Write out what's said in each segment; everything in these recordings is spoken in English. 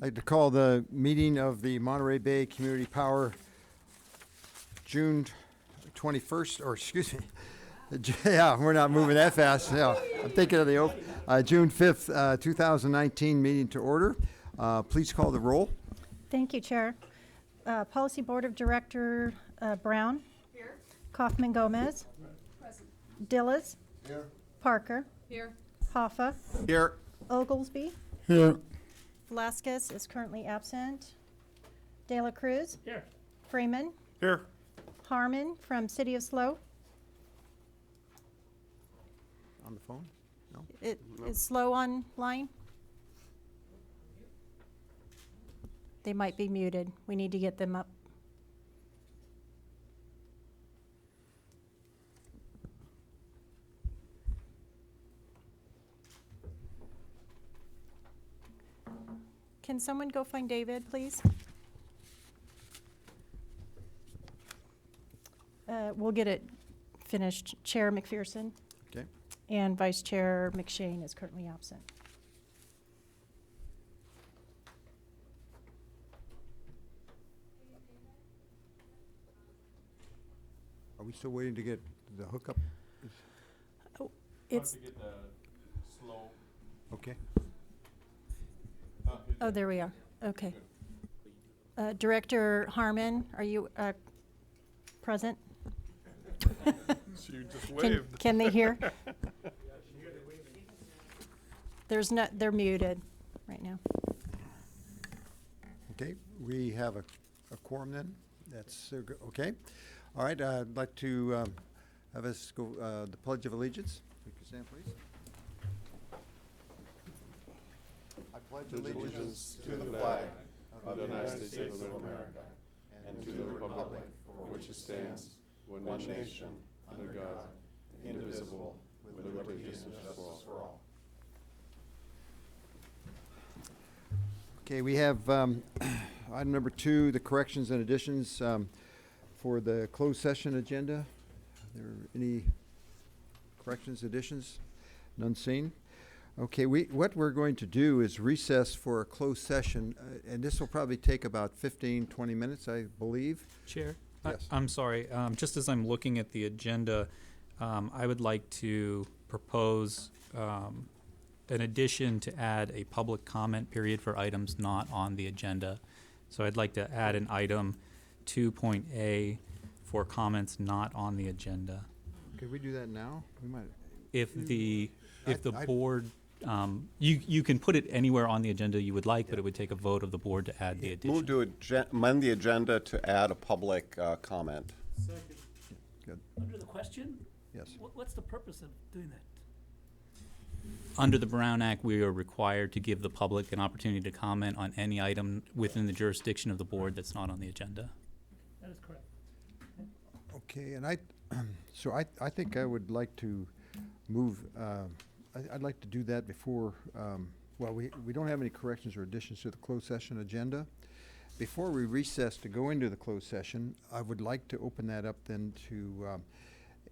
I'd like to call the meeting of the Monterey Bay Community Power June 21st, or excuse me, yeah, we're not moving that fast. Yeah, I'm thinking of the June 5th, 2019 meeting to order. Please call the roll. Thank you, Chair. Policy Board of Director Brown. Here. Kaufman Gomez. Present. Dillis. Here. Parker. Here. Hoffa. Here. Oglesby. Here. Velasquez is currently absent. De La Cruz. Here. Freeman. Here. Harmon from City of Slow. On the phone? No? Is Slow online? They might be muted. We need to get them up. Can someone go find David, please? We'll get it finished. Chair McPherson Okay. and Vice Chair McShane is currently absent. Are we still waiting to get the hookup? It's, To get the slow. Okay. oh, there we are. Okay. Director Harmon, are you present? You just Can they hear? There's no, they're muted right now. Okay, we have a quorum then? That's, okay. All right, I'd like to have us go, the Pledge of Allegiance. If you could stand, please. I pledge allegiance to the flag of the United States of America and to the republic for which it stands, one nation, under God, indivisible, with liberty and justice for all. Okay, we have item number 2, the corrections and additions for the closed session agenda. Are there any corrections, additions? None seen? Okay, what we're going to do is recess for a closed session, and this will probably take about 15, 20 minutes, I believe. Chair? Yes. I'm sorry, just as I'm looking at the agenda, I would like to propose an addition to add a public comment period for items not on the agenda. So I'd like to add an item 2.A for comments not on the agenda. Could we do that now? We might. If the I- board, you can put it anywhere on the agenda you would like, but it would take a vote of the board to add the addition. Move to amend the agenda to add a public comment. Good, Under the question? yes. What's the purpose of doing that? Under the Brown Act, we are required to give the public an opportunity to comment on any item within the jurisdiction of the board that's not on the agenda. That is correct. Okay, and so I think I would like to move, I'd like to do that before, well, we don't have any corrections or additions to the closed session agenda. Before we recess to go into the closed session, I would like to open that up then to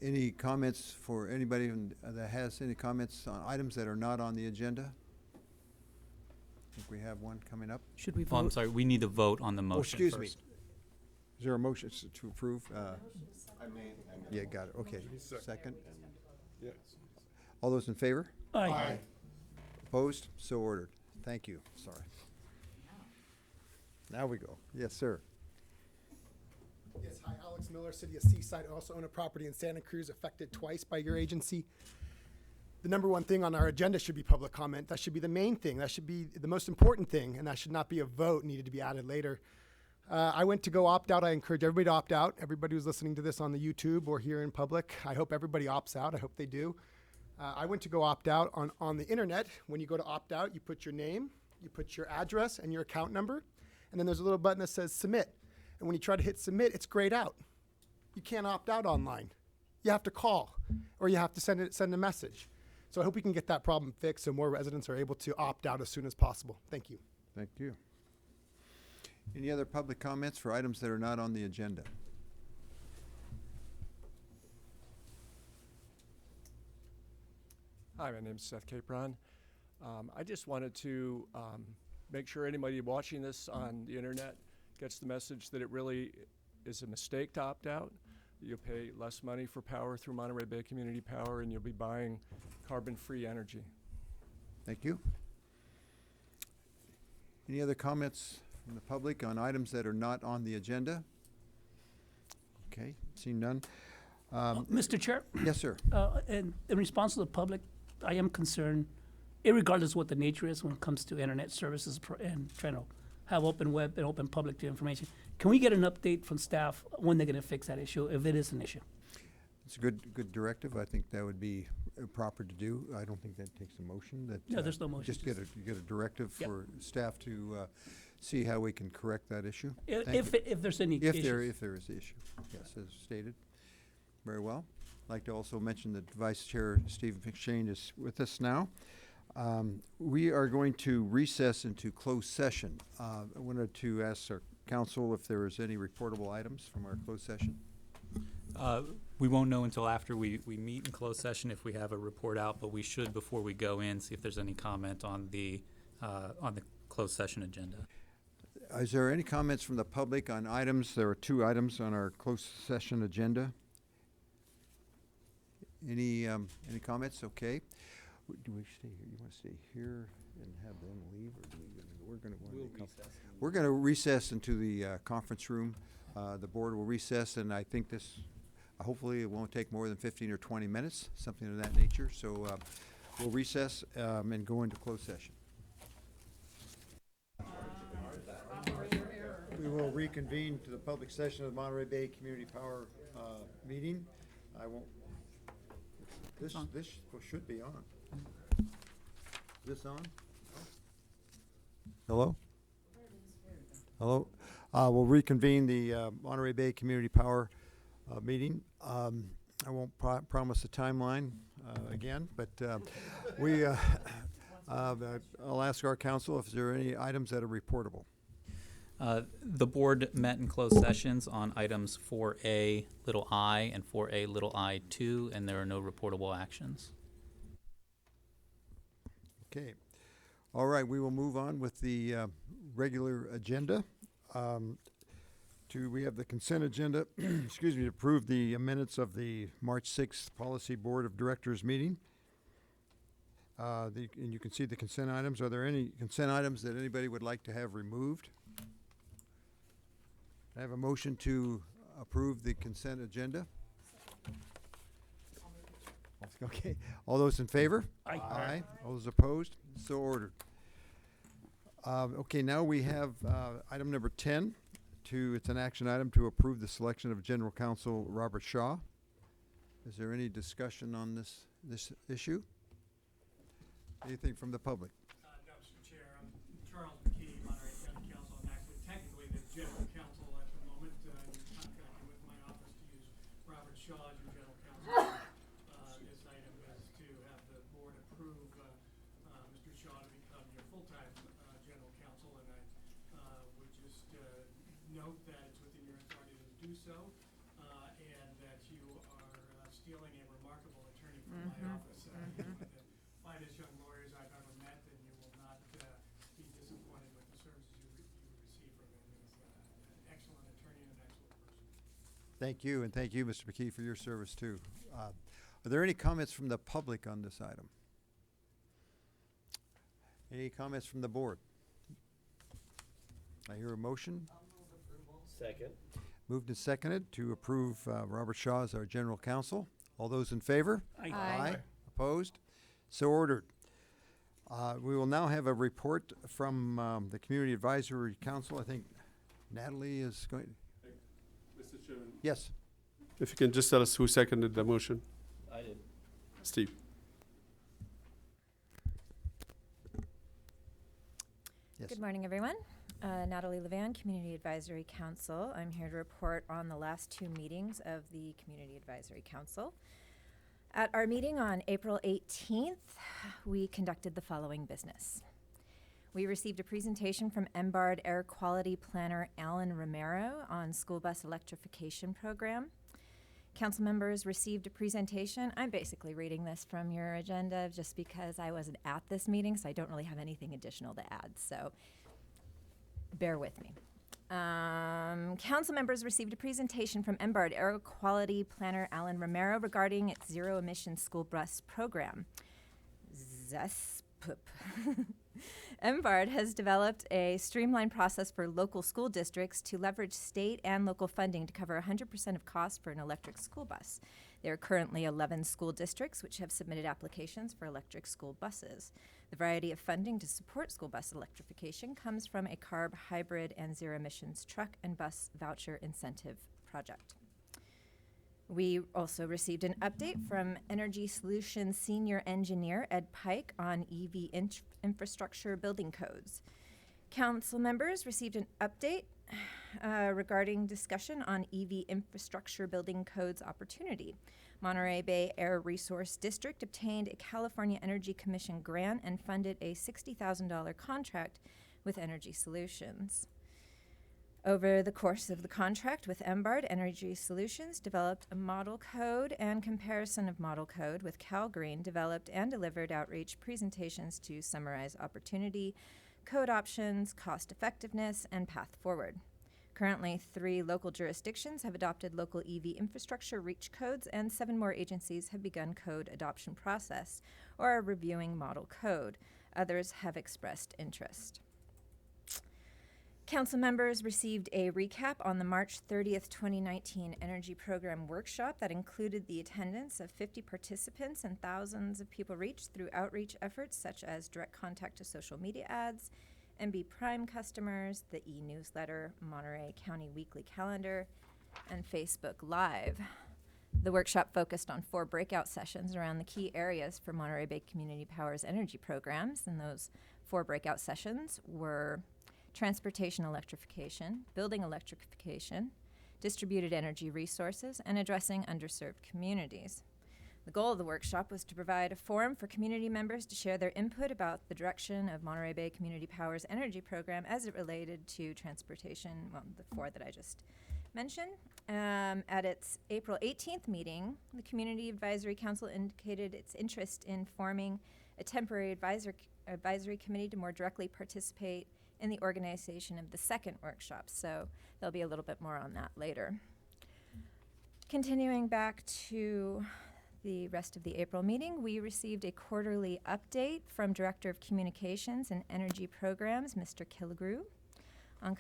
any comments for anybody that has any comments on items that are not on the agenda. I think we have one coming up. Should we Oh, I'm vote? sorry, we need to vote on the motion excuse first. me. Is there a motion to approve? I made. Yeah, got it, okay. Second. Yes. All those in favor? Aye. Opposed? So ordered. Thank you. Sorry. Now we go. Yes, sir. Yes, hi, Alex Miller, City of Seaside. I also own a property in Santa Cruz affected twice by your agency. The number one thing on our agenda should be public comment. That should be the main thing. That should be the most important thing, and that should not be a vote needed to be added later. I went to go opt out. I encourage everybody to opt out. Everybody who's listening to this on the YouTube or here in public, I hope everybody opts out. I hope they do. I went to go opt out on the internet. When you go to opt out, you put your name, you put your address and your account number, and then there's a little button that says submit. And when you try to hit submit, it's grayed out. You can't opt out online. You have to call or you have to send a message. So I hope we can get that problem fixed so more residents are able to opt out as soon as possible. Thank you. Thank you. Any other public comments for items that are not on the agenda? Hi, my name is Seth Capron. I just wanted to make sure anybody watching this on the internet gets the message that it really is a mistake to opt out. You'll pay less money for power through Monterey Bay Community Power, and you'll be buying carbon-free energy. Thank you. Any other comments from the public on items that are not on the agenda? Okay, seeing none. Mr. Chair, Yes, sir. in response to the public, I am concerned, irregardless what the nature is when it comes to internet services and trying to have open web and open public information. Can we get an update from staff when they're going to fix that issue, if it is an issue? It's a good directive. I think that would be proper to do. I don't think that takes a motion. That No, there's no motion. Just get a directive Yep. for staff to see how we can correct that issue. Thank If you. there's any If there is the issue, yes, as stated. Very well. I'd like to also mention that Vice Chair Stephen McShane is with us now. We are going to recess into closed session. I wanted to ask our council if there is any reportable items from our closed session. We won't know until after we meet in closed session if we have a report out, but we should, before we go in, see if there's any comment on the closed session agenda. Is there any comments from the public on items? There are 2 items on our closed session agenda. Any comments? Okay. Do we stay here? You want to stay here and have them leave, or do we're going to? We're going to recess into the conference room. The board will recess, and I think this, hopefully, it won't take more than 15 or 20 minutes, something of that nature. So we'll recess and go into closed session. We will reconvene to the public session of the Monterey Bay Community Power meeting. I won't. This should be on. This on? Hello? Hello? We'll reconvene the Monterey Bay Community Power meeting. I won't promise a timeline again, but I'll ask our council if there are any items that are reportable. The board met in closed sessions on items 4A little I and 4A little I2, and there are no reportable actions. Okay. All right, we will move on with the regular agenda. We have the consent agenda, excuse me, to approve the minutes of the March 6th Policy Board of Directors meeting. And you can see the consent items. Are there any consent items that anybody would like to have removed? I have a motion to approve the consent agenda. Okay. All those in favor? Aye. Aye. All those opposed? So ordered. Okay, now we have item number 10. It's an action item to approve the selection of General Counsel Robert Shaw. Is there any discussion on this issue? Anything from the public? No, Mr. Chair. I'm Charles McKee, Monterey County Council. I'm actually technically the general counsel at the moment. You're contracting with my office to use Robert Shaw as your general counsel. This item is to have the board approve Mr. Shaw to become your full-time general counsel, and I would just note that it's within your authority to do so, and that you are stealing a remarkable attorney from my office. One of the finest young lawyers I've ever met, and you will not be disappointed with the services you receive from him. He's an excellent attorney and an excellent person. Thank you, and thank you, Mr. McKee, for your service too. Are there any comments from the public on this item? Any comments from the board? I hear a motion. Second. Moved and seconded to approve Robert Shaw as our general counsel. All those in favor? Aye. Aye. Opposed? So ordered. We will now have a report from the Community Advisory Council. I think Natalie is going. Mr. Chairman, Yes. if you can just tell us who seconded the motion? I did. Steve. Yes. Good morning, everyone. Natalie Levan, Community Advisory Council. I'm here to report on the last 2 meetings of the Community Advisory Council. At our meeting on April 18th, we conducted the following business. We received a presentation from MBARD Air Quality Planner Alan Romero on school bus electrification program. Council members received a presentation. I'm basically reading this from your agenda just because I wasn't at this meeting, so I don't really have anything additional to add. So bear with me. Council members received a presentation from MBARD Air Quality Planner Alan Romero regarding its zero emission school bus program. ZESPUP. MBARD has developed a streamlined process for local school districts to leverage state and local funding to cover 100% of costs for an electric school bus. There are currently 11 school districts which have submitted applications for electric school buses. The variety of funding to support school bus electrification comes from a CARB hybrid and zero emissions truck and bus voucher incentive project. We also received an update from Energy Solutions Senior Engineer Ed Pike on EV infrastructure building codes. Council members received an update regarding discussion on EV infrastructure building codes opportunity. Monterey Bay Air Resource District obtained a California Energy Commission grant and funded a $60,000 contract with Energy Solutions. Over the course of the contract with MBARD, Energy Solutions developed a model code and comparison of model code with Cal Green, developed and delivered outreach presentations to summarize opportunity, code options, cost effectiveness, and path forward. Currently, 3 local jurisdictions have adopted local EV infrastructure REACH codes, and 7 more agencies have begun code adoption process or are reviewing model code. Others have expressed interest. Council members received a recap on the March 30th, 2019 Energy Program Workshop that included the attendance of 50 participants and thousands of people reached through outreach efforts such as direct contact to social media ads, MB Prime customers, the e-newsletter, Monterey County Weekly Calendar, and Facebook Live. The workshop focused on 4 breakout sessions around the key areas for Monterey Bay Community Power's energy programs, and those 4 breakout sessions were transportation electrification, building electrification, distributed energy resources, and addressing underserved communities. The goal of the workshop was to provide a forum for community members to share their input about the direction of Monterey Bay Community Power's energy program as it related to transportation, well, the 4 that I just mentioned. At its April 18th meeting, the Community Advisory Council indicated its interest in forming a temporary advisory committee to more directly participate in the organization of the second workshop, so there'll be a little bit more on that later. Continuing back to the rest of the April meeting, we received a quarterly update from Director of Communications and Energy Programs, Mr. Killigrew, on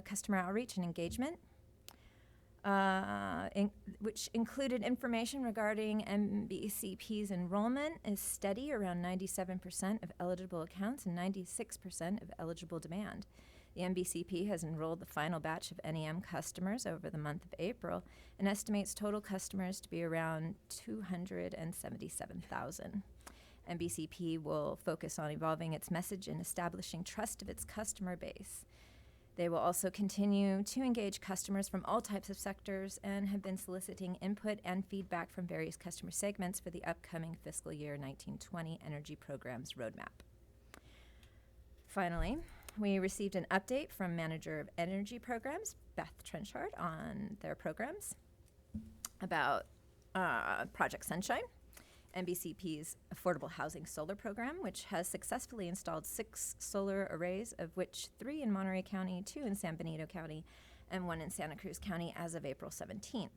customer outreach and engagement, which included information regarding MBCP's enrollment is steady around 97% of eligible accounts and 96% of eligible demand. The MBCP has enrolled the final batch of NEM customers over the month of April and estimates total customers to be around 277,000. MBCP will focus on evolving its message and establishing trust of its customer base. They will also continue to engage customers from all types of sectors and have been soliciting input and feedback from various customer segments for the upcoming fiscal year 1920 Energy Programs Roadmap. Finally, we received an update from Manager of Energy Programs, Beth Trenchard, on their programs about Project Sunshine, MBCP's Affordable Housing Solar Program, which has successfully installed 6 solar arrays, of which 3 in Monterey County, 2 in San Benito County, and 1 in Santa Cruz County as of April 17th.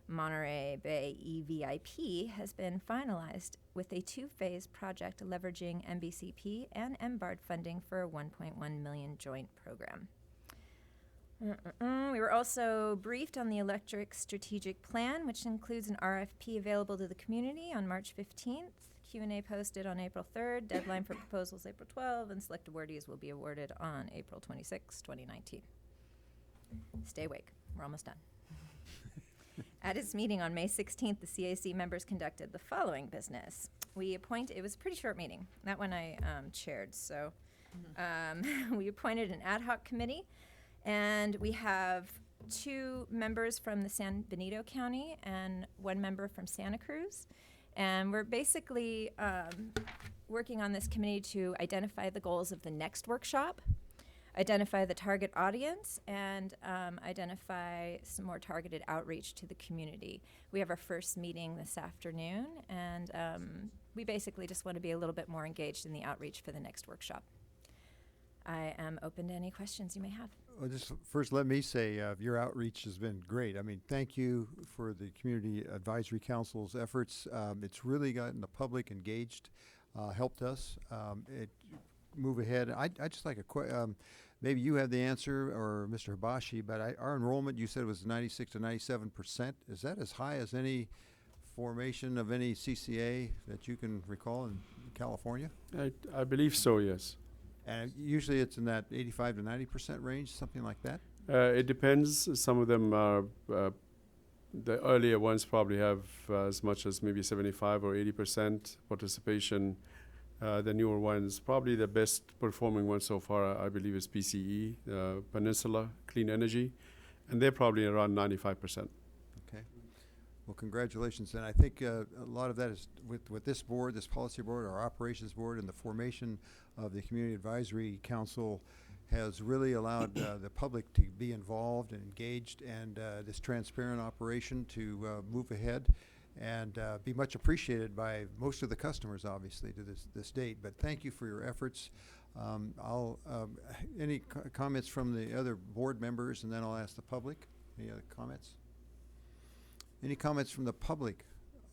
Monterey Bay EVIP has been finalized with a 2-phase project leveraging MBCP and MBARD funding for a $1.1 million joint program. We were also briefed on the electric strategic plan, which includes an RFP available to the community on March 15th, Q&A posted on April 3rd, deadline for proposals April 12th, and select awardees will be awarded on April 26, 2019. Stay awake. We're almost done. At its meeting on May 16th, the CAC members conducted the following business. It was a pretty short meeting. That one I chaired, so we appointed an ad hoc committee, and we have 2 members from the San Benito County and 1 member from Santa Cruz. And we're basically working on this committee to identify the goals of the next workshop, identify the target audience, and identify some more targeted outreach to the community. We have our first meeting this afternoon, and we basically just want to be a little bit more engaged in the outreach for the next workshop. I am open to any questions you may have. Well, just first, let me say, your outreach has been great. I mean, thank you for the Community Advisory Council's efforts. It's really gotten the public engaged, helped us move ahead. I just like maybe you have the answer, or Mr. Hibashi, but our enrollment, you said, was 96 to 97%. Is that as high as any formation of any CCA that you can recall in California? I believe so, yes. And usually it's in that 85 to 90% range, something like that? It depends. Some of them are, the earlier ones probably have as much as maybe 75 or 80% participation. The newer ones, probably the best performing one so far, I believe, is PCE, Peninsula Clean Energy, and they're probably around 95%. Okay. Well, congratulations. And I think a lot of that is with this board, this policy board, our operations board, and the formation of the Community Advisory Council has really allowed the public to be involved and engaged, and this transparent operation to move ahead and be much appreciated by most of the customers, obviously, to this date. But thank you for your efforts. Any comments from the other board members, and then I'll ask the public. Any other comments? Any comments from the public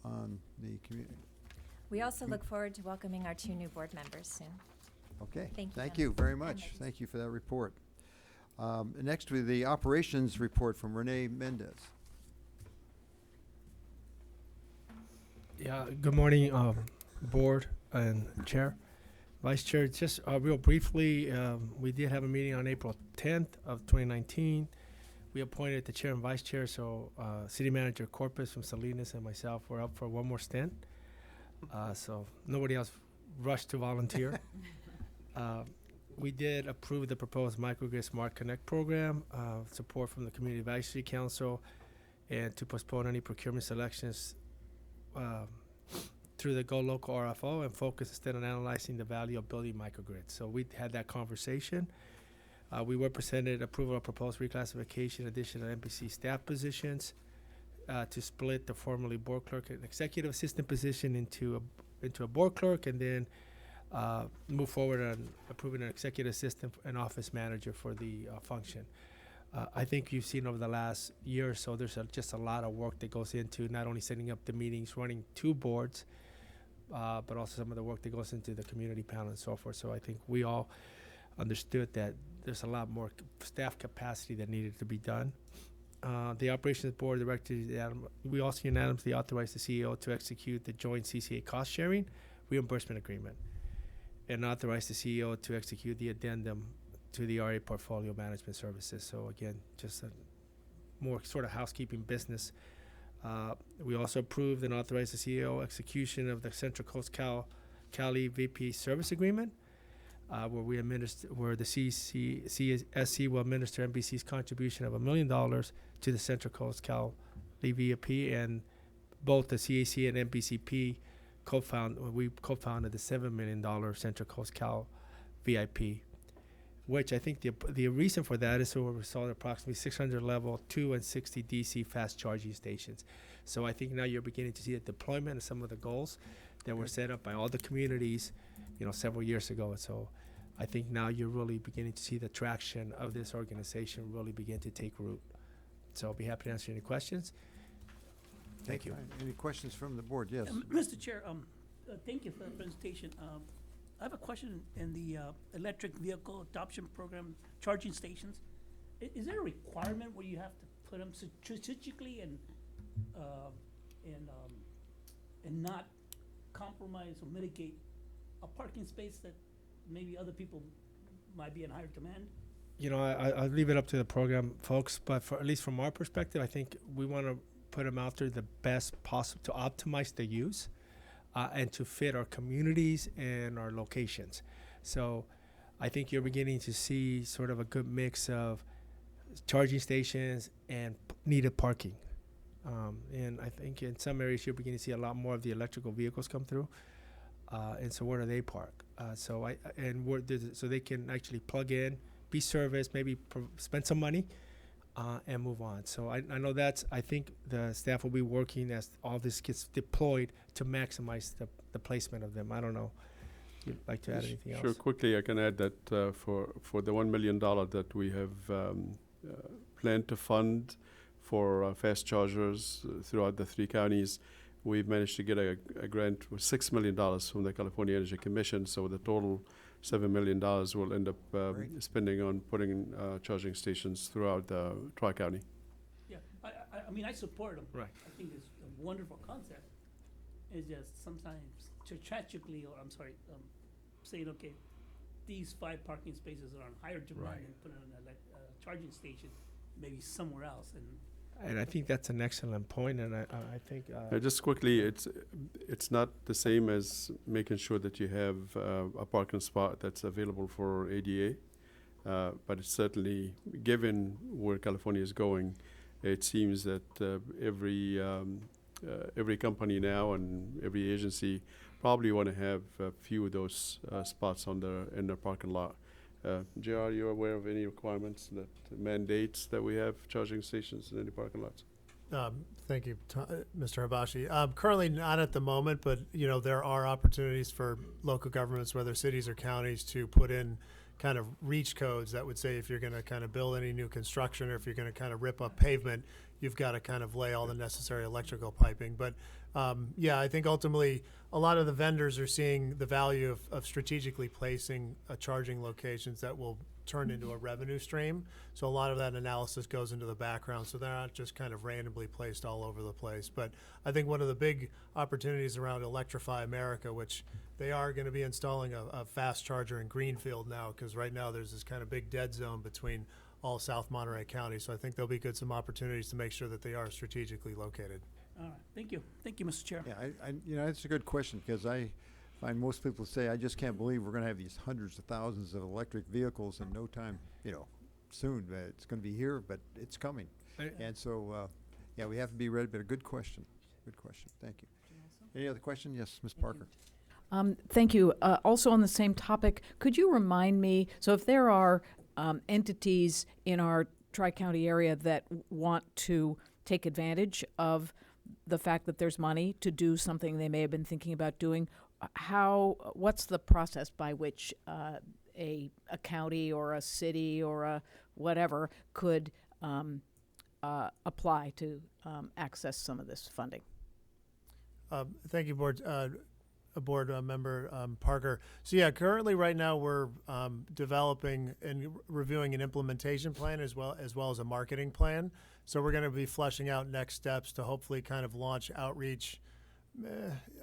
on the community? We also look forward to welcoming our 2 new board members soon. Okay. Thank you, Thank Dennis. you very much. Thank you for that report. Next, with the operations report from Renee Mendez. Yeah, good morning, board and chair. Vice Chair, just real briefly, we did have a meeting on April 10th of 2019. We appointed the chair and vice chair, so City Manager Corpus from Salinas and myself were up for one more stint. So nobody else rushed to volunteer. We did approve the proposed Microgrid Smart Connect program, support from the Community Advisory Council, and to postpone any procurement selections through the Go Local RFO and focus instead on analyzing the value of building microgrids. So we had that conversation. We were presented approval of proposed reclassification, addition of NPC staff positions to split the formerly board clerk and executive assistant position into a board clerk, and then move forward on approving an executive assistant and office manager for the function. I think you've seen over the last year or so, there's just a lot of work that goes into not only setting up the meetings, running 2 boards, but also some of the work that goes into the community panel and so forth. So I think we all understood that there's a lot more staff capacity that needed to be done. The operations board director, we also unanimously authorized the CEO to execute the joint CCA cost sharing reimbursement agreement, and authorized the CEO to execute the addendum to the RA portfolio management services. So again, just a more sort of housekeeping business. We also approved and authorized the CEO execution of the Central Coast Cali VP service agreement, where the CSC will administer NBC's contribution of $1 million to the Central Coast Cali VP, and both the CAC and NBCP we co-founded the $7 million Central Coast Cal VIP, which I think the reason for that is so we saw approximately 600 level 2 and 60 DC fast charging stations. So I think now you're beginning to see the deployment of some of the goals that were set up by all the communities, several years ago. And so I think now you're really beginning to see the traction of this organization really begin to take root. So I'll be happy to answer any questions. Thank you. Any questions from the board? Yes. Mr. Chair, thank you for the presentation. I have a question in the electric vehicle adoption program charging stations. Is there a requirement where you have to put them strategically and not compromise or mitigate a parking space that maybe other people might be in higher demand? I'll leave it up to the program folks, but at least from our perspective, I think we want to put them out there the best possible to optimize the use and to fit our communities and our locations. So I think you're beginning to see sort of a good mix of charging stations and needed parking. And I think in some areas you're beginning to see a lot more of the electrical vehicles come through. And so where do they park? So they can actually plug in, be serviced, maybe spend some money, and move on. So I know I think the staff will be working as all this gets deployed to maximize the placement of them. I don't know. You'd like to add anything Sure, else? quickly, I can add that for the $1 million that we have planned to fund for fast chargers throughout the 3 counties, we've managed to get a grant with $6 million from the California Energy Commission. So the total $7 million will end up spending on putting charging stations throughout the Tri-County. Yeah, I mean, I support them. Right. I think it's a wonderful concept. It's just sometimes tragically, or I'm sorry, saying, okay, these 5 parking spaces are on higher demand Right. and put in a charging station maybe somewhere else. And I think that's an excellent point, and I think. Just quickly, it's not the same as making sure that you have a parking spot that's available for ADA, but it's certainly, given where California is going, it seems that every company now and every agency probably want to have a few of those spots in their parking lot. JR, are you aware of any requirements that mandates that we have charging stations in any parking lots? Thank you, Mr. Habashi. Currently not at the moment, but there are opportunities for local governments, whether cities or counties, to put in kind of reach codes that would say if you're going to kind of build any new construction or if you're going to kind of rip up pavement, you've got to kind of lay all the necessary electrical piping. But yeah, I think ultimately a lot of the vendors are seeing the value of strategically placing charging locations that will turn into a revenue stream. So a lot of that analysis goes into the background, so they're not just kind of randomly placed all over the place. But I think one of the big opportunities around Electrify America, which they are going to be installing a fast charger in Greenfield now, because right now there's this kind of big dead zone between all South Monterey County. So I think there'll be some opportunities to make sure that they are strategically located. All right, thank you, Mr. Chair. Yeah, it's a good question, because I find most people say, I just can't believe we're going to have these hundreds of thousands of electric vehicles in no time, soon. It's going to be here, but it's coming. And so, yeah, we have to be ready, but a good question. Good question. Thank you. Any other question? Yes, Ms. Parker. Thank you. Also on the same topic, could you remind me, so if there are entities in our Tri-County area that want to take advantage of the fact that there's money to do something they may have been thinking about doing, what's the process by which a county or a city or a whatever could apply to access some of this funding? Thank you, Board Member Parker. So yeah, currently right now we're developing and reviewing an implementation plan as well as a marketing plan. So we're going to be fleshing out next steps to hopefully kind of launch outreach,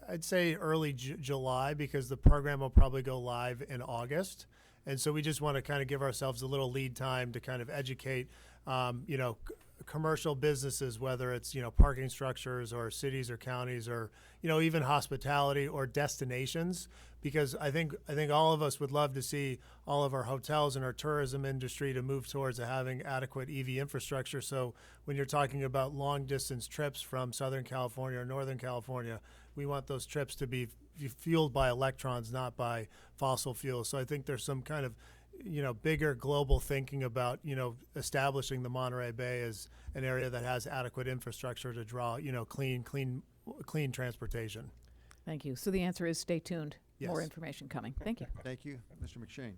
I'd say early July, because the program will probably go live in August. And so we just want to kind of give ourselves a little lead time to kind of educate, commercial businesses, whether it's, parking structures or cities or counties or, even hospitality or destinations, because I think all of us would love to see all of our hotels and our tourism industry to move towards having adequate EV infrastructure. So when you're talking about long distance trips from Southern California or Northern California, we want those trips to be fueled by electrons, not by fossil fuels. So I think there's some kind of bigger global thinking about, establishing the Monterey Bay as an area that has adequate infrastructure to draw, clean transportation. Thank you. So the answer is stay tuned. Yes. More information coming. Thank you. Thank you. Mr. McShane.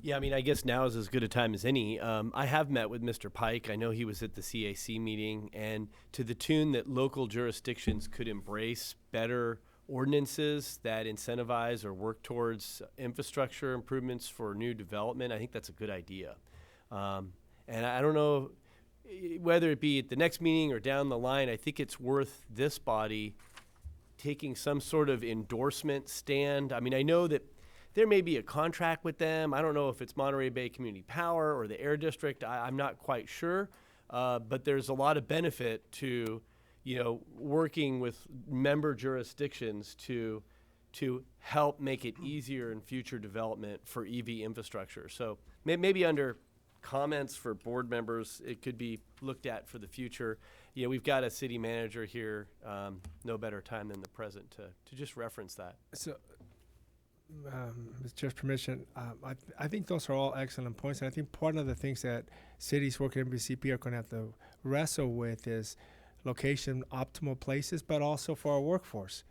Yeah, I mean, I guess now is as good a time as any. I have met with Mr. Pike. I know he was at the CAC meeting, and to the tune that local jurisdictions could embrace better ordinances that incentivize or work towards infrastructure improvements for new development, I think that's a good idea. And I don't know whether it be at the next meeting or down the line, I think it's worth this body taking some sort of endorsement stand. I mean, I know that there may be a contract with them. I don't know if it's Monterey Bay Community Power or the Air District. I'm not quite sure. But there's a lot of benefit to working with member jurisdictions to help make it easier in future development for EV infrastructure. So maybe under comments for board members, it could be looked at for the future. We've got a city manager here, no better time than the present to just reference that. So, with just permission, I think those are all excellent points. And I think part of the things that cities working in MBCP are going to have to wrestle with is location optimal places, but also for our workforce.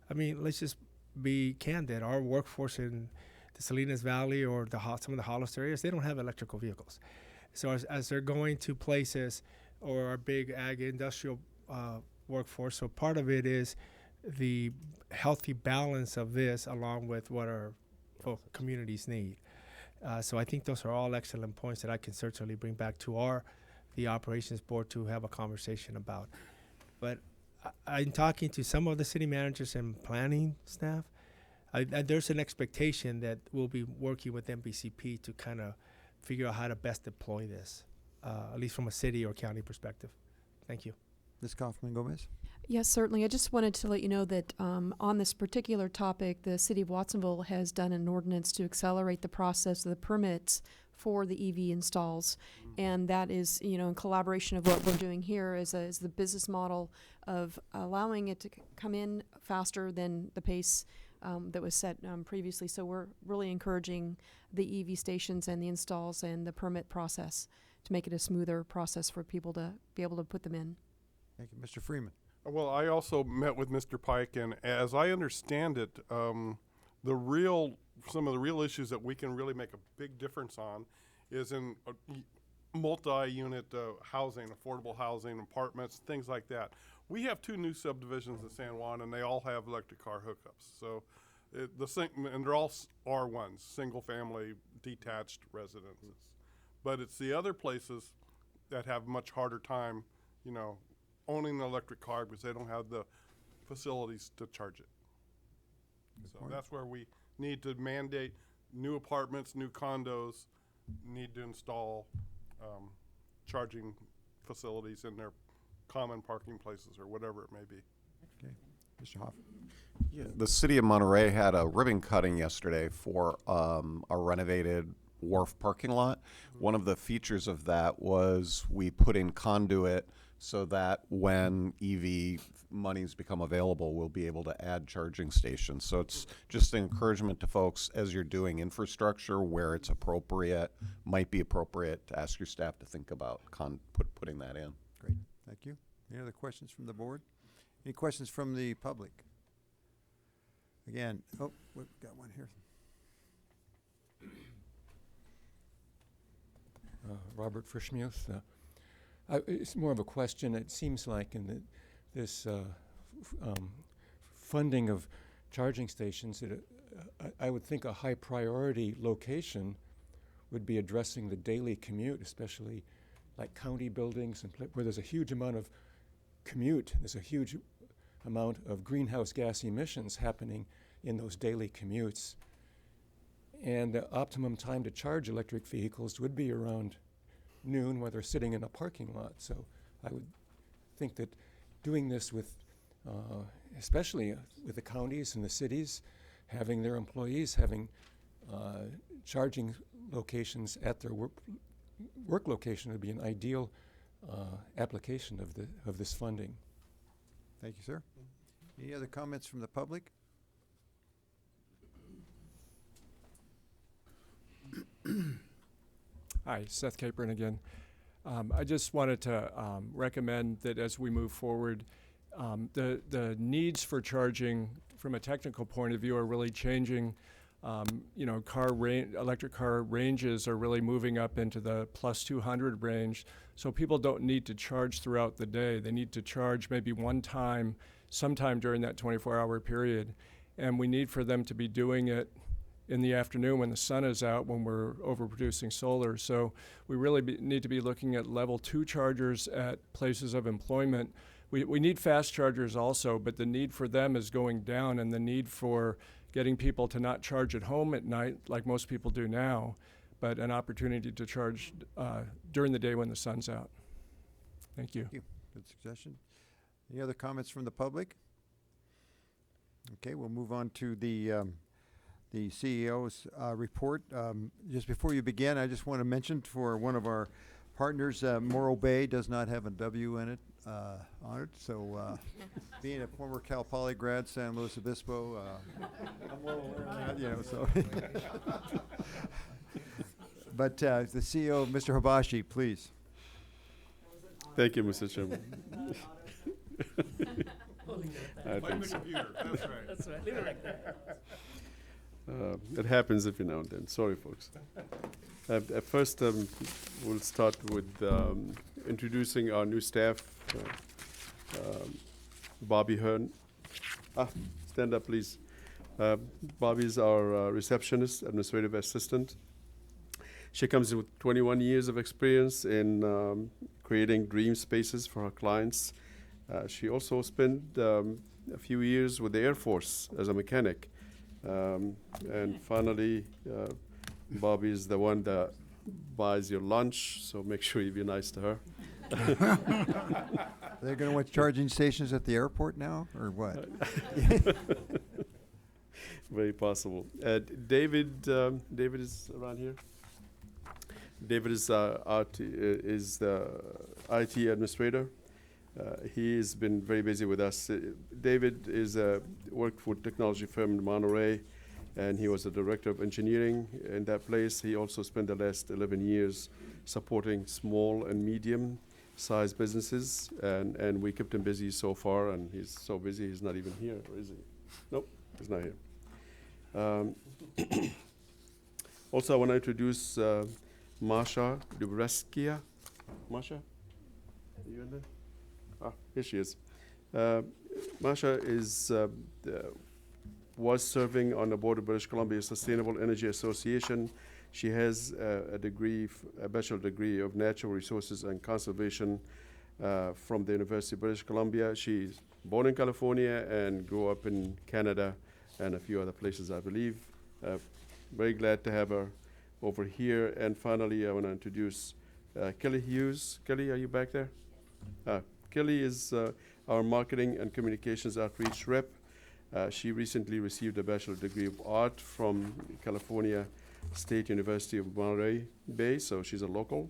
I mean, let's just be candid. Our workforce in the Salinas Valley or some of the Hollis areas, they don't have electrical vehicles. So as they're going to places or our big ag industrial workforce, so part of it is the healthy balance of this along with what our communities need. So I think those are all excellent points that I can certainly bring back to the operations board to have a conversation about. But I'm talking to some of the city managers and planning staff. There's an expectation that we'll be working with MPCP to kind of figure out how to best deploy this, at least from a city or county perspective. Thank you. Ms. Kaufman-Gomez? Yes, certainly. I just wanted to let you know that on this particular topic, the City of Watsonville has done an ordinance to accelerate the process of the permits for the EV installs. And that is, in collaboration of what we're doing here is the business model of allowing it to come in faster than the pace that was set previously. So we're really encouraging the EV stations and the installs and the permit process to make it a smoother process for people to be able to put them in. Thank you. Mr. Freeman? Well, I also met with Mr. Pike, and as I understand it, some of the real issues that we can really make a big difference on is in multi-unit housing, affordable housing, apartments, things like that. We have 2 new subdivisions in San Juan, and they all have electric car hookups. So, and they're all R1s, single-family detached residences. But it's the other places that have much harder time, owning an electric car because they don't have the facilities to charge it. So that's where we need to mandate new apartments, new condos, need to install charging facilities in their common parking places or whatever it may be. Okay. Mr. Hoff? Yeah, the city of Monterey had a ribbon cutting yesterday for a renovated wharf parking lot. One of the features of that was we put in conduit so that when EV monies become available, we'll be able to add charging stations. So it's just an encouragement to folks as you're doing infrastructure where it's appropriate, might be appropriate to ask your staff to think about putting that in. Great. Thank you. Any other questions from the board? Any questions from the public? Again, we've got one here. Robert Frischmuth. It's more of a question. It seems like in this funding of charging stations, I would think a high priority location would be addressing the daily commute, especially like county buildings and where there's a huge amount of commute. There's a huge amount of greenhouse gas emissions happening in those daily commutes. And the optimum time to charge electric vehicles would be around noon while they're sitting in a parking lot. So I would think that doing this with, especially with the counties and the cities, having their employees having charging locations at their work location would be an ideal application of this funding. Thank you, sir. Any other comments from the public? Hi, Seth Capron again. I just wanted to recommend that as we move forward, the needs for charging from a technical point of view are really changing. Electric car ranges are really moving up into the plus 200 range. So people don't need to charge throughout the day. They need to charge maybe one time, sometime during that 24-hour period. And we need for them to be doing it in the afternoon when the sun is out, when we're overproducing solar. So we really need to be looking at level 2 chargers at places of employment. We need fast chargers also, but the need for them is going down, and the need for getting people to not charge at home at night like most people do now, but an opportunity to charge during the day when the sun's out. Thank you. Thank you. Good suggestion. Any other comments from the public? Okay, we'll move on to the CEO's report. Just before you begin, I just want to mention for one of our partners, Morro Bay does not have a W in it, on it. So being a former Cal Poly grad, San Luis Obispo, I'm well aware of that, so. But the CEO, Mr. Habashi, please. Thank you, Mr. Chairman. I think so. That's right, leave it like that. It happens every now and then. Sorry, folks. At first, we'll start with introducing our new staff. Bobby Hearn. Stand up, please. Bobby's our receptionist, administrative assistant. She comes in with 21 years of experience in creating dream spaces for her clients. She also spent a few years with the Air Force as a mechanic. And finally, Bobby is the one that buys your lunch, so make sure you be nice to her. They're going to want charging stations at the airport now, or what? Very possible. David is around here. David is the IT administrator. He's been very busy with us. David is worked for a technology firm in Monterey, and he was the director of engineering in that place. He also spent the last 11 years supporting small and medium-sized businesses, and we kept him busy so far, and he's so busy he's not even here, or is he? Nope, he's not here. Also, I want to introduce Masha Dubreskia. Masha, are you in there? Here she is. Masha was serving on the board of British Columbia Sustainable Energy Association. She has a bachelor degree of natural resources and conservation from the University of British Columbia. She's born in California and grew up in Canada and a few other places, I believe. Very glad to have her over here. And finally, I want to introduce Kelly Hughes. Kelly, are you back there? Kelly is our marketing and communications outreach rep. She recently received a bachelor degree of art from California State University of Monterey Bay, so she's a local.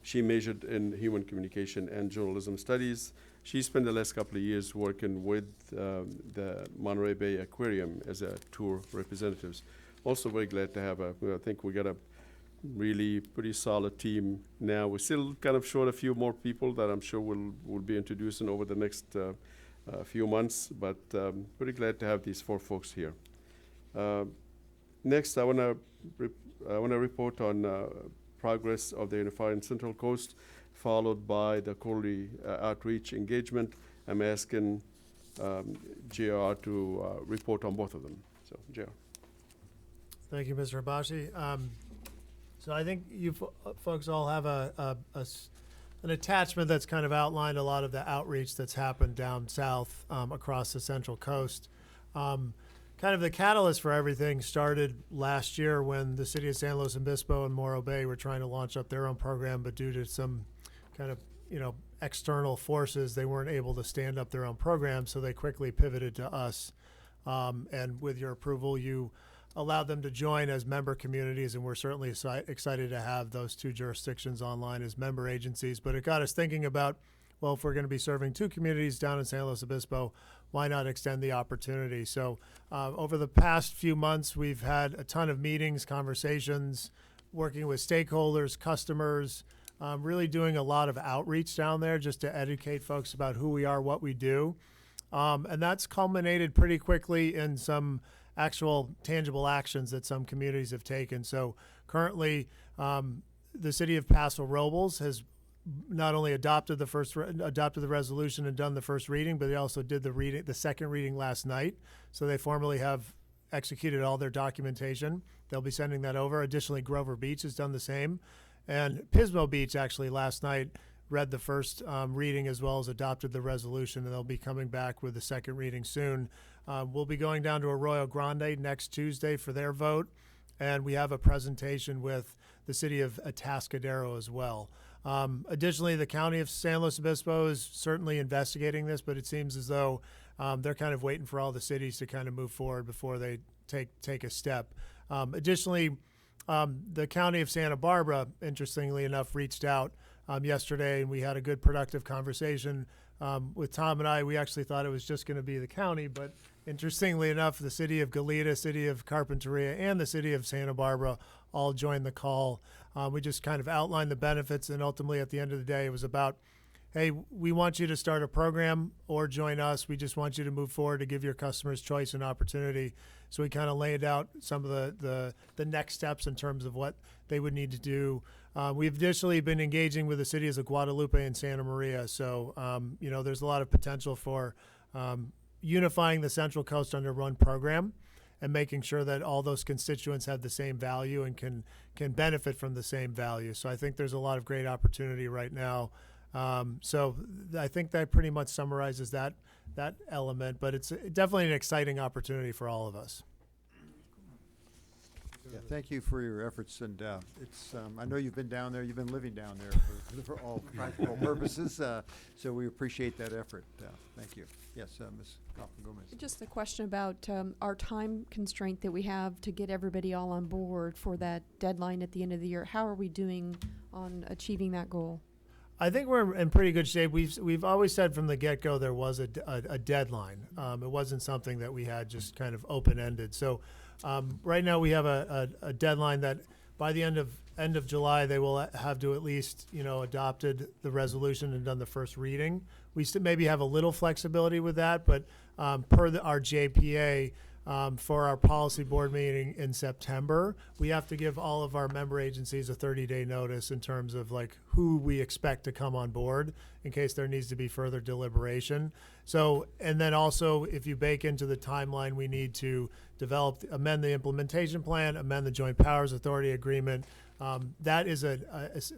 She majored in human communication and journalism studies. She spent the last couple of years working with the Monterey Bay Aquarium as a tour representatives. Also very glad to have her. I think we got a really pretty solid team now. We're still kind of short a few more people that I'm sure we'll be introducing over the next few months, but pretty glad to have these 4 folks here. Next, I want to report on progress of the Unified and Central Coast, followed by the quarterly outreach engagement. I'm asking JR to report on both of them. So, JR. Thank you, Mr. Hibashi. So I think you folks all have an attachment that's kind of outlined a lot of the outreach that's happened down south across the Central Coast. Kind of the catalyst for everything started last year when the city of San Luis Obispo and Morro Bay were trying to launch up their own program, but due to some kind of external forces, they weren't able to stand up their own program, so they quickly pivoted to us. And with your approval, you allowed them to join as member communities, and we're certainly excited to have those 2 jurisdictions online as member agencies. But it got us thinking about, well, if we're going to be serving 2 communities down in San Luis Obispo, why not extend the opportunity? So over the past few months, we've had a ton of meetings, conversations, working with stakeholders, customers, really doing a lot of outreach down there just to educate folks about who we are, what we do. And that's culminated pretty quickly in some actual tangible actions that some communities have taken. So currently, the city of Paso Robles has not only adopted the resolution and done the first reading, but they also did the second reading last night. So they formally have executed all their documentation. They'll be sending that over. Additionally, Grover Beach has done the same. And Pismo Beach actually last night read the first reading as well as adopted the resolution, and they'll be coming back with the second reading soon. We'll be going down to Arroyo Grande next Tuesday for their vote, and we have a presentation with the city of Atascadero as well. Additionally, the county of San Luis Obispo is certainly investigating this, but it seems as though they're kind of waiting for all the cities to kind of move forward before they take a step. Additionally, the county of Santa Barbara, interestingly enough, reached out yesterday, and we had a good productive conversation with Tom and I. We actually thought it was just going to be the county, but interestingly enough, the city of Goleta, city of Carpinteria, and the city of Santa Barbara all joined the call. We just kind of outlined the benefits, and ultimately at the end of the day, it was about hey, we want you to start a program or join us. We just want you to move forward to give your customers choice and opportunity. So we kind of laid out some of the next steps in terms of what they would need to do. We've additionally been engaging with the cities of Guadalupe and Santa Maria. So, there's a lot of potential for unifying the Central Coast under one program and making sure that all those constituents have the same value and can benefit from the same value. So I think there's a lot of great opportunity right now. So I think that pretty much summarizes that element, but it's definitely an exciting opportunity for all of us. Yeah, thank you for your efforts, and it's, I know you've been down there, you've been living down there for all practical purposes, so we appreciate that effort. Thank you. Yes, Ms. Kaufman-Gomez. Just a question about our time constraint that we have to get everybody all on board for that deadline at the end of the year. How are we doing on achieving that goal? I think we're in pretty good shape. We've always said from the get-go there was a deadline. It wasn't something that we had just kind of open-ended. So right now we have a deadline that by the end of July they will have to at least adopted the resolution and done the first reading. We still maybe have a little flexibility with that, but per our JPA, for our policy board meeting in September, we have to give all of our member agencies a 30-day notice in terms of like who we expect to come on board in case there needs to be further deliberation. So, and then also if you bake into the timeline, we need to amend the implementation plan, amend the Joint Powers Authority Agreement. That is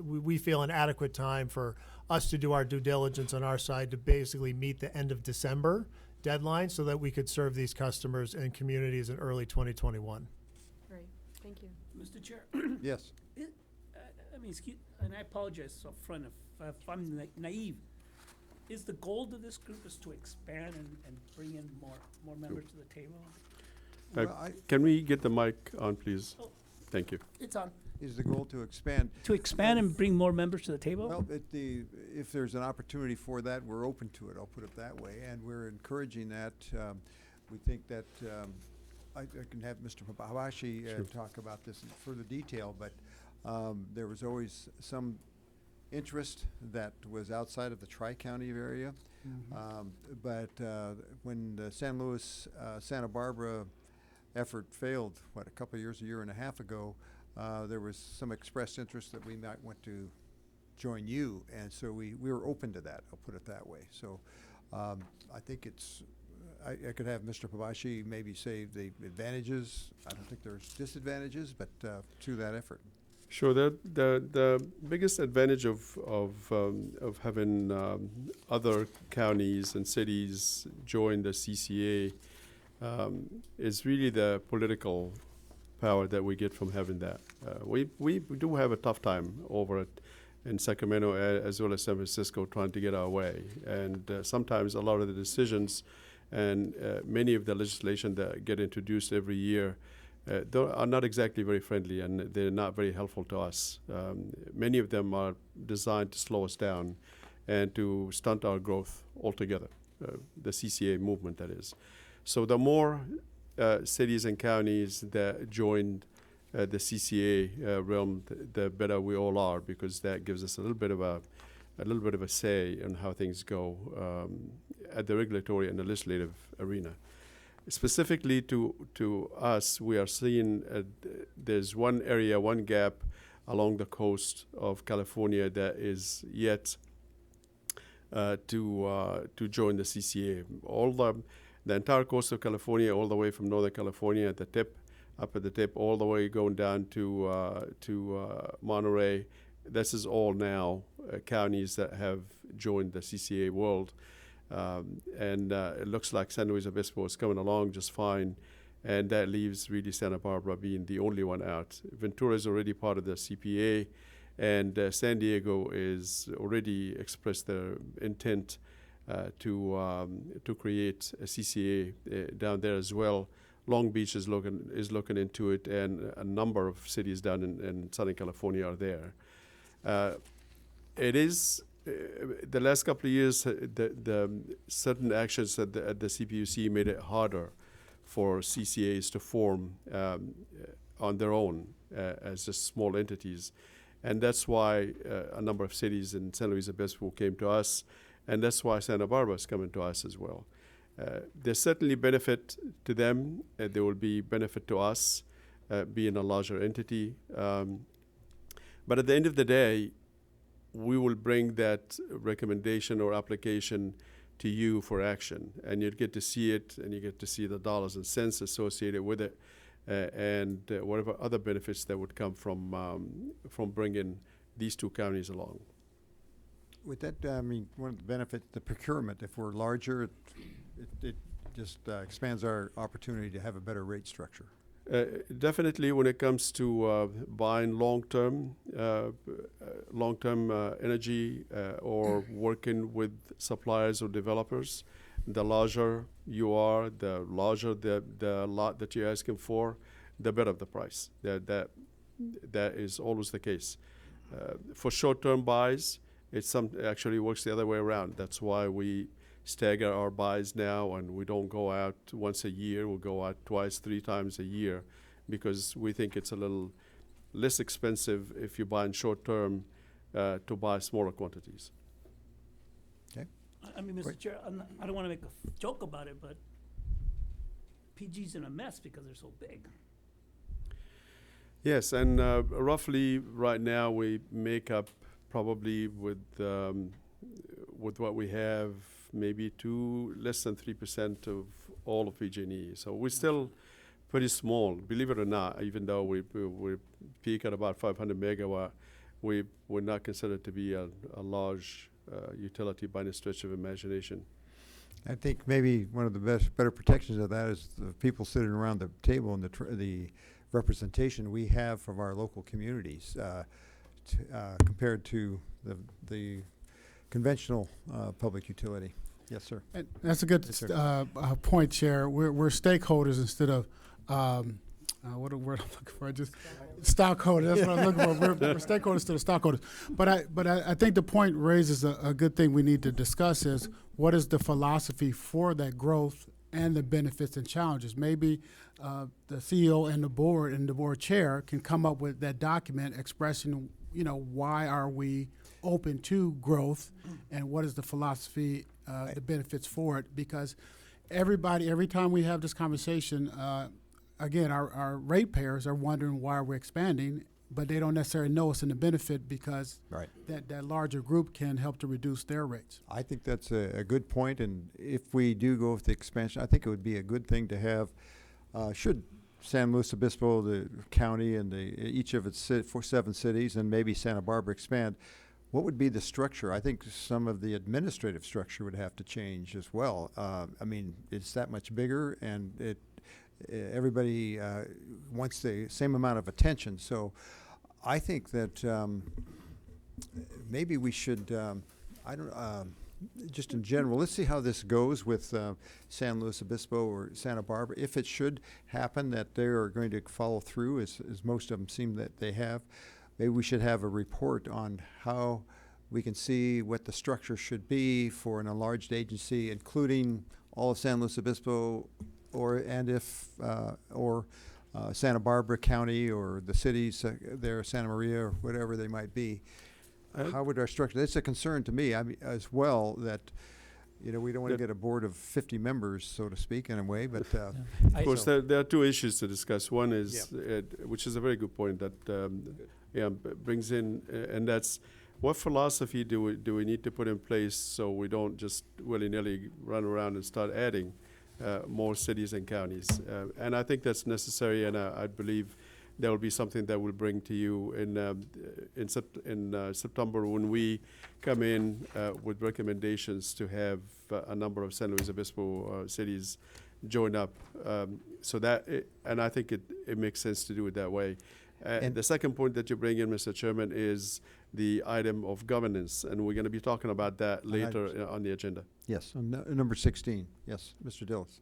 we feel an adequate time for us to do our due diligence on our side to basically meet the end of December deadline so that we could serve these customers and communities in early 2021. Great, thank you. Mr. Chair. Yes. I mean, excuse, and I apologize up front if I'm naive. Is the goal of this group is to expand and bring in more members to the table? Well, Can we get the mic on, please? Oh. Thank you. It's on. Is the goal to expand? To expand and bring more members to the table? Well, if there's an opportunity for that, we're open to it, I'll put it that way, and we're encouraging that. We think that, I can have Mr. Habashi talk about this in further detail, but there was always some interest that was outside of the Tri-County area. But when the San Luis, Santa Barbara effort failed, a year and a half ago, there was some expressed interest that we might want to join you, and so we were open to that, I'll put it that way. So I think it's, I could have Mr. Pabashi maybe say the advantages. I don't think there's disadvantages, but to that effort. Sure. The biggest advantage of having other counties and cities join the CCA is really the political power that we get from having that. We do have a tough time over it in Sacramento as well as San Francisco trying to get our way. And sometimes a lot of the decisions and many of the legislation that get introduced every year are not exactly very friendly, and they're not very helpful to us. Many of them are designed to slow us down and to stunt our growth altogether, the CCA movement, that is. So the more cities and counties that joined the CCA realm, the better we all are, because that gives us a little bit of a say in how things go at the regulatory and the legislative arena. Specifically to us, we are seeing there's one area, one gap along the coast of California that is yet to join the CCA. All the entire coast of California, all the way from Northern California at the tip, up at the tip, all the way going down to Monterey. This is all now counties that have joined the CCA world. And it looks like San Luis Obispo is coming along just fine, and that leaves really Santa Barbara being the only one out. Ventura is already part of the CPA, and San Diego is already expressed their intent to create a CCA down there as well. Long Beach is looking into it, and a number of cities down in Southern California are there. It is the last couple of years, the certain actions at the CPUC made it harder for CCAs to form on their own as just small entities. And that's why a number of cities in San Luis Obispo came to us, and that's why Santa Barbara is coming to us as well. There's certainly benefit to them. There will be benefit to us being a larger entity. But at the end of the day, we will bring that recommendation or application to you for action, and you get to see it, and you get to see the dollars and cents associated with it, and whatever other benefits that would come from bringing these two counties along. With that, I mean, one of the benefits, the procurement, if we're larger, it just expands our opportunity to have a better rate structure. Definitely, when it comes to buying long-term energy or working with suppliers or developers, the larger you are, the larger the lot that you're asking for, the better the price. That is always the case. For short-term buys, actually works the other way around. That's why we stagger our buys now, and we don't go out once a year. We'll go out twice, 3 times a year, because we think it's a little less expensive if you buy in short term to buy smaller quantities. Okay. I mean, Mr. Chair, I don't want to make a joke about it, but PG's in a mess because they're so big. Yes, and roughly right now we make up probably with what we have, maybe less than 3% of all of PG&E. So we're still pretty small, believe it or not. Even though we peak at about 500 megawatt, we're not considered to be a large utility by any stretch of imagination. I think maybe one of the better protections of that is the people sitting around the table and the representation we have from our local communities compared to the conventional public utility. Yes, sir. And that's a good point, Chair. We're stakeholders instead of what a word I'm looking for. Just stockholders. That's what I'm looking for. We're stakeholders instead of stockholders. But I think the point raises a good thing we need to discuss is what is the philosophy for that growth and the benefits and challenges. Maybe the CEO and the board chair can come up with that document expressing, why are we open to growth and what is the philosophy, the benefits for it, because every time we have this conversation, again, our ratepayers are wondering why we're expanding, but they don't necessarily know it's in the benefit because that larger group can help to reduce their rates. I think that's a good point, and if we do go with the expansion, I think it would be a good thing to have, should San Luis Obispo, the county, and each of its 7 cities, and maybe Santa Barbara expand, what would be the structure? I think some of the administrative structure would have to change as well. I mean, it's that much bigger, and everybody wants the same amount of attention. So I think that maybe we should, just in general, let's see how this goes with San Luis Obispo or Santa Barbara. If it should happen that they are going to follow through, as most of them seem that they have, maybe we should have a report on how we can see what the structure should be for an enlarged agency, including all of San Luis Obispo, or Santa Barbara County, or the cities there, Santa Maria, or whatever they might be. How would our structure? That's a concern to me. I mean, as well, that we don't want to get a board of 50 members, so to speak, in a way. But of course, there are 2 issues to discuss. One is, which is a very good point that brings in, and that's what philosophy do we need to put in place so we don't just willy-nilly run around and start adding more cities and counties. And I think that's necessary, and I believe there will be something that we'll bring to you in September when we come in with recommendations to have a number of San Luis Obispo cities join up. And I think it makes sense to do it that way. And the second point that you bring in, Mr. Chairman, is the item of governance, and we're going to be talking about that later on the agenda. Yes, on number 16. Yes, Mr. Dillis.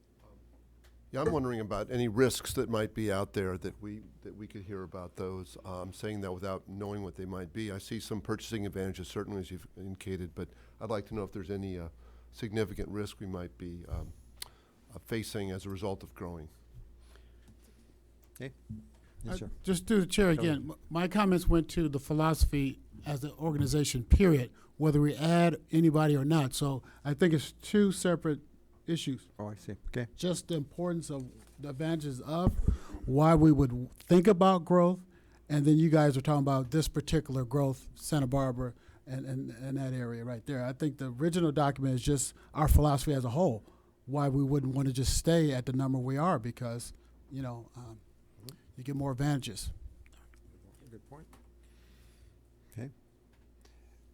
Yeah, I'm wondering about any risks that might be out there that we could hear about those. I'm saying that without knowing what they might be. I see some purchasing advantages, certainly, as you've indicated, but I'd like to know if there's any significant risk we might be facing as a result of growing. Okay. Yes, sir. Just through the chair again, my comments went to the philosophy as an organization, period, whether we add anybody or not. So I think it's two separate issues. Oh, I see. Okay. Just the importance of the advantages of why we would think about growth, and then you guys are talking about this particular growth, Santa Barbara and that area right there. I think the original document is just our philosophy as a whole, why we wouldn't want to just stay at the number we are, because, you know, you get more advantages. Good point. Okay.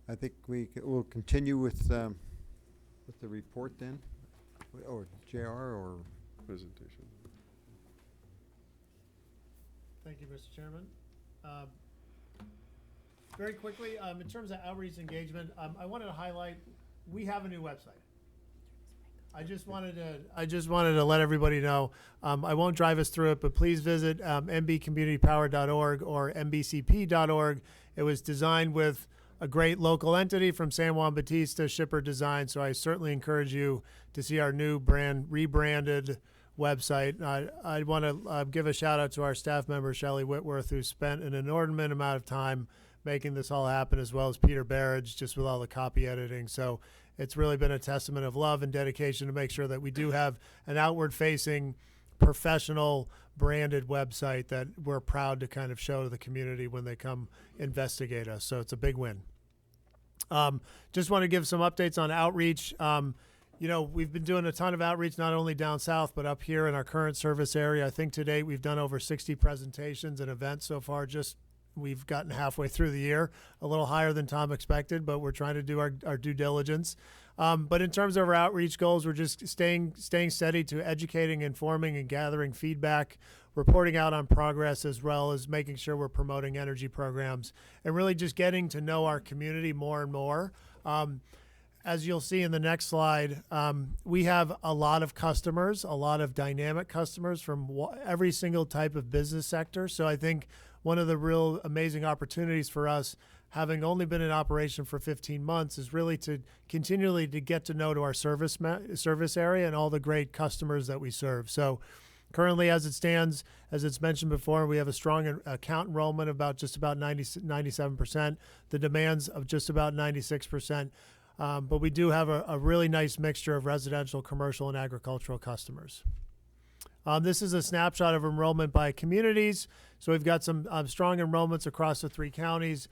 I think we'll continue with the report then, or JR or Presentation. Thank you, Mr. Chairman. Very quickly, in terms of outreach engagement, I wanted to highlight, we have a new website. I just wanted to let everybody know. I won't drive us through it, but please visit mbcommunitypower.org or mbcp.org. It was designed with a great local entity from San Juan Bautista, Shipper Design. So I certainly encourage you to see our new rebranded website. I want to give a shout out to our staff member, Shelley Whitworth, who spent an inordinate amount of time making this all happen, as well as Peter Barrage, just with all the copy editing. So it's really been a testament of love and dedication to make sure that we do have an outward-facing, professional, branded website that we're proud to kind of show to the community when they come investigate us. So it's a big win. Just want to give some updates on outreach. You know, we've been doing a ton of outreach, not only down south, but up here in our current service area. I think to date we've done over 60 presentations and events so far. We've gotten halfway through the year, a little higher than Tom expected, but we're trying to do our due diligence. But in terms of our outreach goals, we're just staying steady to educating, informing, and gathering feedback, reporting out on progress, as well as making sure we're promoting energy programs, and really just getting to know our community more and more. As you'll see in the next slide, we have a lot of customers, a lot of dynamic customers from every single type of business sector. So I think one of the real amazing opportunities for us, having only been in operation for 15 months, is really to continually to get to know to our service area and all the great customers that we serve. So currently, as it stands, as it's mentioned before, we have a strong account enrollment of just about 97%, the demands of just about 96%. But we do have a really nice mixture of residential, commercial, and agricultural customers. This is a snapshot of enrollment by communities. So we've got some strong enrollments across the 3 counties.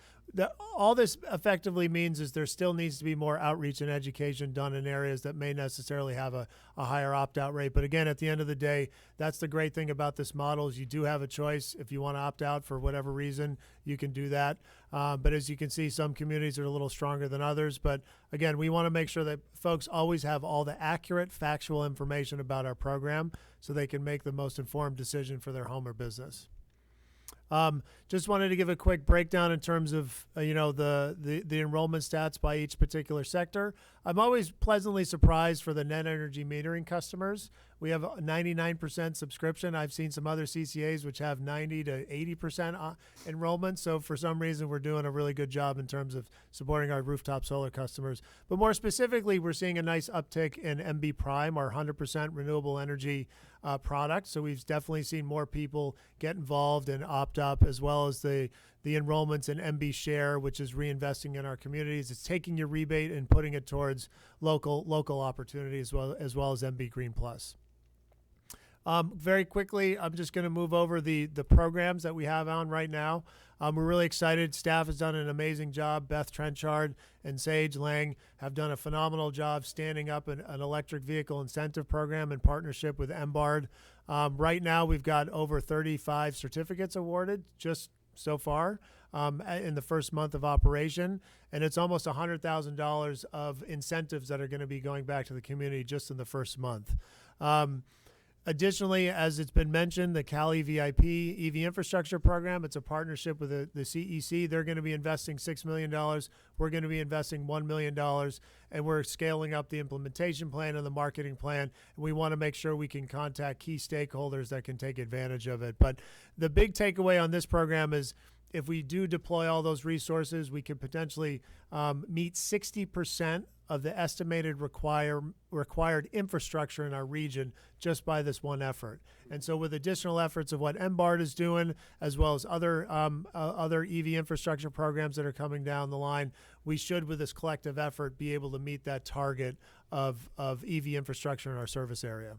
All this effectively means is there still needs to be more outreach and education done in areas that may necessarily have a higher opt-out rate. But again, at the end of the day, that's the great thing about this model is you do have a choice. If you want to opt out for whatever reason, you can do that. But as you can see, some communities are a little stronger than others. But again, we want to make sure that folks always have all the accurate, factual information about our program so they can make the most informed decision for their home or business. Just wanted to give a quick breakdown in terms of the enrollment stats by each particular sector. I'm always pleasantly surprised for the net energy metering customers. We have a 99% subscription. I've seen some other CCAs which have 90 to 80% enrollment. So for some reason, we're doing a really good job in terms of supporting our rooftop solar customers. But more specifically, we're seeing a nice uptick in MB Prime, our 100% renewable energy product. So we've definitely seen more people get involved and opt up, as well as the enrollments in MB Share, which is reinvesting in our communities. It's taking your rebate and putting it towards local opportunities, as well as MB Green Plus. Very quickly, I'm just going to move over the programs that we have on right now. We're really excited. Staff has done an amazing job. Beth Trenchard and Sage Lang have done a phenomenal job standing up an electric vehicle incentive program in partnership with MBARD. Right now, we've got over 35 certificates awarded just so far in the first month of operation, and it's almost $100,000 of incentives that are going to be going back to the community just in the first month. Additionally, as it's been mentioned, the Cali VIP EV infrastructure program, it's a partnership with the CEC. They're going to be investing $6 million. We're going to be investing $1 million, and we're scaling up the implementation plan and the marketing plan. And we want to make sure we can contact key stakeholders that can take advantage of it. But the big takeaway on this program is if we do deploy all those resources, we could potentially meet 60% of the estimated required infrastructure in our region just by this one effort. And so with additional efforts of what MBART is doing, as well as other EV infrastructure programs that are coming down the line, we should, with this collective effort, be able to meet that target of EV infrastructure in our service area.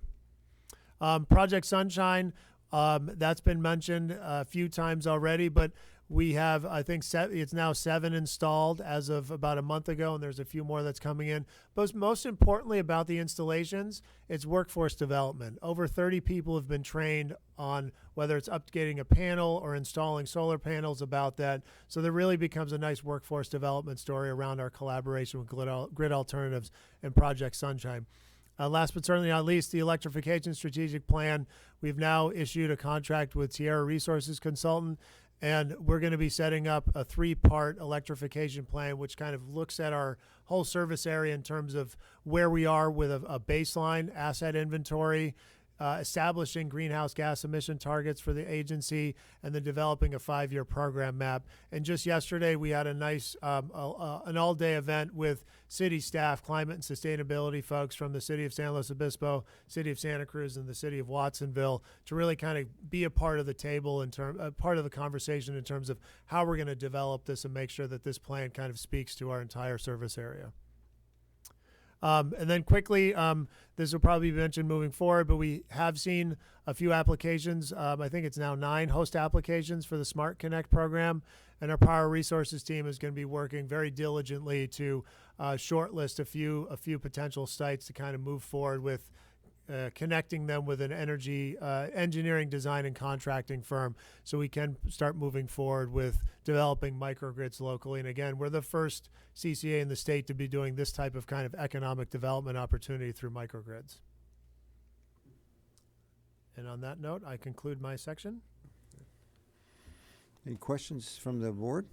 Project Sunshine, that's been mentioned a few times already, but we have, I think, it's now 7 installed as of about a month ago, and there's a few more that's coming in. But most importantly about the installations, it's workforce development. Over 30 people have been trained on whether it's updating a panel or installing solar panels about that. So there really becomes a nice workforce development story around our collaboration with Grid Alternatives and Project Sunshine. Last but certainly not least, the electrification strategic plan. We've now issued a contract with Sierra Resources Consultant, and we're going to be setting up a 3-part electrification plan, which kind of looks at our whole service area in terms of where we are with a baseline asset inventory, establishing greenhouse gas emission targets for the agency, and then developing a 5-year program map. And just yesterday, we had a nice, an all-day event with city staff, climate and sustainability folks from the city of San Luis Obispo, city of Santa Cruz, and the city of Watsonville to really kind of be a part of the table, part of the conversation in terms of how we're going to develop this and make sure that this plan kind of speaks to our entire service area. And then quickly, this will probably be mentioned moving forward, but we have seen a few applications. I think it's now 9 host applications for the Smart Connect program, and our Power Resources team is going to be working very diligently to shortlist a few potential sites to kind of move forward with connecting them with an energy engineering, design, and contracting firm so we can start moving forward with developing microgrids locally. And again, we're the first CCA in the state to be doing this type of kind of economic development opportunity through microgrids. And on that note, I conclude my section. Any questions from the board?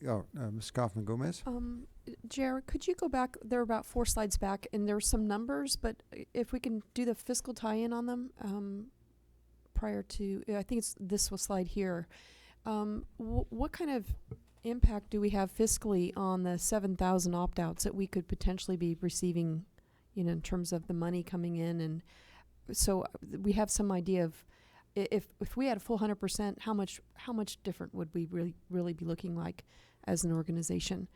Ms. Kaufman-Gomez? Jared, could you go back? There are about 4 slides back, and there are some numbers, but if we can do the fiscal tie-in on them prior to, I think it's this slide here. What kind of impact do we have fiscally on the 7,000 opt-outs that we could potentially be receiving, in terms of the money coming in? And so we have some idea of if we had a full 100%, how much different would we really be looking like as an organization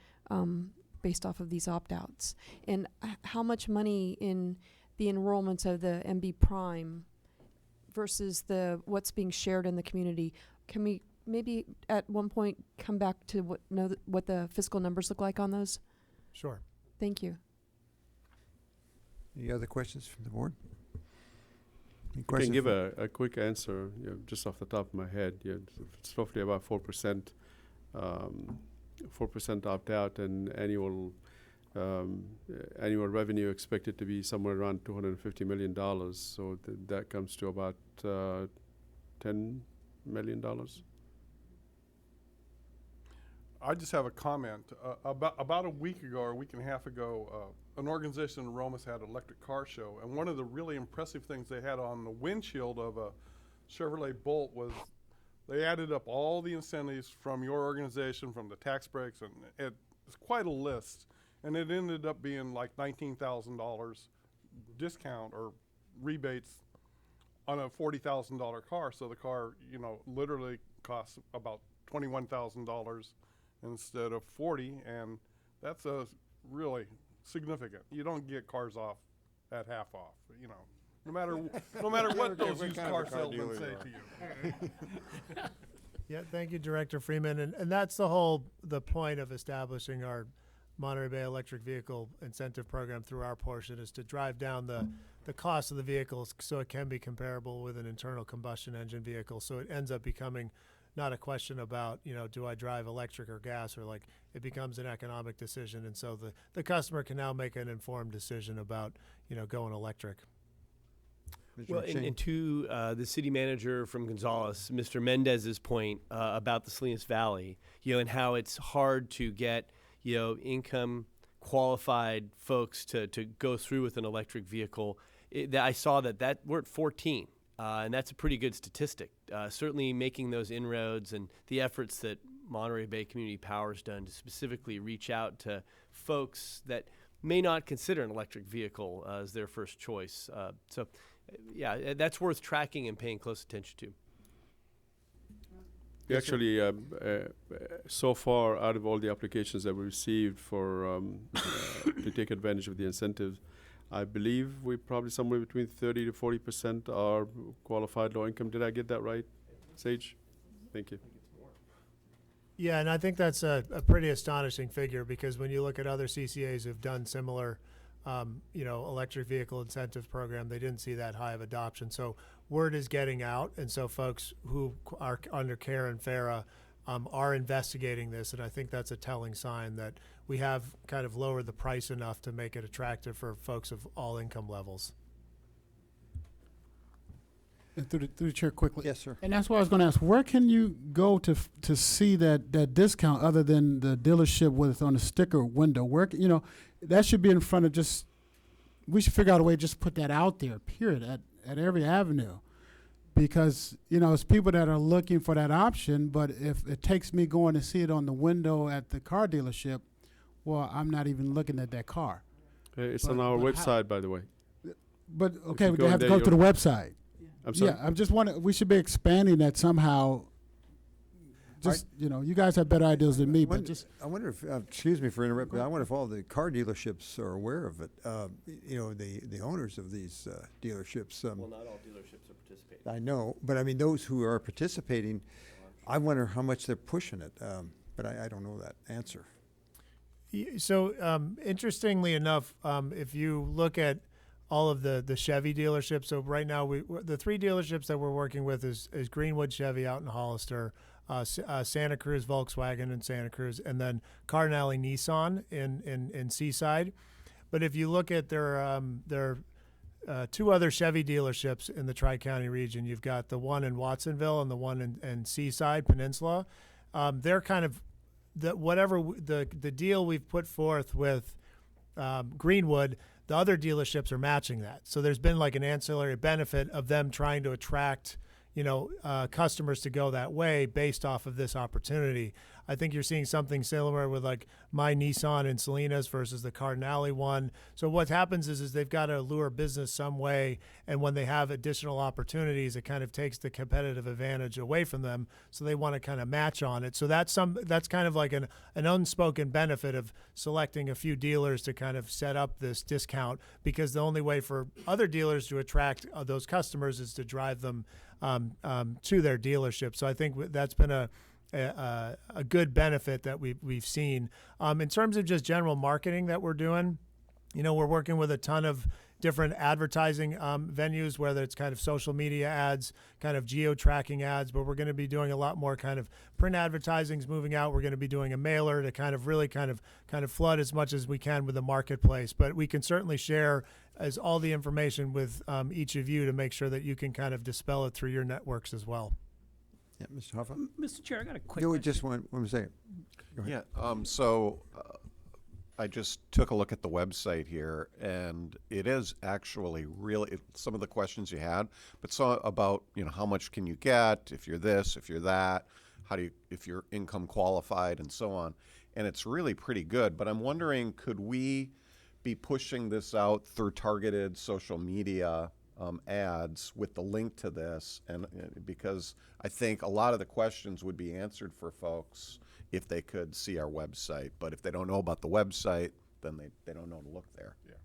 based off of these opt-outs? And how much money in the enrollments of the MB Prime versus what's being shared in the community? Can we maybe at one point come back to what the fiscal numbers look like on those? Sure. Thank you. Any other questions from the board? I can give a quick answer, just off the top of my head. It's roughly about 4%, 4% opt out, and annual revenue expected to be somewhere around $250 million. So that comes to about $10 million. I just have a comment. About a week ago or a week and a half ago, an organization in Romas had an electric car show, and one of the really impressive things they had on the windshield of a Chevrolet Bolt was they added up all the incentives from your organization, from the tax breaks, and it's quite a list, and it ended up being like $19,000 discount or rebates on a $40,000 car. So the car, literally costs about $21,000 instead of 40, and that's really significant. You don't get cars off at half off, no matter what those used car salesmen say to you. Yeah, thank you, Director Freeman. And that's the point of establishing our Monterey Bay Electric Vehicle Incentive Program through our portion, is to drive down the cost of the vehicles so it can be comparable with an internal combustion engine vehicle. So it ends up becoming not a question about, do I drive electric or gas, or it becomes an economic decision. And so the customer can now make an informed decision about, going electric. Well, and to the city manager from Gonzales, Mr. Mendez's point about the Salinas Valley, and how it's hard to get, income qualified folks to go through with an electric vehicle. I saw that we're at 14. And that's a pretty good statistic. Certainly making those inroads and the efforts that Monterey Bay Community Power has done to specifically reach out to folks that may not consider an electric vehicle as their first choice. Yeah, that's worth tracking and paying close attention to. Actually, so far, out of all the applications that we received for to take advantage of the incentives, I believe we're probably somewhere between 30 to 40% are qualified low income. Did I get that right, Sage? Thank you. Yeah, and I think that's a pretty astonishing figure, because when you look at other CCAs who've done similar, electric vehicle incentives program, they didn't see that high of adoption. So word is getting out, and so folks who are under CARE and FARA are investigating this, and I think that's a telling sign that we have kind of lowered the price enough to make it attractive for folks of all income levels. And through the chair quickly. Yes, sir. And that's what I was going to ask. Where can you go to see that discount other than the dealership with on the sticker window? Where that should be in front of just. We should figure out a way to just put that out there. Period. At every avenue, because it's people that are looking for that option. But if it takes me going to see it on the window at the car dealership, well, I'm not even looking at that car. It's on our website, by the way. But okay, they have to go to the website. I'm sorry? Yeah, I'm just wondering, we should be expanding that somehow. Just, you guys have better ideas than me, but just. I wonder if, excuse me for interrupting, I wonder if all the car dealerships are aware of it. The owners of these dealerships. Well, not all dealerships are participating. I know, but I mean, those who are participating, I wonder how much they're pushing it. But I don't know that answer. So interestingly enough, if you look at all of the Chevy dealerships, so right now the three dealerships that we're working with is Greenwood Chevy out in Hollister, Santa Cruz Volkswagen in Santa Cruz, and then Cardinale Nissan in Seaside. But if you look at their two other Chevy dealerships in the Tri-County region, you've got the one in Watsonville and the one in Seaside Peninsula. They're kind of the deal we've put forth with Greenwood, the other dealerships are matching that. So there's been like an ancillary benefit of them trying to attract, customers to go that way based off of this opportunity. I think you're seeing something similar with like my Nissan in Salinas versus the Cardinale one. So what happens is they've got to lure business some way, and when they have additional opportunities, it kind of takes the competitive advantage away from them. So they want to kind of match on it. So that's kind of like an unspoken benefit of selecting a few dealers to kind of set up this discount, because the only way for other dealers to attract those customers is to drive them to their dealership. So I think that's been a good benefit that we've seen. In terms of just general marketing that we're doing, we're working with a ton of different advertising venues, whether it's kind of social media ads, kind of geo-tracking ads, but we're going to be doing a lot more kind of print advertisings moving out. We're going to be doing a mailer to kind of really kind of flood as much as we can with the marketplace. But we can certainly share as all the information with each of you to make sure that you can kind of dispel it through your networks as well. Yeah, Mr. Hoffa? Mr. Chair, I got a quick No, question. just one second. Go ahead. Yeah. I just took a look at the website here, and it is actually really some of the questions you had, but so about how much can you get if you're this, if you're that, if you're income qualified, and so on, and it's really pretty good. But I'm wondering, could we be pushing this out through targeted social media ads with the link to this, and because I think a lot of the questions would be answered for folks if they could see our website. But if they don't know about the website, then they don't know to look there. Yeah.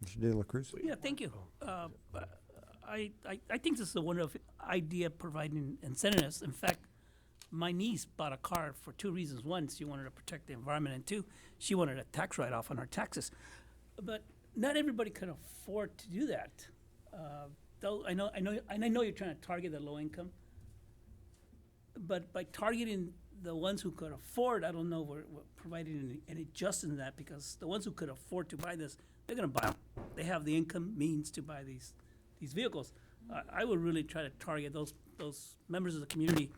Mr. De La Cruz? Yeah, thank you. I think this is a wonderful idea, providing incentives. In fact, my niece bought a car for two reasons. One, she wanted to protect the environment, and two, she wanted a tax write-off on her taxes. But not everybody can afford to do that. Though I know you're trying to target the low income, but by targeting the ones who could afford, I don't know, we're providing any justice in that, because the ones who could afford to buy this, they're going to buy them. They have the income means to buy these vehicles. I would really try to target those members of the community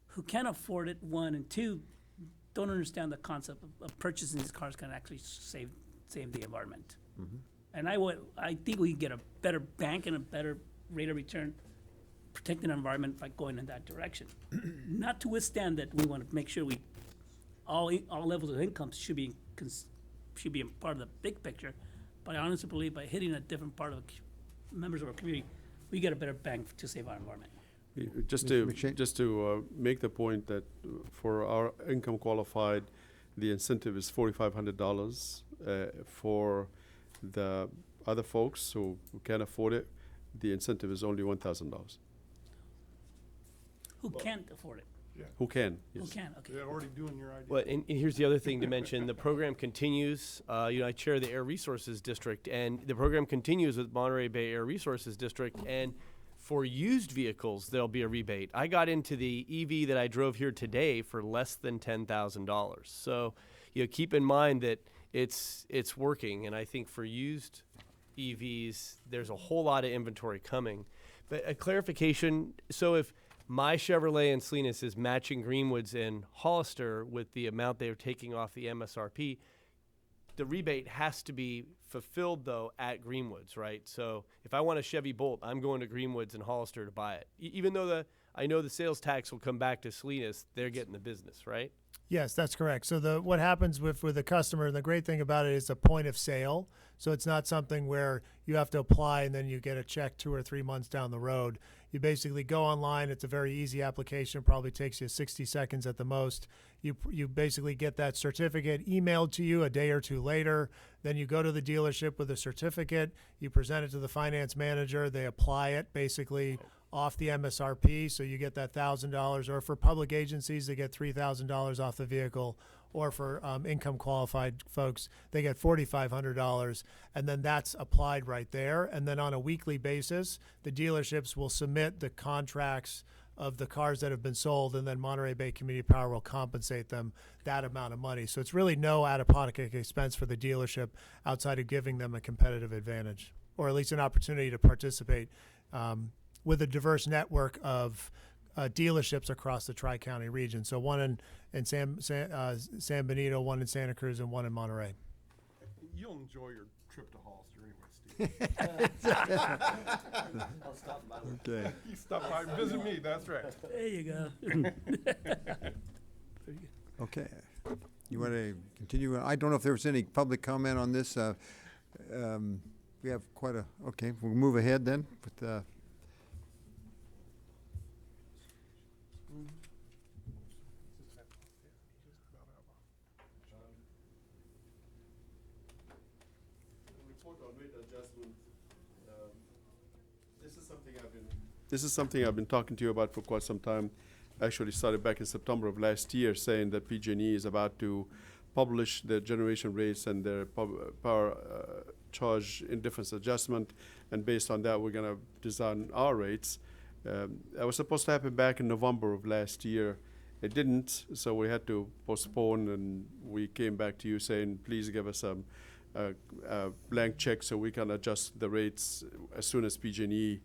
who can afford it, one, and two, don't understand the concept of purchasing these cars can actually save the environment. Mm-hmm. And I think we can get a better bank and a better rate of return protecting the environment by going in that direction. Not to withstand that, we want to make sure all levels of incomes should be a part of the big picture. But I honestly believe by hitting a different part of members of our community, we get a better bang to save our environment. Just Mr. to McShane? just to make the point that for our income qualified, the incentive is $4,500. For the other folks who can't afford it, the incentive is only $1,000. Who can't afford it? Who can? Who Yes. can, okay. They're already doing your idea. Well, and here's the other thing to mention. The program continues. I chair the Air Resources District, and the program continues with Monterey Bay Air Resources District. And for used vehicles, there'll be a rebate. I got into the EV that I drove here today for less than $10,000. So, keep in mind that it's working. And I think for used EVs, there's a whole lot of inventory coming. But a clarification, so if my Chevrolet in Salinas is matching Greenwood's in Hollister with the amount they're taking off the MSRP, the rebate has to be fulfilled, though, at Greenwood's, right? So if I want a Chevy Bolt, I'm going to Greenwood's in Hollister to buy it. Even though I know the sales tax will come back to Salinas, they're getting the business, right? Yes, that's correct. So what happens with the customer, and the great thing about it is a point of sale. So it's not something where you have to apply and then you get a check 2 or 3 months down the road. You basically go online. It's a very easy application. Probably takes you 60 seconds at the most. You basically get that certificate emailed to you a day or two later. Then you go to the dealership with a certificate. You present it to the finance manager. They apply it basically off the MSRP, so you get that $1,000. Or for public agencies, they get $3,000 off the vehicle. Or for income qualified folks, they get $4,500, and then that's applied right there. And then on a weekly basis, the dealerships will submit the contracts of the cars that have been sold, and then Monterey Bay Community Power will compensate them that amount of money. So it's really no out-of-pocket expense for the dealership outside of giving them a competitive advantage, or at least an opportunity to participate with a diverse network of dealerships across the Tri-County region. So one in San Benito, one in Santa Cruz, and one in Monterey. You'll enjoy your trip to Hollister anyway, Steve. I'll stop by. Okay. You stop by and visit me, that's right. There you go. Okay. You want to continue? I don't know if there was any public comment on this. We have quite a, okay, we'll move ahead then with This is something I've been talking to you about for quite some time. Actually started back in September of last year, saying that PG&E is about to publish their generation rates and their power charge indifference adjustment, and based on that, we're going to design our rates. That was supposed to happen back in November of last year. It didn't, so we had to postpone, and we came back to you saying, please give us a blank check so we can adjust the rates as soon as PG&E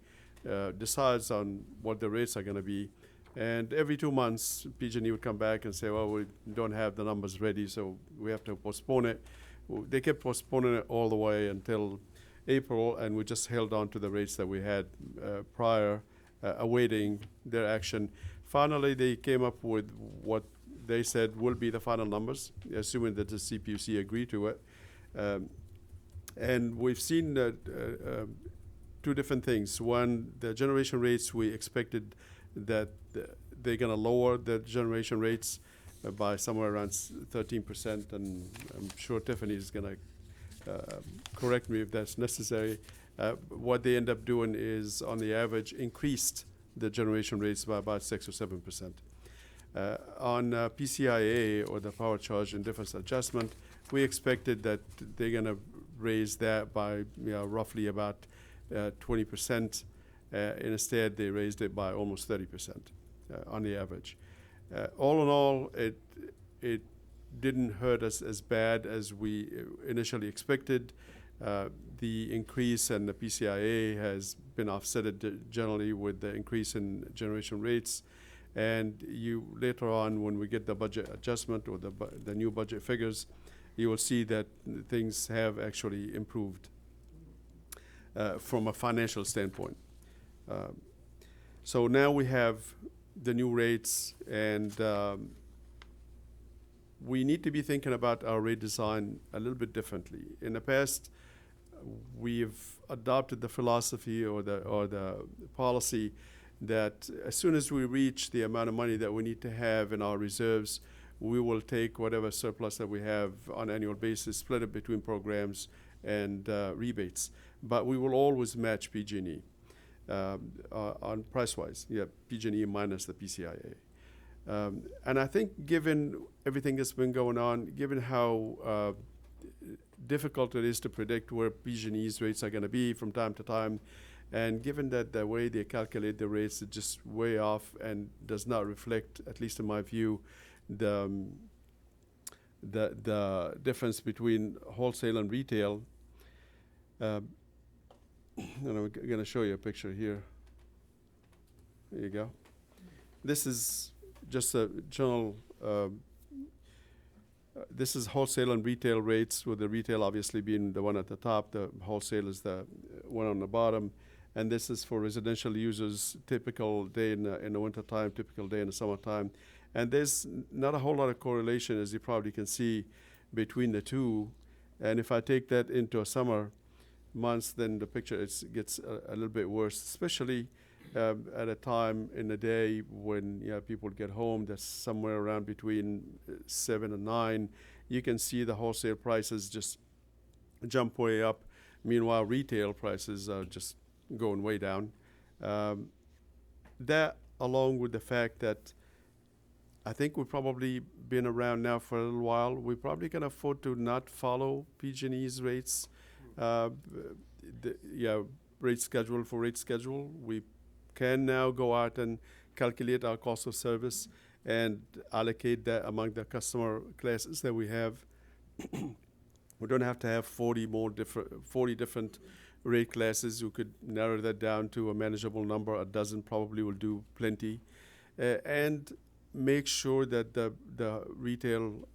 decides on what the rates are going to be. And every 2 months, PG&E would come back and say, well, we don't have the numbers ready, so we have to postpone it. They kept postponing it all the way until April, and we just held on to the rates that we had prior, awaiting their action. Finally, they came up with what they said will be the final numbers, assuming that the CPUC agreed to it. And we've seen two different things. One, the generation rates, we expected that they're going to lower the generation rates by somewhere around 13%, and I'm sure Tiffany is going to correct me if that's necessary. What they end up doing is, on the average, increased the generation rates by about 6 or 7%. On PCIA, or the power charge indifference adjustment, we expected that they're going to raise that by roughly about 20%. Instead, they raised it by almost 30% on the average. All in all, it didn't hurt us as bad as we initially expected. The increase in the PCIA has been offset generally with the increase in generation rates. And later on, when we get the budget adjustment or the new budget figures, you will see that things have actually improved from a financial standpoint. So now we have the new rates, and we need to be thinking about our rate design a little bit differently. In the past, we've adopted the philosophy or the policy that as soon as we reach the amount of money that we need to have in our reserves, we will take whatever surplus that we have on an annual basis, split it between programs and rebates. But we will always match PG&E on price-wise. Yeah, PG&E minus the PCIA. And I think given everything that's been going on, given how difficult it is to predict where PG&E's rates are going to be from time to time, and given that the way they calculate the rates is just way off and does not reflect, at least in my view, the difference between wholesale and retail. And I'm going to show you a picture here. There you go. This is just a general, this is wholesale and retail rates, with the retail obviously being the one at the top, the wholesale is the one on the bottom. And this is for residential users, typical day in the winter time, typical day in the summertime. And there's not a whole lot of correlation, as you probably can see, between the two. And if I take that into a summer months, then the picture gets a little bit worse, especially at a time in the day when people get home. That's somewhere around between 7 and 9. You can see the wholesale prices just jump way up. Meanwhile, retail prices are just going way down. That, along with the fact that I think we've probably been around now for a little while, we probably can afford to not follow PG&E's rates. Rate schedule for rate schedule. We can now go out and calculate our cost of service and allocate that among the customer classes that we have. We don't have to have 40 different rate classes. We could narrow that down to a manageable number. A dozen probably will do plenty. And make sure that the retail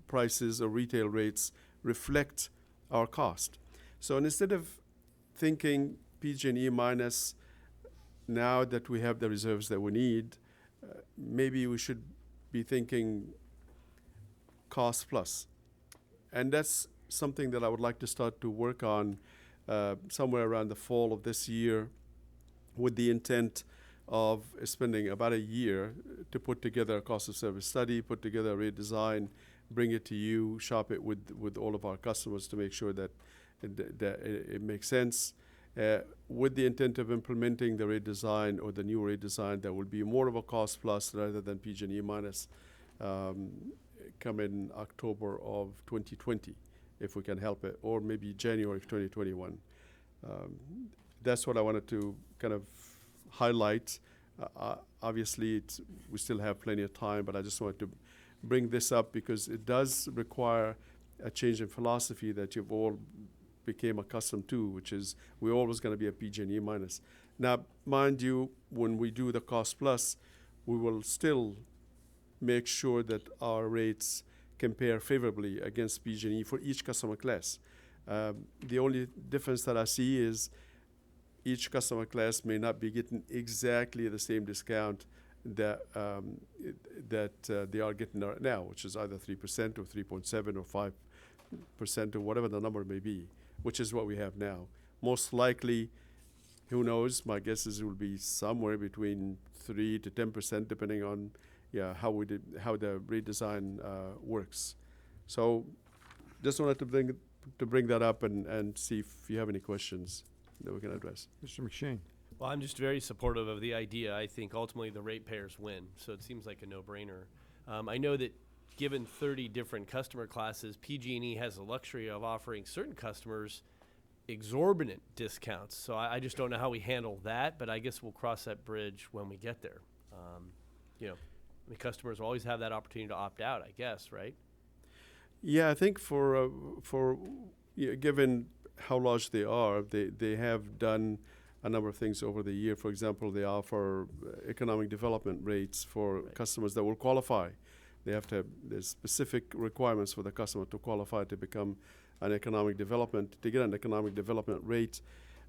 prices or retail rates reflect our cost. So instead of thinking PG&E minus, now that we have the reserves that we need, maybe we should be thinking cost plus. And that's something that I would like to start to work on somewhere around the fall of this year, with the intent of spending about a year to put together a cost of service study, put together a rate design, bring it to you, shop it with all of our customers to make sure that it makes sense, with the intent of implementing the rate design or the new rate design that will be more of a cost plus rather than PG&E minus, come in October of 2020, if we can help it, or maybe January of 2021. That's what I wanted to kind of highlight. Obviously, we still have plenty of time, but I just wanted to bring this up because it does require a change in philosophy that you've all became accustomed to, which is we're always going to be a PG&E minus. Now, mind you, when we do the cost plus, we will still make sure that our rates compare favorably against PG&E for each customer class. The only difference that I see is each customer class may not be getting exactly the same discount that they are getting right now, which is either 3% or 3.7 or 5% or whatever the number may be, which is what we have now. Most likely, who knows, my guess is it will be somewhere between 3 to 10%, depending on how the redesign works. So just wanted to bring that up and see if you have any questions that we can address. Mr. McShane. Well, I'm just very supportive of the idea. I think ultimately the ratepayers win, so it seems like a no-brainer. I know that given 30 different customer classes, PG&E has the luxury of offering certain customers exorbitant discounts. So I just don't know how we handle that, but I guess we'll cross that bridge when we get there. The customers will always have that opportunity to opt out, I guess, right? Yeah, I think for given how large they are, they have done a number of things over the year. For example, they offer economic development rates for customers that will qualify. There's specific requirements for the customer to qualify to become an economic development, to get an economic development rate.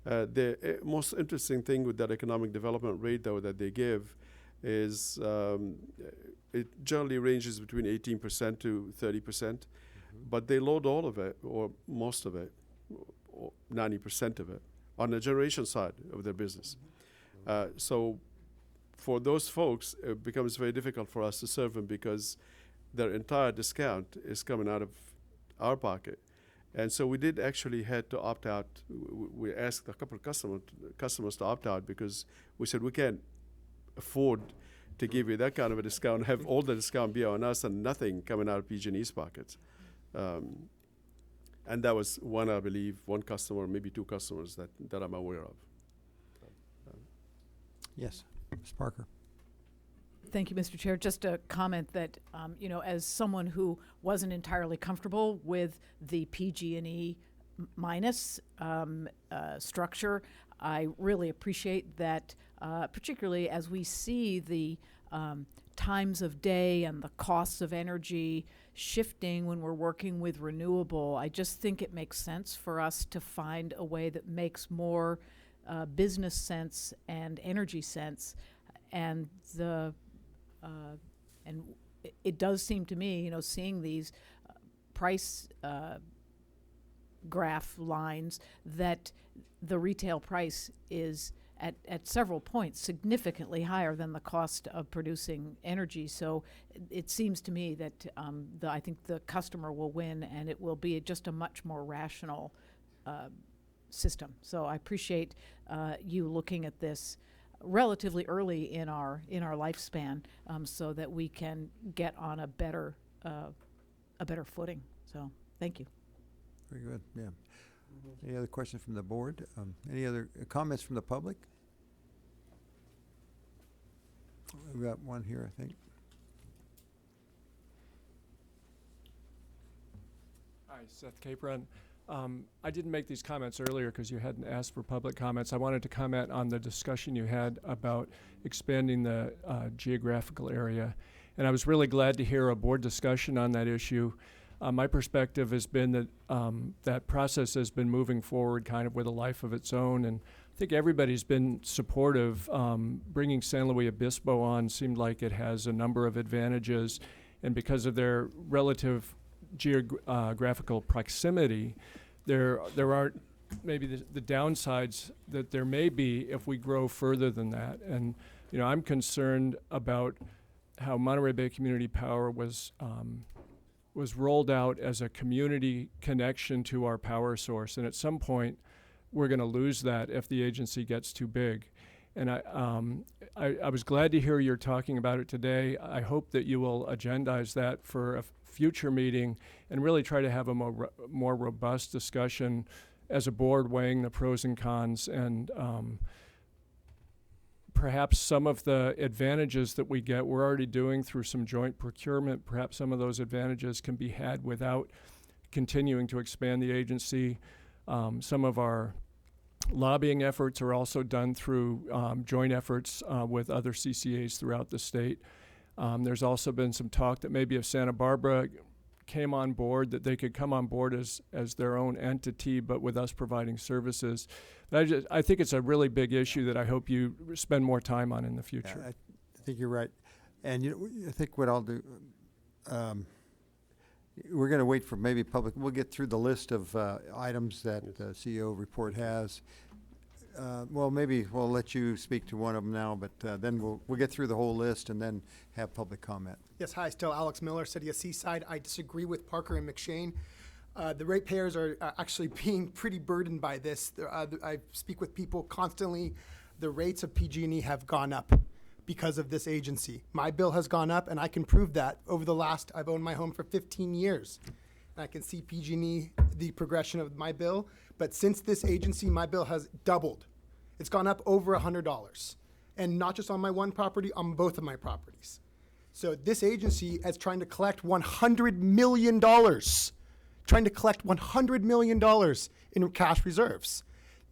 The most interesting thing with that economic development rate, though, that they give is it generally ranges between 18% to 30%, but they load all of it or most of it, or 90% of it, on the generation side of their business. So for those folks, it becomes very difficult for us to serve them because their entire discount is coming out of our pocket. And so we did actually had to opt out. We asked a couple of customers to opt out because we said we can't afford to give you that kind of a discount, have all the discount be on us and nothing coming out of PG&E's pockets. And that was one, I believe, one customer, maybe two customers that I'm aware of. Yes, Ms. Parker. Thank you, Mr. Chair. Just a comment that, as someone who wasn't entirely comfortable with the PG&E minus structure, I really appreciate that, particularly as we see the times of day and the costs of energy shifting when we're working with renewable. I just think it makes sense for us to find a way that makes more business sense and energy sense. And it does seem to me, seeing these price graph lines, that the retail price is at several points significantly higher than the cost of producing energy. So it seems to me that I think the customer will win, and it will be just a much more rational system. So I appreciate you looking at this relatively early in our lifespan, so that we can get on a better footing. So thank you. Very good. Yeah. Any other questions from the board? Any other comments from the public? We've got one here, I think. Hi, Seth Capron. I didn't make these comments earlier because you hadn't asked for public comments. I wanted to comment on the discussion you had about expanding the geographical area. And I was really glad to hear a board discussion on that issue. My perspective has been that that process has been moving forward kind of with a life of its own. And I think everybody's been supportive. Bringing San Luis Obispo on seemed like it has a number of advantages. And because of their relative geographical proximity, there aren't maybe the downsides that there may be if we grow further than that. And I'm concerned about how Monterey Bay Community Power was rolled out as a community connection to our power source, and at some point we're going to lose that if the agency gets too big. And I was glad to hear you're talking about it today. I hope that you will agendize that for a future meeting and really try to have a more robust discussion as a board, weighing the pros and cons, and perhaps some of the advantages that we get, we're already doing through some joint procurement. Perhaps some of those advantages can be had without continuing to expand the agency. Some of our lobbying efforts are also done through joint efforts with other CCAs throughout the state. There's also been some talk that maybe if Santa Barbara came on board, that they could come on board as their own entity, but with us providing services. But I think it's a really big issue that I hope you spend more time on in the future. I think you're right. And I think what I'll do, we're going to wait for maybe public. We'll get through the list of items that the CEO report has. Well, maybe we'll let you speak to one of them now, but then we'll get through the whole list and then have public comment. Yes, hi, still Alex Miller, City of Seaside. I disagree with Parker and McShane. The ratepayers are actually being pretty burdened by this. I speak with people constantly. The rates of PG&E have gone up because of this agency. My bill has gone up, and I can prove that. I've owned my home for 15 years. And I can see PG&E, the progression of my bill. But since this agency, my bill has doubled. It's gone up over $100. And not just on my one property, on both of my properties. So this agency is trying to collect $100 million. Trying to collect $100 million in cash reserves.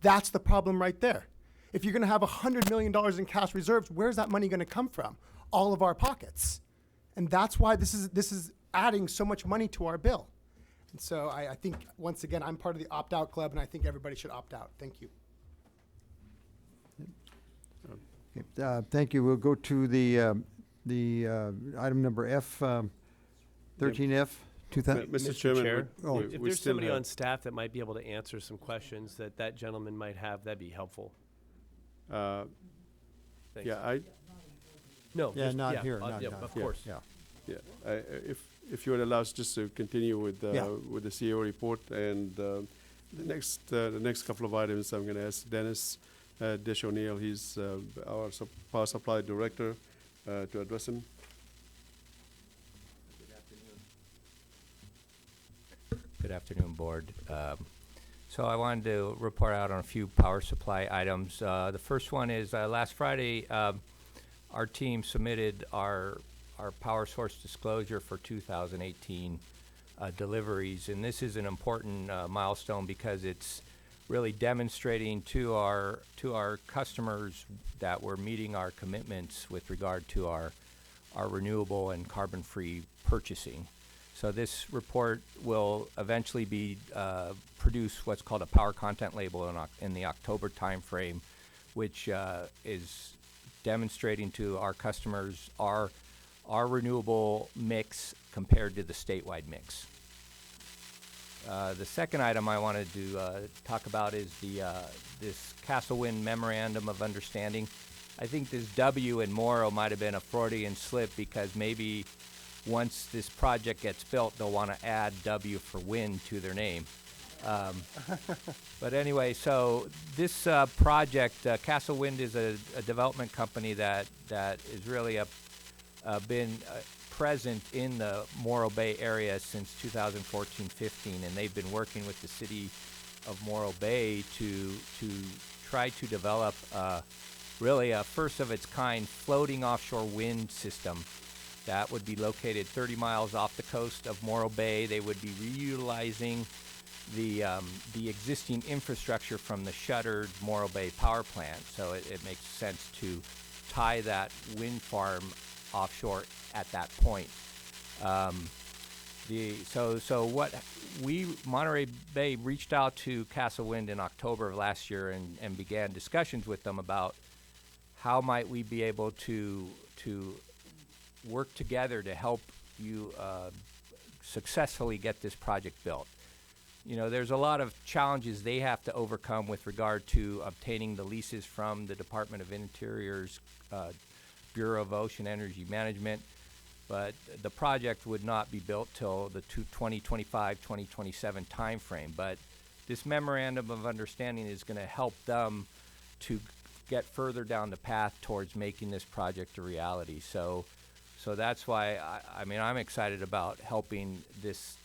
That's the problem right there. If you're going to have $100 million in cash reserves, where's that money going to come from? All of our pockets. And that's why this is adding so much money to our bill. And so I think, once again, I'm part of the opt-out club, and I think everybody should opt out. Thank you. Thank you. We'll go to the item number F, 13F. Mr. Chairman, Oh. If there's somebody on staff that might be able to answer some questions that gentleman might have, that'd be helpful. Thanks. yeah, No. Yeah, just- not here, yeah, not- yeah, not- of yeah, course. yeah. Yeah, if you would allow us just to continue with Yeah. with the CEO report, and the next couple of items, I'm going to ask Dennis Dish O'Neill. He's our power supply director to address him. Good afternoon, Board. So I wanted to report out on a few power supply items. The first one is last Friday, our team submitted our power source disclosure for 2018 deliveries, and this is an important milestone because it's really demonstrating to our customers that we're meeting our commitments with regard to our renewable and carbon-free purchasing. So this report will eventually be produce what's called a power content label in the October timeframe, which is demonstrating to our customers our renewable mix compared to the statewide mix. The second item I wanted to talk about is this Castle Wind Memorandum of Understanding. I think this W in Morrow might have been a Freudian slip because maybe once this project gets built, they'll want to add W for wind to their name. But anyway, so this project, Castle Wind is a development company that is really been present in the Morro Bay area since 2014-15, and they've been working with the city of Morro Bay to try to develop really a first of its kind floating offshore wind system that would be located 30 miles off the coast of Morro Bay. They would be reutilizing the existing infrastructure from the shuttered Morro Bay power plant. So it makes sense to tie that wind farm offshore at that point. Monterey Bay reached out to Castle Wind in October of last year and began discussions with them about how might we be able to work together to help you successfully get this project built. You know, there's a lot of challenges they have to overcome with regard to obtaining the leases from the Department of Interior's Bureau of Ocean Energy Management, but the project would not be built till the 2025-2027 timeframe. But this memorandum of understanding is going to help them to get further down the path towards making this project a reality. So that's why I'm excited about helping this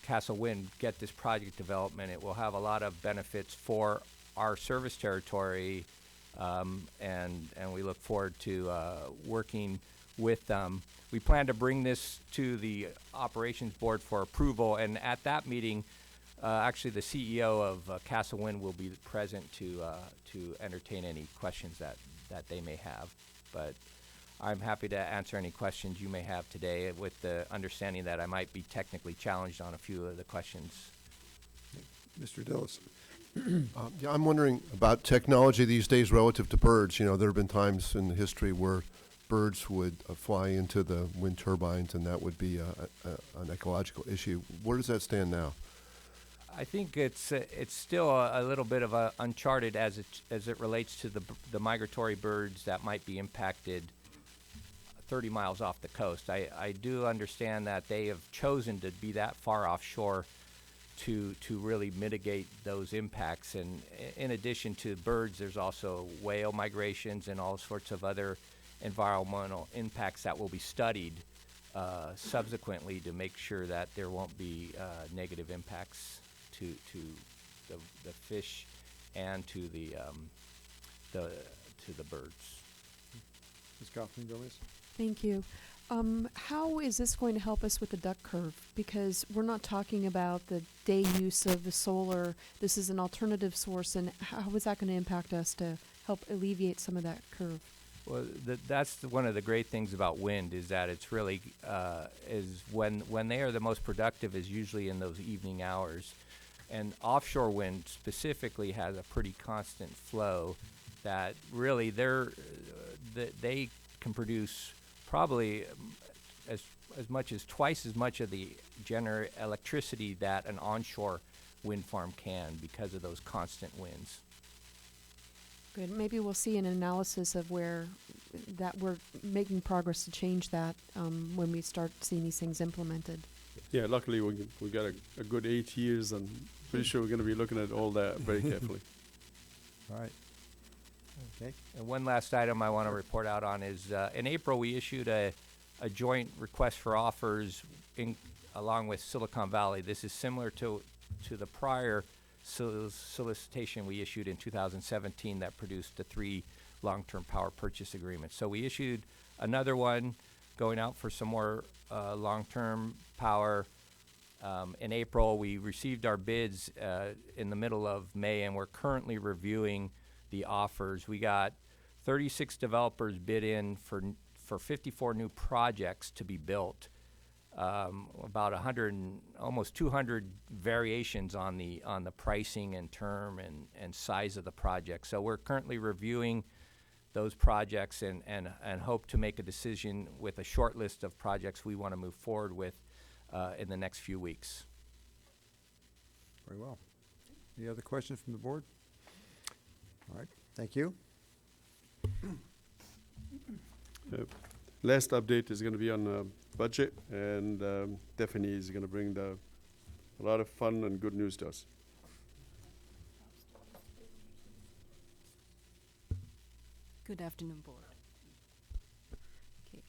Castle Wind get this project development. It will have a lot of benefits for our service territory, and we look forward to working with them. We plan to bring this to the operations board for approval, and at that meeting, actually the CEO of Castle Wind will be present to entertain any questions that they may have. But I'm happy to answer any questions you may have today with the understanding that I might be technically challenged on a few of the questions. Mr. Dillis. Yeah, I'm wondering about technology these days relative to birds. You know, there have been times in history where birds would fly into the wind turbines, and that would be an ecological issue. Where does that stand now? I think it's still a little bit of uncharted as it relates to the migratory birds that might be impacted 30 miles off the coast. I do understand that they have chosen to be that far offshore to really mitigate those impacts. And in addition to birds, there's also whale migrations and all sorts of other environmental impacts that will be studied subsequently to make sure that there won't be negative impacts to the fish and to the birds. Ms. Kaufman-Gomez? Thank you. How is this going to help us with the duck curve? Because we're not talking about the day use of the solar. This is an alternative source, and how is that going to impact us to help alleviate some of that curve? Well, that's one of the great things about wind is that it's really is when they are the most productive is usually in those evening hours. And offshore wind specifically has a pretty constant flow that really they can produce probably as much as twice as much of the electricity that an onshore wind farm can because of those constant winds. Good. Maybe we'll see an analysis of where that we're making progress to change that when we start seeing these things implemented. Yeah, luckily we got a good 8 years, and pretty sure we're going to be looking at all that very carefully. All right. Okay. And one last item I want to report out on is in April we issued a joint request for offers along with Silicon Valley. This is similar to the prior solicitation we issued in 2017 that produced the 3 long-term power purchase agreements. So we issued another one going out for some more long-term power. In April, we received our bids in the middle of May, and we're currently reviewing the offers. We got 36 developers bid in for 54 new projects to be built. About 100, almost 200 variations on the pricing and term and size of the project. So we're currently reviewing those projects and hope to make a decision with a short list of projects we want to move forward with in the next few weeks. Very well. Any other questions from the board? All right. Thank you. Last update is going to be on budget, and Stephanie is going to bring a lot of fun and good news to us. Good afternoon, Board. Okay.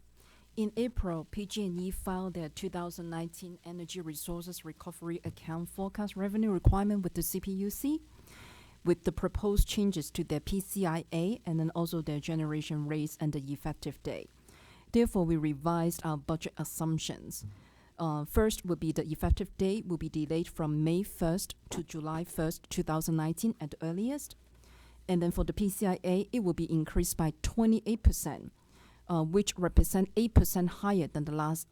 In April, PG&E filed their 2019 Energy Resources Recovery Account forecast revenue requirement with the CPUC, with the proposed changes to their PCIA and then also their generation rates and the effective date. Therefore, we revised our budget assumptions. First would be the effective date will be delayed from May 1st to July 1st, 2019 at the earliest. And then for the PCIA, it will be increased by 28%, which represent 8% higher than the last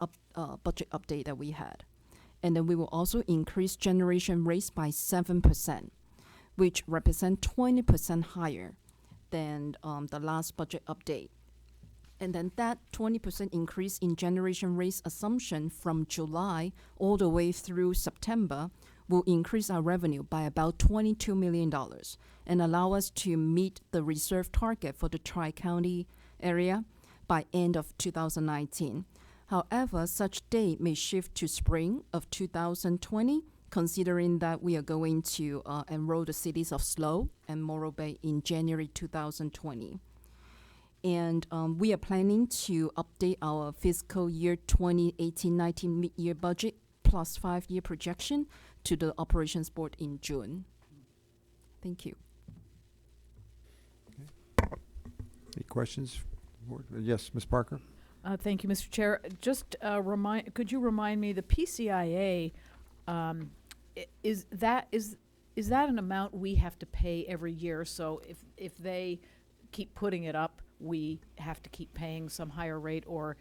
budget update that we had. And then we will also increase generation rates by 7%, which represent 20% higher than the last budget update. And then that 20% increase in generation rates assumption from July all the way through September will increase our revenue by about $22 million and allow us to meet the reserve target for the Tri-County area by end of 2019. However, such date may shift to spring of 2020, considering that we are going to enroll the cities of SLO and Morro Bay in January 2020. And we are planning to update our fiscal year 2018-19 mid-year budget plus 5-year projection to the Operations Board in June. Thank you. Okay. Any questions? Board? Yes, Ms. Parker? Thank you, Mr. Chair. Just could you remind me, the PCIA, is that an amount we have to pay every year? So if they keep putting it up, we have to keep paying some higher rate, or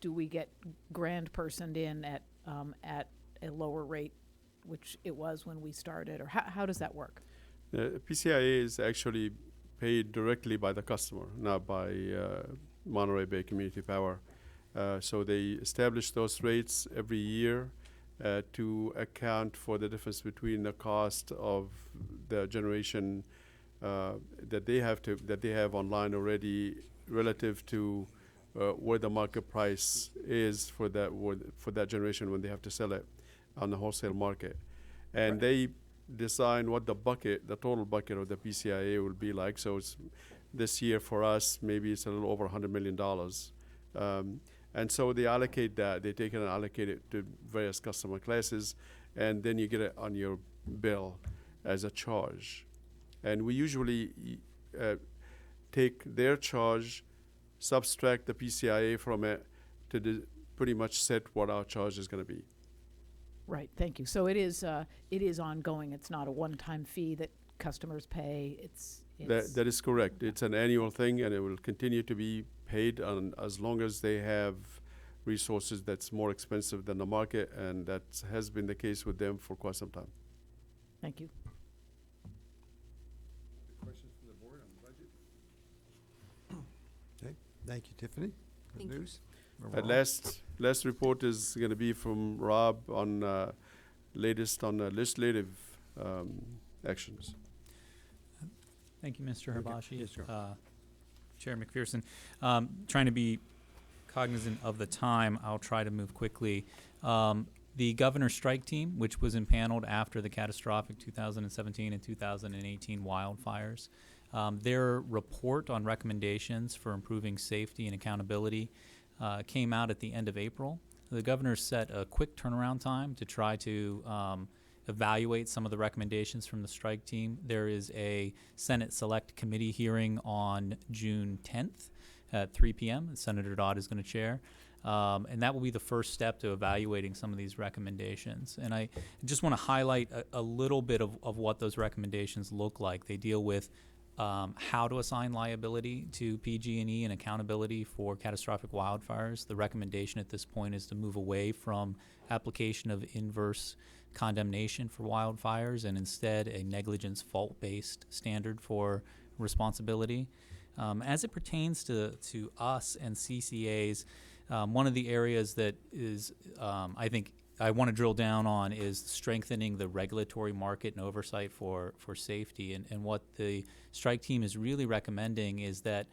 do we get grand personed in at a lower rate, which it was when we started, or how does that work? PCIA is actually paid directly by the customer, not by Monterey Bay Community Power. So they establish those rates every year to account for the difference between the cost of the generation that they have online already relative to where the market price is for that generation when they have to sell it on the wholesale market. And they decide what the total bucket of the PCIA will be like. So it's this year for us, maybe it's a little over $100 million. And so they allocate that. They take it and allocate it to various customer classes, and then you get it on your bill as a charge. And we usually take their charge, subtract the PCIA from it to pretty much set what our charge is going to be. Right, thank you. So it is ongoing. It's not a one-time fee that customers pay. That is correct. It's an annual thing, and it will continue to be paid as long as they have resources that's more expensive than the market, and that has been the case with them for quite some time. Thank you. Questions from the board on the budget? Okay, thank you, Tiffany. Good Thank you. news. And last report is going to be from Rob on latest on legislative actions. Thank you, Mr. Okay. Herbashi. Yes, sir. Chair McPherson. Trying to be cognizant of the time, I'll try to move quickly. The governor's strike team, which was impaneled after the catastrophic 2017 and 2018 wildfires, their report on recommendations for improving safety and accountability came out at the end of April. The governor set a quick turnaround time to try to evaluate some of the recommendations from the strike team. There is a Senate Select Committee hearing on June 10th at 3 p.m. Senator Dodd is going to chair. And that will be the first step to evaluating some of these recommendations. And I just want to highlight a little bit of what those recommendations look like. They deal with how to assign liability to PG&E and accountability for catastrophic wildfires. The recommendation at this point is to move away from application of inverse condemnation for wildfires and instead a negligence fault-based standard for responsibility. As it pertains to us and CCAs, one of the areas that is, I think, I want to drill down on is strengthening the regulatory market and oversight for safety. And what the strike team is really recommending is that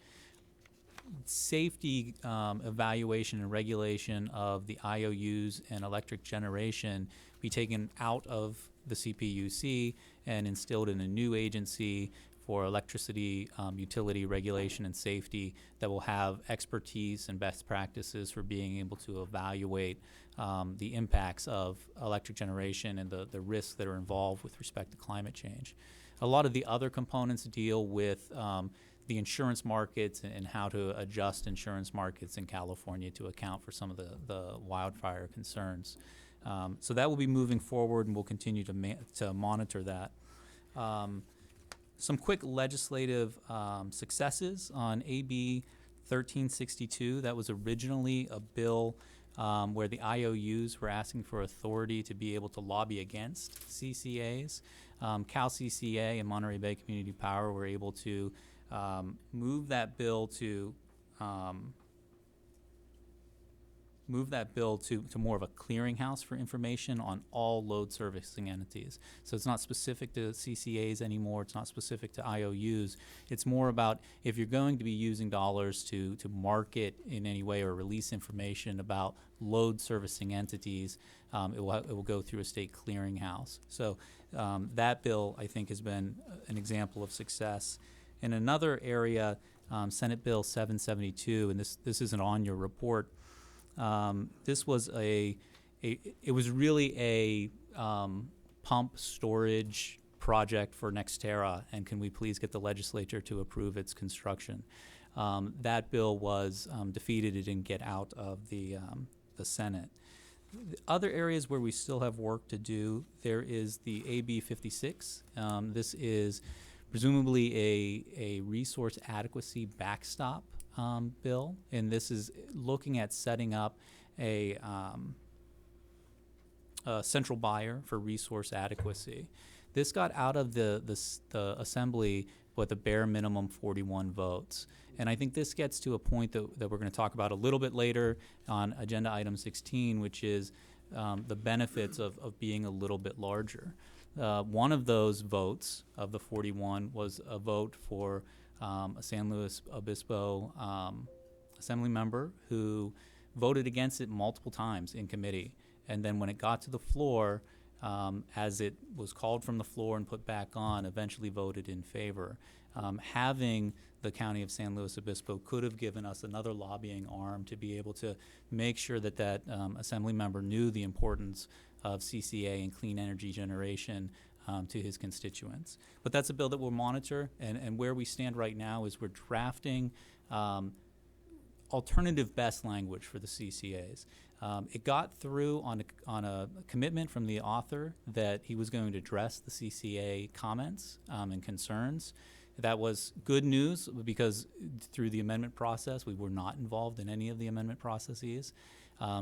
safety evaluation and regulation of the IOUs and electric generation be taken out of the CPUC and instilled in a new agency for electricity utility regulation and safety that will have expertise and best practices for being able to evaluate the impacts of electric generation and the risks that are involved with respect to climate change. A lot of the other components deal with the insurance markets and how to adjust insurance markets in California to account for some of the wildfire concerns. So that will be moving forward, and we'll continue to monitor that. Some quick legislative successes on AB 1362. That was originally a bill where the IOUs were asking for authority to be able to lobby against CCAs. Cal CCA and Monterey Bay Community Power were able to move that bill to more of a clearinghouse for information on all load servicing entities. So it's not specific to CCAs anymore. It's not specific to IOUs. It's more about if you're going to be using dollars to market in any way or release information about load servicing entities, it will go through a state clearinghouse. So that bill, I think, has been an example of success. In another area, Senate Bill 772, and this isn't on your report. This was it was really a pump storage project for Nextera, and can we please get the legislature to approve its construction? That bill was defeated. It didn't get out of the Senate. The other areas where we still have work to do, there is the AB 56. This is presumably a resource adequacy backstop bill, and this is looking at setting up a central buyer for resource adequacy. This got out of the assembly with a bare minimum 41 votes. And I think this gets to a point that we're going to talk about a little bit later on agenda item 16, which is the benefits of being a little bit larger. One of those votes of the 41 was a vote for a San Luis Obispo assembly member who voted against it multiple times in committee. And then when it got to the floor, as it was called from the floor and put back on, eventually voted in favor. Having the County of San Luis Obispo could have given us another lobbying arm to be able to make sure that assembly member knew the importance of CCA and clean energy generation to his constituents. But that's a bill that we'll monitor, and where we stand right now is we're drafting alternative best language for the CCAs. It got through on a commitment from the author that he was going to address the CCA comments and concerns. That was good news because through the amendment process, we were not involved in any of the amendment processes.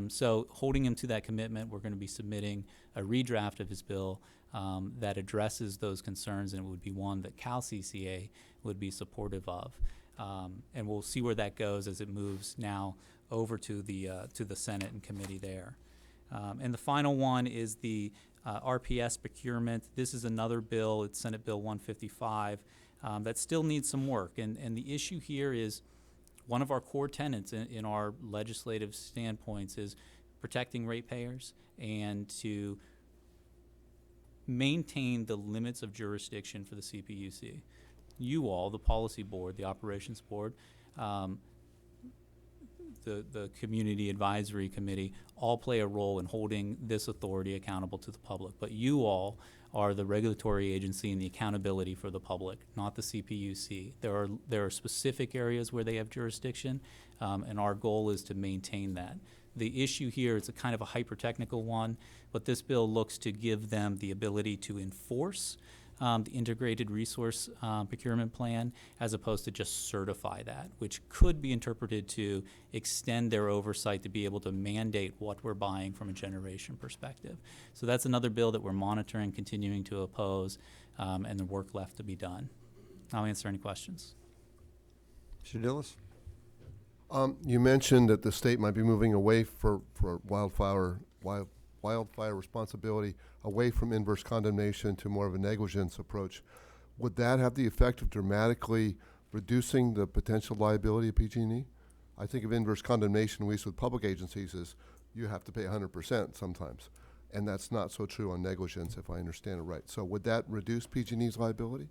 So holding him to that commitment, we're going to be submitting a redraft of his bill that addresses those concerns, and it would be one that Cal CCA would be supportive of. And we'll see where that goes as it moves now over to the Senate and committee there. And the final one is the RPS procurement. This is another bill. It's Senate Bill 155 that still needs some work. And the issue here is one of our core tenets in our legislative standpoints is protecting ratepayers and to maintain the limits of jurisdiction for the CPUC. You all, the policy board, the operations board, the community advisory committee, all play a role in holding this authority accountable to the public. But you all are the regulatory agency and the accountability for the public, not the CPUC. There are specific areas where they have jurisdiction, and our goal is to maintain that. The issue here is a kind of a hyper-technical one, but this bill looks to give them the ability to enforce the integrated resource procurement plan as opposed to just certify that, which could be interpreted to extend their oversight to be able to mandate what we're buying from a generation perspective. So that's another bill that we're monitoring, continuing to oppose, and the work left to be done. I'll answer any questions. Mr. Dillis? You mentioned that the state might be moving away for wildfire responsibility, away from inverse condemnation to more of a negligence approach. Would that have the effect of dramatically reducing the potential liability of PG&E? I think of inverse condemnation, at least with public agencies, is you have to pay 100% sometimes. And that's not so true on negligence, if I understand it right. So would that reduce PG&E's liability?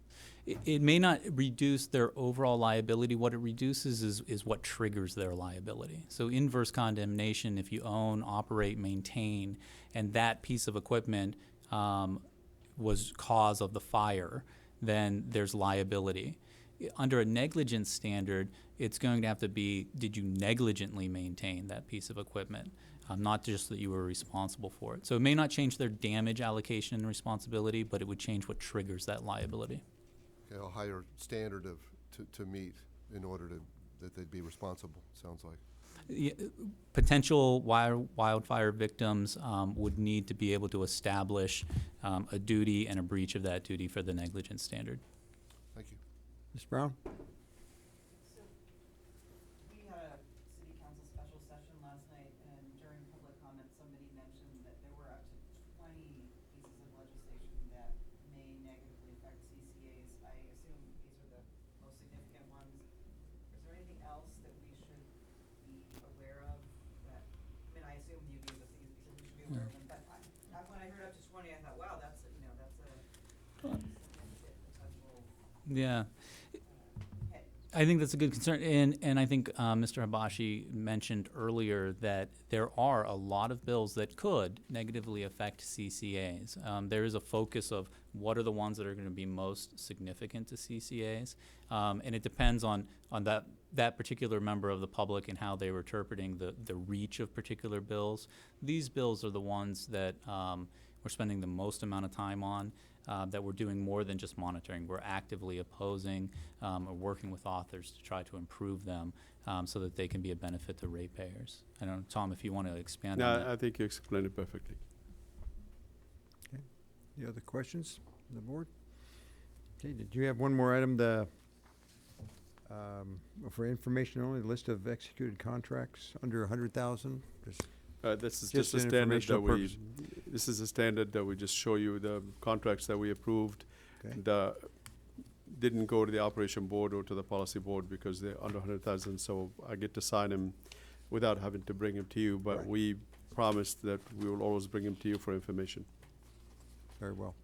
It may not reduce their overall liability. What it reduces is what triggers their liability. So inverse condemnation, if you own, operate, maintain, and that piece of equipment was cause of the fire, then there's liability. Under a negligence standard, it's going to have to be, did you negligently maintain that piece of equipment? Not just that you were responsible for it. So it may not change their damage allocation and responsibility, but it would change what triggers that liability. Okay, a higher standard to meet in order that they'd be responsible, sounds like. Yeah, potential wildfire victims would need to be able to establish a duty and a breach of that duty for the negligence standard. Thank you. Ms. Brown? So, we had a city council special session last night, and during public comment, somebody mentioned that there were up to 20 pieces of legislation that may negatively affect CCAs. I assume these are the most significant ones. Is there anything else that we should be aware of that, I mean, I assume you gave us these because we should be aware of them, but when I heard up to 20, I thought, wow, that's a significant potential. Yeah. I think that's a good concern, and I think Mr. Habashi mentioned earlier that there are a lot of bills that could negatively affect CCAs. There is a focus of what are the ones that are going to be most significant to CCAs, and it depends on that particular member of the public and how they were interpreting the reach of particular bills. These bills are the ones that we're spending the most amount of time on. That we're doing more than just monitoring. We're actively opposing or working with authors to try to improve them so that they can be a benefit to ratepayers. I don't know, Tom, if you want to expand on that. I think you explained it perfectly. Okay. Any other questions on the board? Okay, did you have one more item, for information only, list of executed contracts under 100,000? This is Just just a an standard that informational purpose. this is a standard that we just show you the contracts that we approved. Okay. And, didn't go to the operation board or to the policy board because they're under 100,000, so I get to sign them without having to bring them to you, but Right. we promised that we will always bring them to you for information. Very well.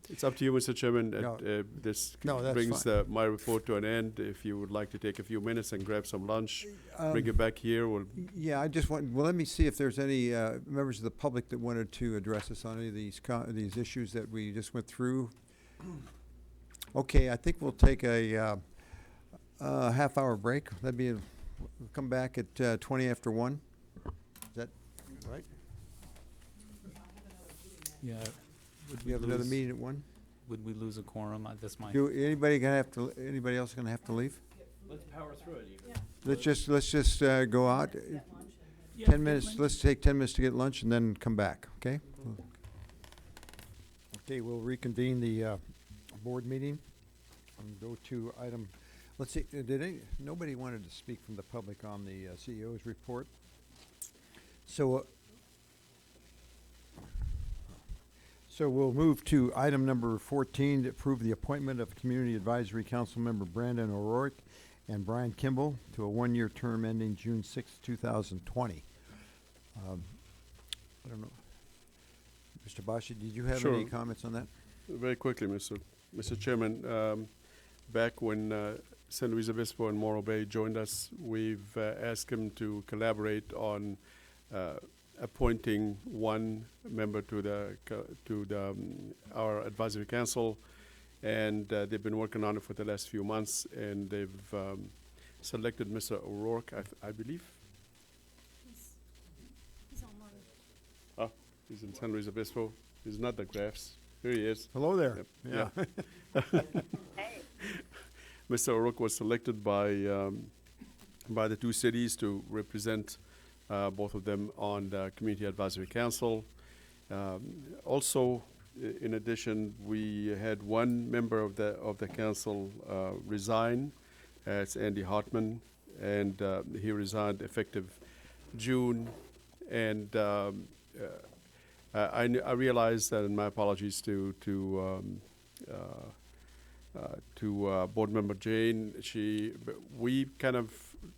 It's up to you, Mr. Chairman. No. This No, that's brings fine. my report to an end. If you would like to take a few minutes and grab some lunch, bring Um, it back here. Yeah, I just want, well, let me see if there's any members of the public that wanted to address us on any of these issues that we just went through. Okay, I think we'll take a half-hour break. That'd be, we'll come back at 20 after 1. Is that right? Yeah. Would We have another meeting at 1? Would we lose a quorum? That's my. Anybody else gonna have to leave? Let's power through it even. Let's just go out. 10 minutes, let's take 10 minutes to get lunch and then come back, okay? Okay, we'll reconvene the board meeting and go to item, let's see, nobody wanted to speak from the public on the CEO's report. So we'll move to item number 14, to approve the appointment of Community Advisory Council member Brandon O'Rourke and Brian Kimball to a one-year term ending June 6, 2020. I don't know. Mr. Bashi, did you have any comments on that? Very quickly, Mr. Chairman. Back when San Luis Obispo and Morro Bay joined us, we've asked him to collaborate on appointing one member to our advisory council, and they've been working on it for the last few months, and they've selected Mr. O'Rourke, I believe. He's on Monterey. Oh, he's in San Luis Obispo. He's not the graphs. Here he is. Hello there. Yep. Yeah. Mr. O'Rourke was selected by the two cities to represent both of them on the Community Advisory Council. Also, in addition, we had one member of the council resign. It's Andy Hartman, and he resigned effective June. And I realize that, and my apologies to board member Jane. We kind of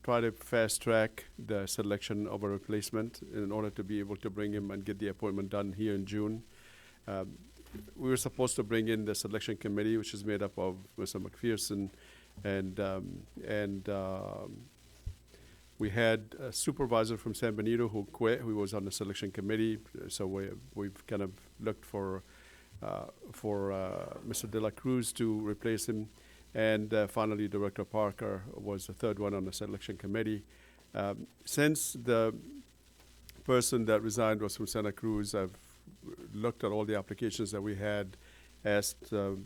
try to fast track the selection of a replacement in order to be able to bring him and get the appointment done here in June. We were supposed to bring in the selection committee, which is made up of Mr. McPherson, and we had a supervisor from San Benito who quit, who was on the selection committee. So we've kind of looked for Mr. De La Cruz to replace him. And finally, Director Parker was the third one on the selection committee. Since the person that resigned was from Santa Cruz, I've looked at all the applications that we had, asked Mr.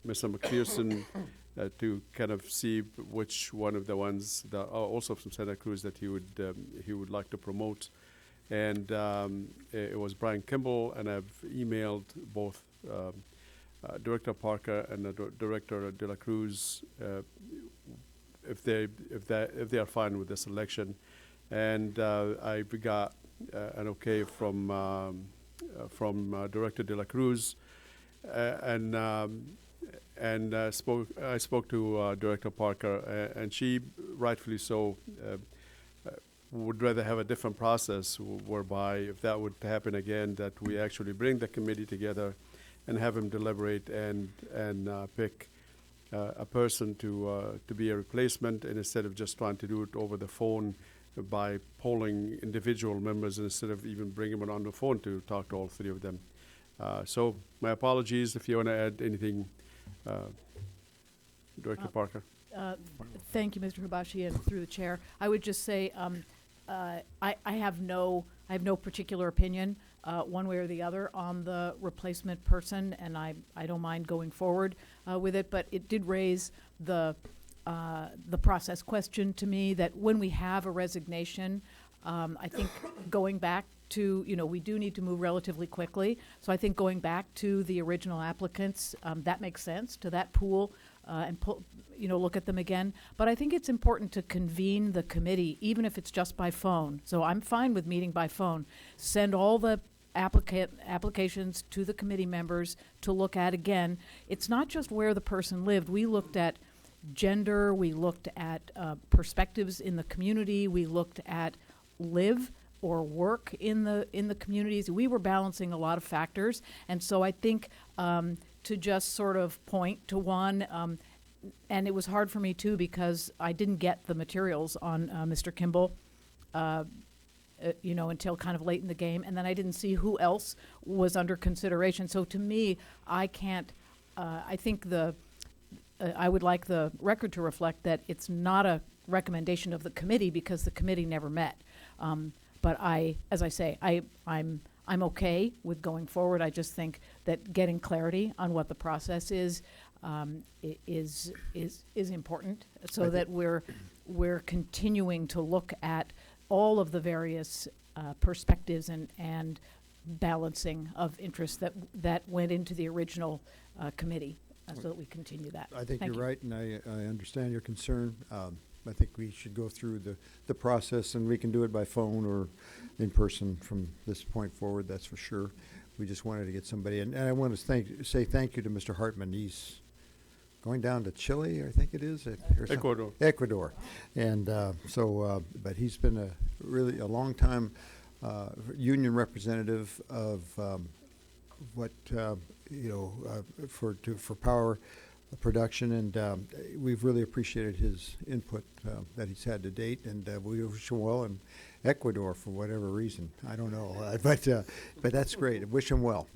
McPherson to kind of see which one of the ones that are also from Santa Cruz that he would like to promote. And it was Brian Kimball, and I've emailed both Director Parker and the Director De La Cruz if they are fine with the selection. And I got an okay from Director De La Cruz, and I spoke to Director Parker, and she, rightfully so, would rather have a different process whereby, if that would happen again, that we actually bring the committee together and have them deliberate and pick a person to be a replacement, and instead of just trying to do it over the phone by polling individual members, instead of even bringing them on the phone to talk to all three of them. So my apologies if you want to add anything, Director Parker. Thank you, Mr. Hibachi, and through the chair. I would just say I have no particular opinion one way or the other on the replacement person, and I don't mind going forward with it. But it did raise the process question to me that when we have a resignation, I think going back to, we do need to move relatively quickly. So I think going back to the original applicants, that makes sense, to that pool, and look at them again. But I think it's important to convene the committee, even if it's just by phone. So I'm fine with meeting by phone. Send all the applications to the committee members to look at again. It's not just where the person lived. We looked at gender, we looked at perspectives in the community, we looked at live or work in the communities. We were balancing a lot of factors, and so I think to just sort of point to one, and it was hard for me too because I didn't get the materials on Mr. Kimball, until kind of late in the game, and then I didn't see who else was under consideration. So to me, I can't. I think I would like the record to reflect that it's not a recommendation of the committee because the committee never met. But as I say, I'm okay with going forward. I just think that getting clarity on what the process is important, so that we're continuing to look at all of the various perspectives and balancing of interests that went into the original committee, so that we continue that. I think Thank you're you. right, and I understand your concern. I think we should go through the process, and we can do it by phone or in person from this point forward, that's for sure. We just wanted to get somebody, and I want to say thank you to Mr. Hartman. He's going down to Chile, I think it is. Or something. Ecuador. Ecuador. And but he's been a long time union representative of what, for power production, and we've really appreciated his input that he's had to date, and we wish him well in Ecuador for whatever reason. I don't know, but that's great. I wish him well.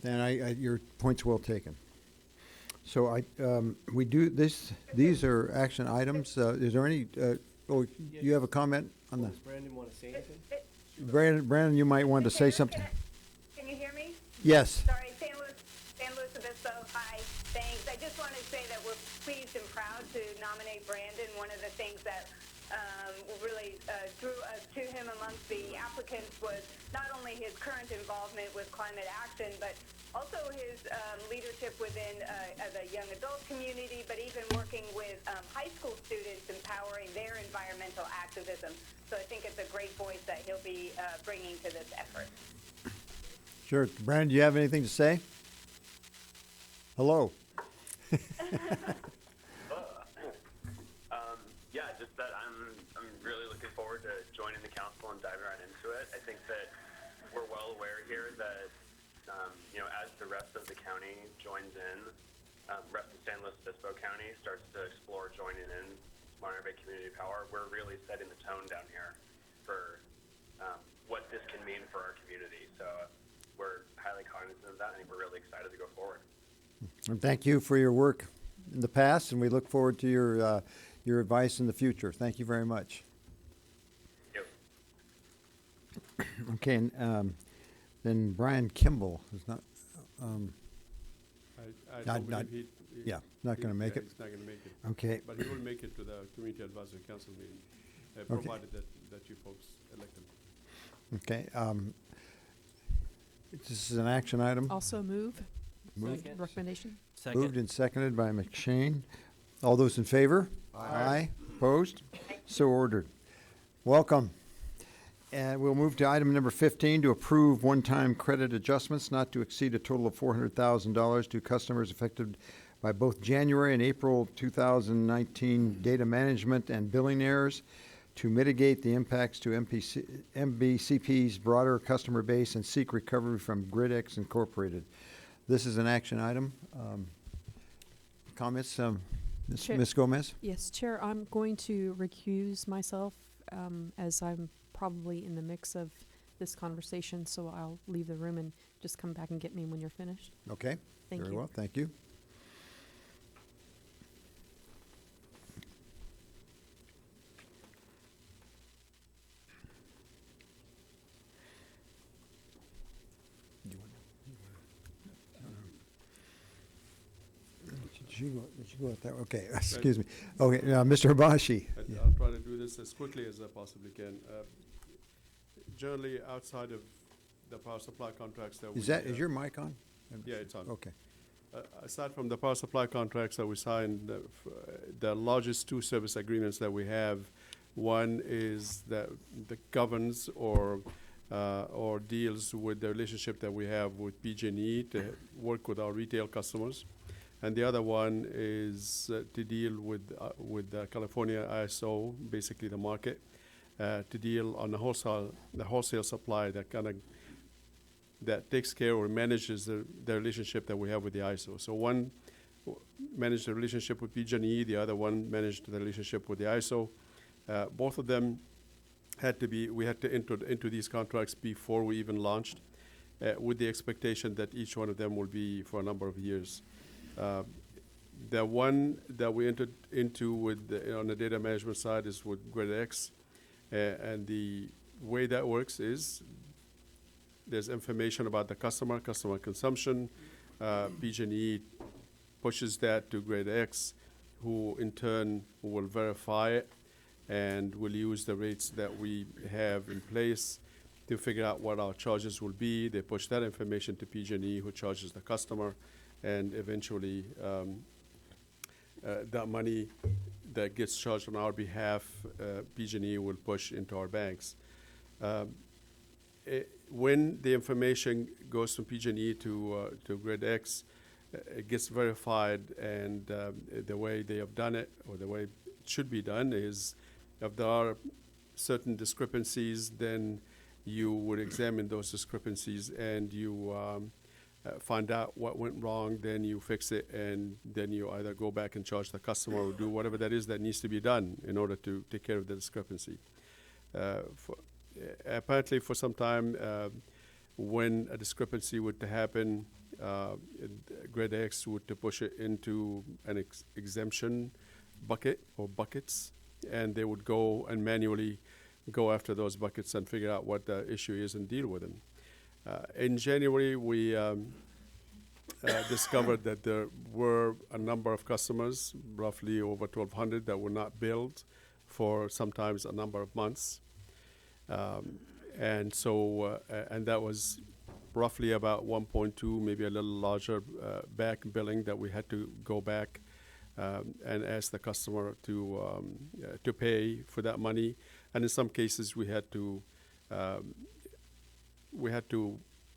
And your point's well taken. So we do this. These are action items. Is there any? You have a comment on that? Does Brandon want to say anything? Brandon, you might want to say something. Can you hear me? Yes. Sorry, San Luis Obispo. Hi, thanks. I just want to say that we're pleased and proud to nominate Brandon. One of the things that really drew us to him amongst the applicants was not only his current involvement with climate action, but also his leadership within the young adult community, but even working with high school students, empowering their environmental activism. So I think it's a great voice that he'll be bringing to this effort. Sure. Brandon, do you have anything to say? Hello. Yeah, just that I'm really looking forward to joining the council and diving right into it. I think that we're well aware here that, as the rest of the county joins in, rest of San Luis Obispo County starts to explore joining in Monterey Bay Community Power, we're really setting the tone down here for what this can mean for our community. So we're highly cognizant of that, and we're really excited to go forward. And thank you for your work in the past, and we look forward to your advice in the future. Thank you very much. Yep. Okay, and then Brian Kimball is not. I Not- don't not- believe yeah, not gonna make it. He's not gonna make it. Okay. But he will make it to the Community Advisory Council meeting, Okay. provided that you folks elect him. Okay. This is an action item. Also move. Moved. Recommendation. Moved and seconded by McShane. All those in favor? Aye. Opposed? So ordered. Welcome. And we'll move to item number 15, to approve one-time credit adjustments not to exceed a total of $400,000 to customers affected by both January and April 2019 data management and billing errors to mitigate the impacts to MBCP's broader customer base and seek recovery from GridX Incorporated. This is an action item. Comments, Ms. Gomez? Yes, Chair, I'm going to recuse myself as I'm probably in the mix of this conversation, so I'll leave the room and just come back and get me when you're finished. Okay. Thank Very you. well, thank you. Did you go out there? Okay, excuse me. Okay, Mr. Hibashi. I'll try to do this as quickly as I possibly can. Generally, outside of the power supply contracts that we... Is your mic on? Yeah, it's on. Okay. Aside from the power supply contracts that we signed, the largest two service agreements that we have, one is that governs or deals with the relationship that we have with PG&E to work with our retail customers, and the other one is to deal with the California ISO, basically the market, to deal on the wholesale supply that takes care or manages the relationship that we have with the ISO. So one managed the relationship with PG&E, the other one managed the relationship with the ISO. Both of them we had to enter into these contracts before we even launched, with the expectation that each one of them will be for a number of years. The one that we entered into on the data management side is with GridX, and the way that works is there's information about the customer consumption. PG&E pushes that to GridX, who in turn will verify it and will use the rates that we have in place to figure out what our charges will be. They push that information to PG&E, who charges the customer, and eventually that money that gets charged on our behalf, PG&E will push into our banks. When the information goes from PG&E to GridX, it gets verified, and the way they have done it, or the way it should be done, is if there are certain discrepancies, then you would examine those discrepancies and you find out what went wrong, then you fix it, and then you either go back and charge the customer or do whatever that is that needs to be done in order to take care of the discrepancy. Apparently, for some time, when a discrepancy would to happen, GridX would to push it into an exemption bucket or buckets, and they would go and manually go after those buckets and figure out what the issue is and deal with them. In January, we discovered that there were a number of customers, roughly over 1,200, that were not billed for sometimes a number of months. And that was roughly about 1.2, maybe a little larger back billing that we had to go back and ask the customer to pay for that money. And in some cases, we had to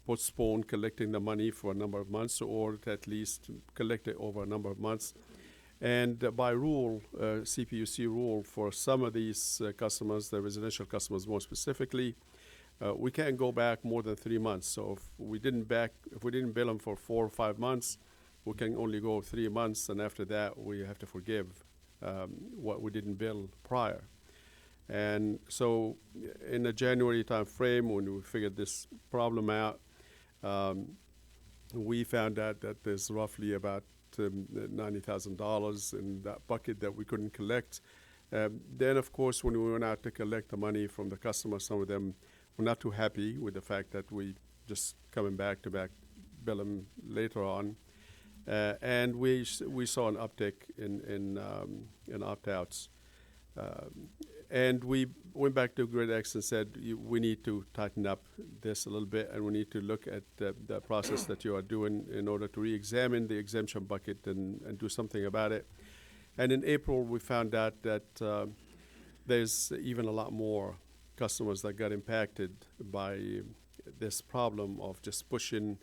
postpone collecting the money for a number of months, or to at least collect it over a number of months. And by rule, CPUC rule, for some of these customers, the residential customers more specifically, we can't go back more than 3 months. So if we didn't bill them for 4 or 5 months, we can only go 3 months, and after that, we have to forgive what we didn't bill prior. And so in the January time frame, when we figured this problem out, we found out that there's roughly about $90,000 in that bucket that we couldn't collect. Then, of course, when we went out to collect the money from the customers, some of them were not too happy with the fact that we just coming back to back bill them later on. And we saw an uptick in opt-outs. And we went back to GridX and said, we need to tighten up this a little bit, and we need to look at the process that you are doing in order to re-examine the exemption bucket and do something about it. And in April, we found out that there's even a lot more customers that got impacted by this problem of just pushing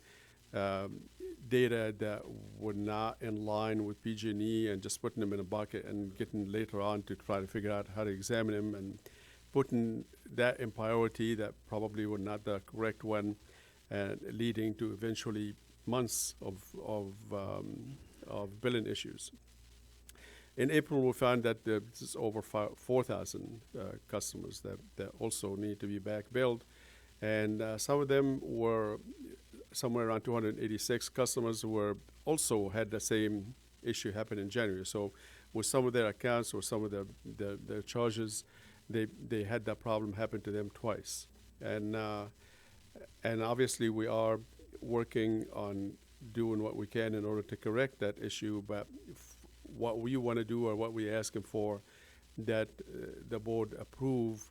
data that were not in line with PG&E and just putting them in a bucket and getting later on to try to figure out how to examine them, and putting that in priority that probably were not the correct one, and leading to eventually months of billing issues. In April, we found that there's over 4,000 customers that also need to be back billed, and some of them were somewhere around 286 customers who also had the same issue happen in January. So with some of their accounts or some of their charges, they had that problem happen to them twice. And obviously we are working on doing what we can in order to correct that issue, but what we want to do, or what we're asking for, that the board approve,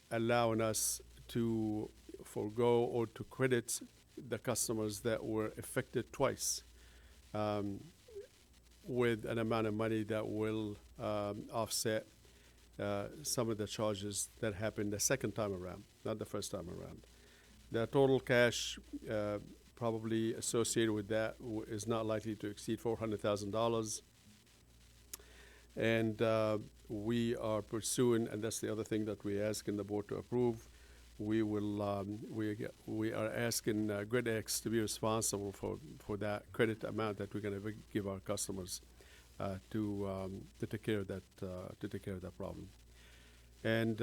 allowing us to forego or to credit the customers that were affected twice with an amount of money that will offset some of the charges that happened the second time around, not the first time around. The total cash probably associated with that is not likely to exceed $400,000. And we are pursuing, and that's the other thing that we're asking the board to approve, we are asking GridX to be responsible for that credit amount that we're going to give our customers to take care of that problem. And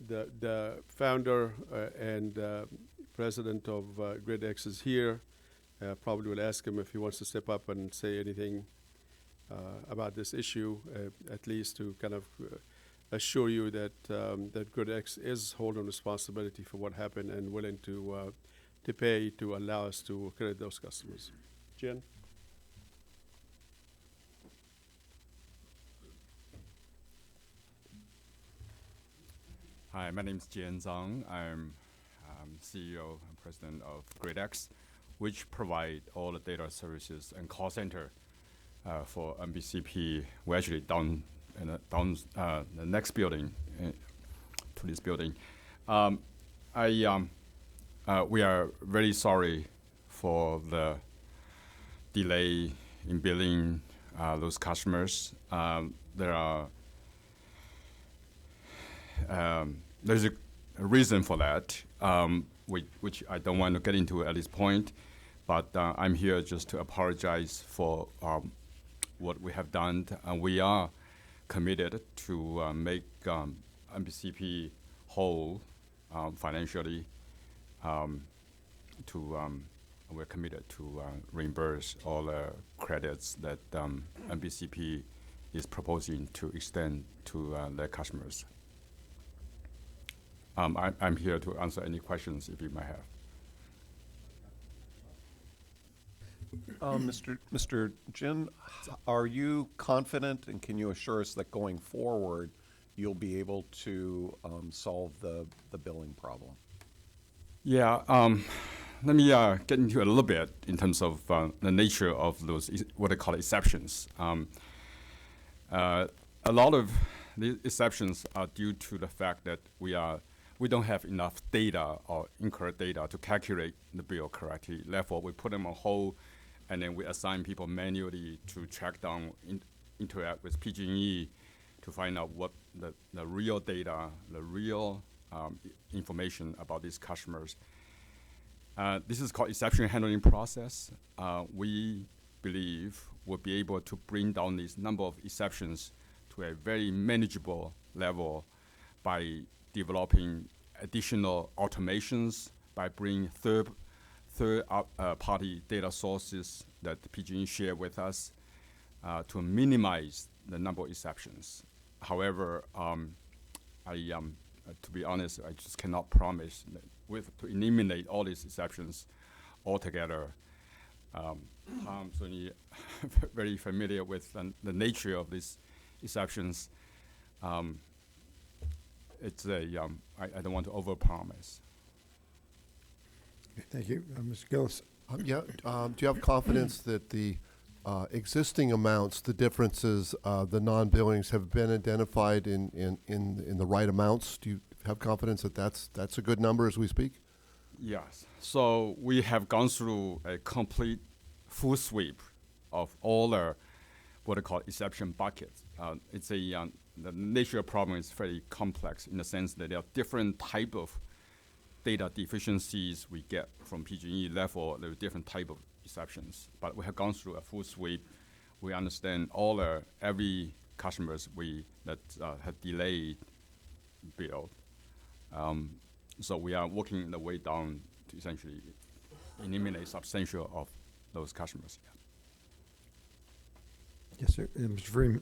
the founder and president of GridX is here. Probably will ask him if he wants to step up and say anything about this issue, at least to kind of assure you that that GridX is holding responsibility for what happened and willing to pay to allow us to credit those customers. Jen? Hi, my name is Jian Zhang. I'm CEO and president of GridX, which provide all the data services and call center for MBCP. We're actually down the next building to this building. We are very sorry for the delay in billing those customers. There's a reason for that, which I don't want to get into at this point, but I'm here just to apologize for what we have done. We are committed to make MBCP whole financially. We're committed to reimburse all the credits that MBCP is proposing to extend to their customers. I'm here to answer any questions if you might have. Mr. Jin, are you confident and can you assure us that going forward you'll be able to solve the billing problem? Yeah, let me get into a little bit in terms of the nature of those, what I call exceptions. A lot of the exceptions are due to the fact that we don't have enough data or incorrect data to calculate the bill correctly. Therefore, we put them on hold, and then we assign people manually to track down, interact with PG&E to find out what the real data, the real information about these customers. This is called exception handling process. We believe we'll be able to bring down this number of exceptions to a very manageable level by developing additional automations, by bringing third party data sources that the PG&E share with us to minimize the number of exceptions. However, to be honest, I just cannot promise to eliminate all these exceptions altogether. I'm certainly very familiar with the nature of these exceptions. I don't want to overpromise. Okay, thank you. Mr. Gillis. Do you have confidence that the existing amounts, the differences, the non-billings have been identified in the right amounts? Do you have confidence that that's a good number as we speak? Yes. So we have gone through a complete full sweep of all the what I call exception buckets. The nature of the problem is very complex in the sense that there are different type of data deficiencies we get from PG&E. Therefore, there are different type of exceptions. But we have gone through a full sweep. We understand every customers that have delayed bill. So we are working the way down to essentially eliminate substantial of those customers. Yes, sir. Mr. Freeman.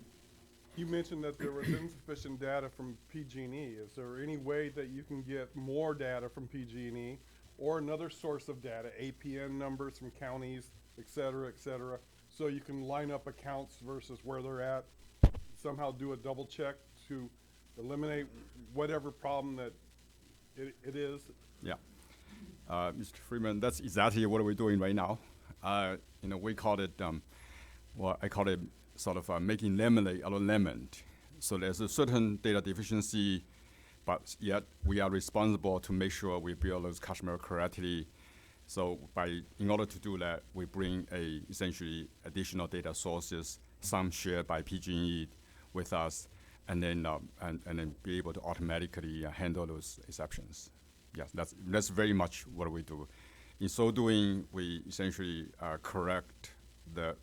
You mentioned that there was insufficient data from PG&E. Is there any way that you can get more data from PG&E or another source of data, APN numbers from counties, et cetera, so you can line up accounts versus where they're at, somehow do a double check to eliminate whatever problem that it is? Yeah. Mr. Freeman, that's exactly what we're doing right now. We call it, I call it sort of making lemonade out of lemon. So there's a certain data deficiency, but yet we are responsible to make sure we bill those customers correctly. So in order to do that, we bring essentially additional data sources, some shared by PG&E with us, and then be able to automatically handle those exceptions. Yes, that's very much what we do. In so doing, we essentially correct the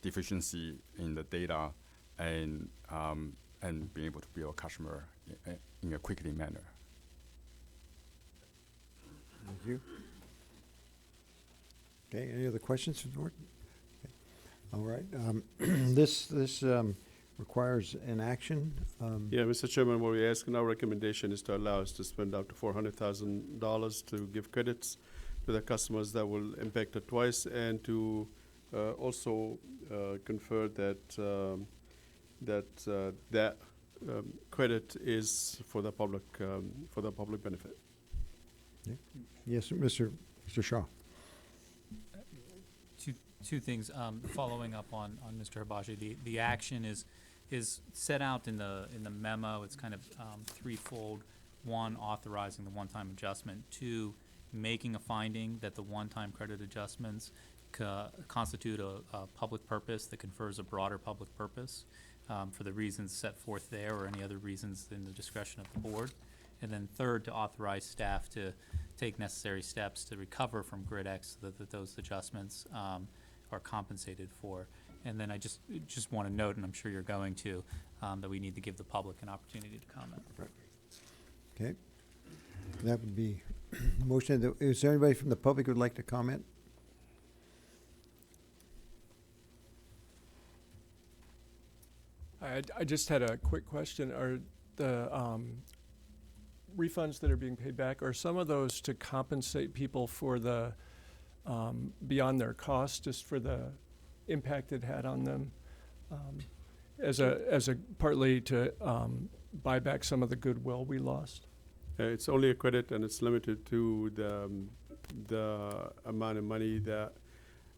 deficiency in the data and being able to bill a customer in a quickly manner. Thank you. Okay, any other questions from the board? Okay. All right. This requires an action. Yeah, Mr. Chairman, what we're asking, our recommendation is to allow us to spend up to $400,000 to give credits to the customers that will impact it twice, and to also confer that credit is for the public benefit. Yes, Mr. Shaw. Two things. Following up on Mr. Hibachi, the action is set out in the memo. It's kind of threefold. One, authorizing the one-time adjustment. Two, making a finding that the one-time credit adjustments constitute a public purpose that confers a broader public purpose for the reasons set forth there or any other reasons in the discretion of the board. And then third, to authorize staff to take necessary steps to recover from GridX so that those adjustments are compensated for. And then I just want to note, and I'm sure you're going to, that we need to give the public an opportunity to comment. Okay. That would be motion. Is there anybody from the public who would like to comment? I just had a quick question. Are the refunds that are being paid back, are some of those to compensate people for the beyond their cost, just for the impact it had on them, as a partly to buy back some of the goodwill we lost? It's only a credit, and it's limited to the amount of money that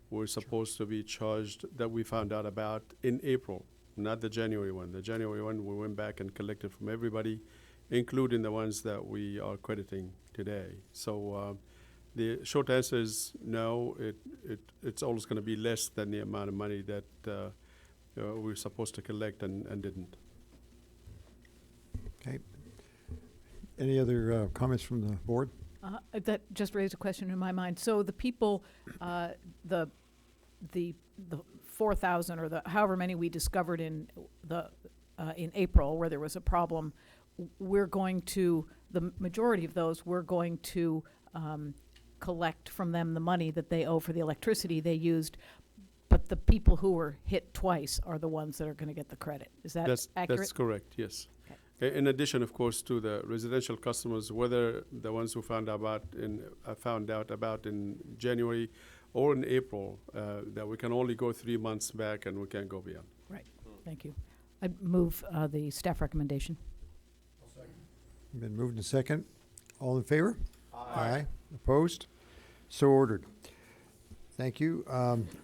was supposed to be charged that we found out about in April, not the January one. The January one, we went back and collected from everybody, including the ones that we are crediting today. So the short answer is no. It's always going to be less than the amount of money that we were supposed to collect and didn't. Okay. Any other comments from the board? That just raised a question in my mind. So the people, the 4,000 or the however many we discovered in April where there was a problem, we're going to, the majority of those, we're going to collect from them the money that they owe for the electricity they used. But the people who were hit twice are the ones that are going to get the credit. Is that accurate? That's correct, yes. In addition, of course, to the residential customers, whether the ones who found out about in January or in April, that we can only go 3 months back and we can't go beyond. Right. Thank you. I move the staff recommendation. Been moved and second. All in favor? Aye. Opposed? So ordered. Thank you.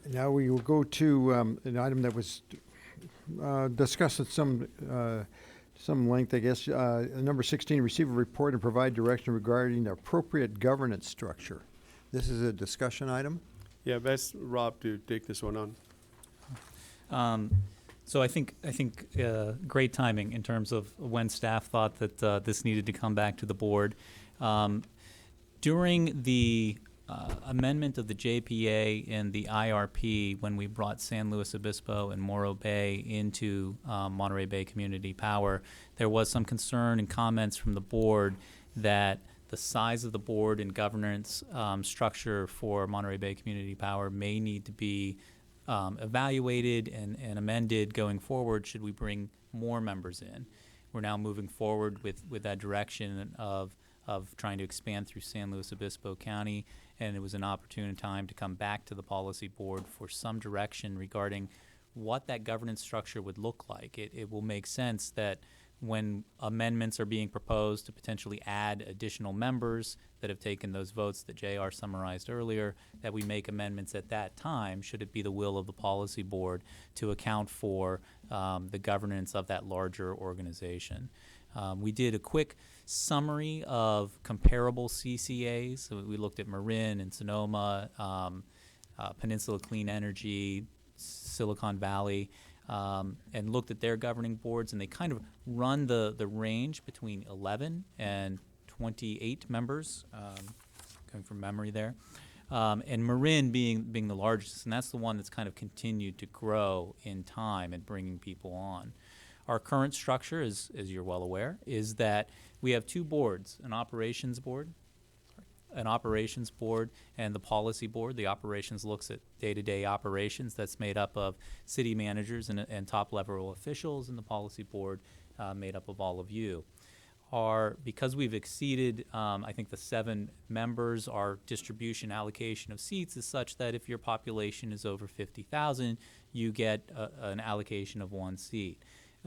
Now we will go to an item that was discussed at some length, I guess. Number 16, receive a report and provide direction regarding the appropriate governance structure. This is a discussion item. Yeah, best Rob to take this one on. So I think great timing in terms of when staff thought that this needed to come back to the board. During the amendment of the JPA and the IRP, when we brought San Luis Obispo and Morro Bay into Monterey Bay Community Power, there was some concern and comments from the board that the size of the board and governance structure for Monterey Bay Community Power may need to be evaluated and amended going forward should we bring more members in. We're now moving forward with that direction of trying to expand through San Luis Obispo County, and it was an opportune time to come back to the policy board for some direction regarding what that governance structure would look like. It will make sense that when amendments are being proposed to potentially add additional members that have taken those votes that JR summarized earlier, that we make amendments at that time, should it be the will of the policy board to account for the governance of that larger organization. We did a quick summary of comparable CCAs. So we looked at Marin and Sonoma, Peninsula Clean Energy, Silicon Valley, and looked at their governing boards, and they kind of run the range between 11 and 28 members, going from memory there. And Marin being the largest, and that's the one that's kind of continued to grow in time and bringing people on. Our current structure, as you're well aware, is that we have two boards, an operations board and the policy board. The operations looks at day-to-day operations. That's made up of city managers and top-level officials, and the policy board made up of all of you. Because we've exceeded, I think, the 7 members, our distribution allocation of seats is such that if your population is over 50,000, you get an allocation of 1 seat.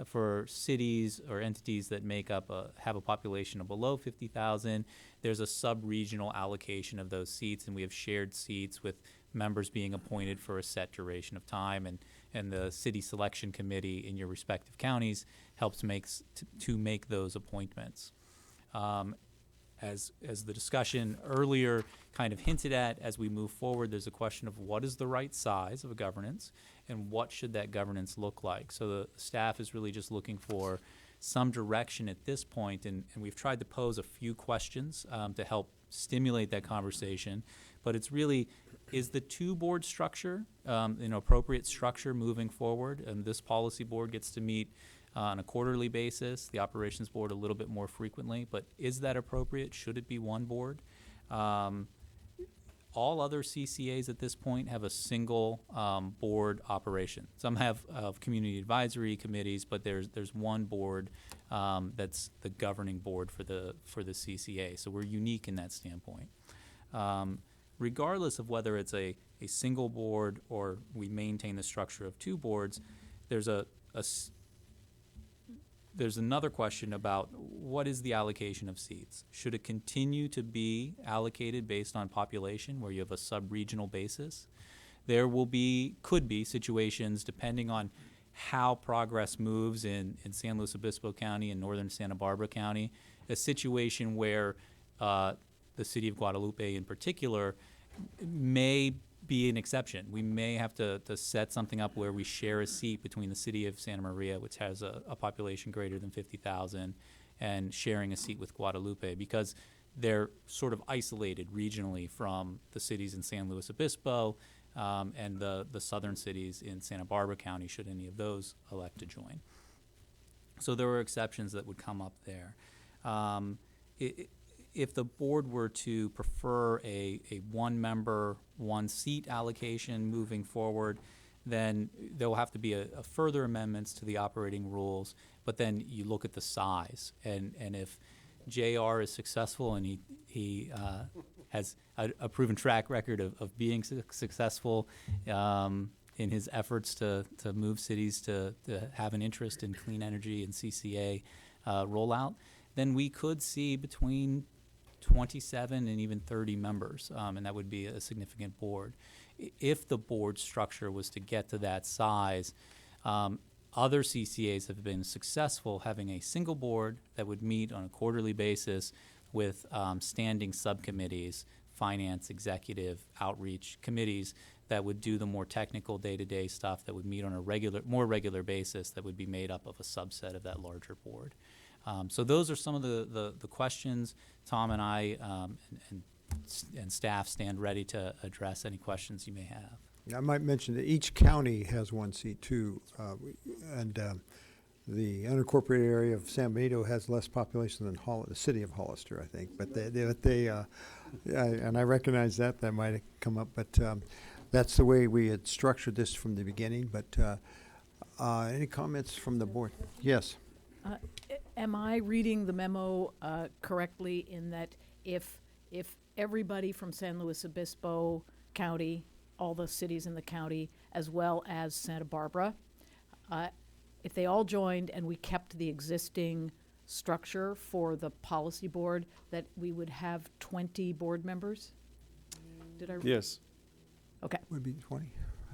For cities or entities that make up have a population of below 50,000, there's a sub-regional allocation of those seats, and we have shared seats with members being appointed for a set duration of time, and the city selection committee in your respective counties helps to make those appointments. As the discussion earlier kind of hinted at, as we move forward, there's a question of what is the right size of a governance and what should that governance look like. So the staff is really just looking for some direction at this point, and we've tried to pose a few questions to help stimulate that conversation. But it's really, is the two-board structure an appropriate structure moving forward? And this policy board gets to meet on a quarterly basis, the operations board a little bit more frequently, but is that appropriate? Should it be one board? All other CCAs at this point have a single board operation. Some have community advisory committees, but there's one board that's the governing board for the CCA. So we're unique in that standpoint. Regardless of whether it's a single board or we maintain the structure of two boards, there's another question about what is the allocation of seats. Should it continue to be allocated based on population, where you have a sub-regional basis? There could be situations, depending on how progress moves in San Luis Obispo County and northern Santa Barbara County, a situation where the city of Guadalupe in particular may be an exception. We may have to set something up where we share a seat between the city of Santa Maria, which has a population greater than 50,000, and sharing a seat with Guadalupe, because they're sort of isolated regionally from the cities in San Luis Obispo and the southern cities in Santa Barbara County, should any of those elect to join. So there are exceptions that would come up there. If the board were to prefer a one-member, one-seat allocation moving forward, then there will have to be a further amendments to the operating rules. But then you look at the size, and if JR is successful and he has a proven track record of being successful in his efforts to move cities to have an interest in clean energy and CCA rollout, then we could see between 27 and even 30 members, and that would be a significant board. If the board structure was to get to that size, other CCAs have been successful having a single board that would meet on a quarterly basis with standing subcommittees, finance, executive, outreach committees that would do the more technical day-to-day stuff, that would meet on a more regular basis, that would be made up of a subset of that larger board. So those are some of the questions. Tom and I and staff stand ready to address any questions you may have. I might mention that each county has one seat too, and the unincorporated area of San Benito has less population than the city of Hollister, I think. But and I recognize that might have come up, but that's the way we had structured this from the beginning. But any comments from the board? Yes. Am I reading the memo correctly in that if everybody from San Luis Obispo County, all the cities in the county, as well as Santa Barbara, if they all joined and we kept the existing structure for the policy board, that we would have 20 board members? Did I? Yes. Okay. Would be 20.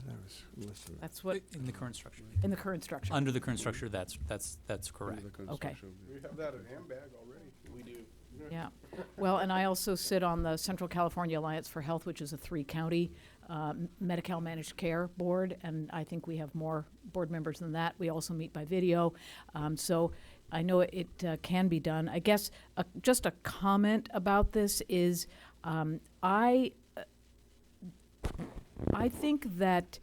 I was listening. That's what In the current structure. in the current structure. Under the current structure, that's correct. Okay. We have that at Ambag already. We do. Yeah. Well, and I also sit on the Central California Alliance for Health, which is a 3-county Medi-Cal managed care board, and I think we have more board members than that. We also meet by video, so I know it can be done. I guess just a comment about this is I think that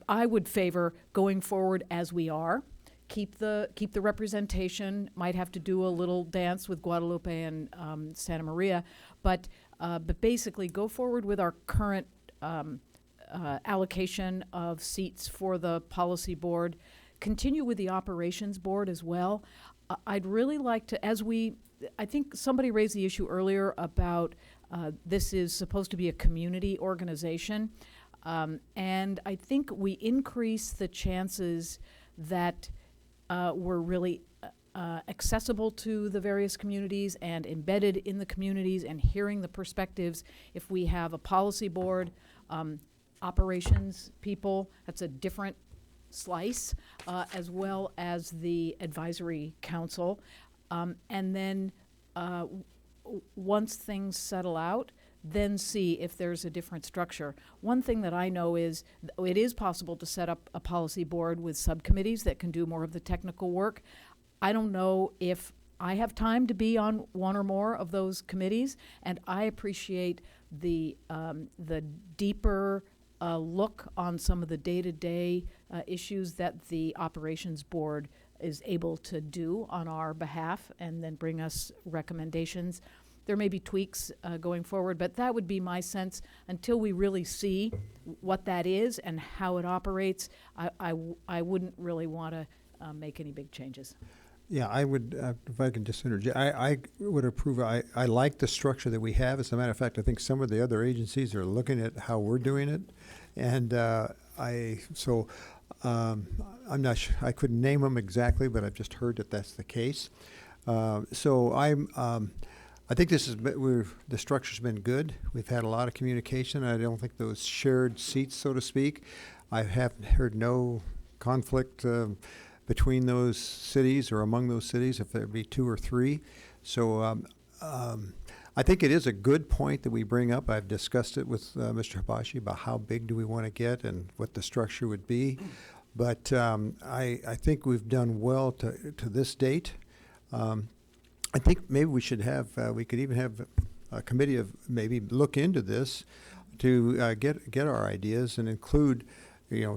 I would favor going forward as we are. Keep the representation. Might have to do a little dance with Guadalupe and Santa Maria, but basically go forward with our current allocation of seats for the policy board. Continue with the operations board as well. I'd really like to, I think somebody raised the issue earlier about this is supposed to be a community organization. And I think we increase the chances that we're really accessible to the various communities and embedded in the communities and hearing the perspectives. If we have a policy board, operations people, that's a different slice, as well as the advisory council. And then once things settle out, then see if there's a different structure. One thing that I know is it is possible to set up a policy board with subcommittees that can do more of the technical work. I don't know if I have time to be on one or more of those committees, and I appreciate the deeper look on some of the day-to-day issues that the operations board is able to do on our behalf and then bring us recommendations. There may be tweaks going forward, but that would be my sense. Until we really see what that is and how it operates, I wouldn't really want to make any big changes. Yeah, I would, if I can just interject, I would approve, I like the structure that we have. As a matter of fact, I think some of the other agencies are looking at how we're doing it. And I'm not sure, I couldn't name them exactly, but I've just heard that that's the case. I think this has been, the structure's been good. We've had a lot of communication. I don't think those shared seats, so to speak, I haven't heard no conflict between those cities or among those cities, if there be two or three. So I think it is a good point that we bring up. I've discussed it with Mr. Habashi about how big do we want to get and what the structure would be. But I think we've done well to this date. I think maybe we should have, we could even have a committee of maybe look into this to get our ideas and include,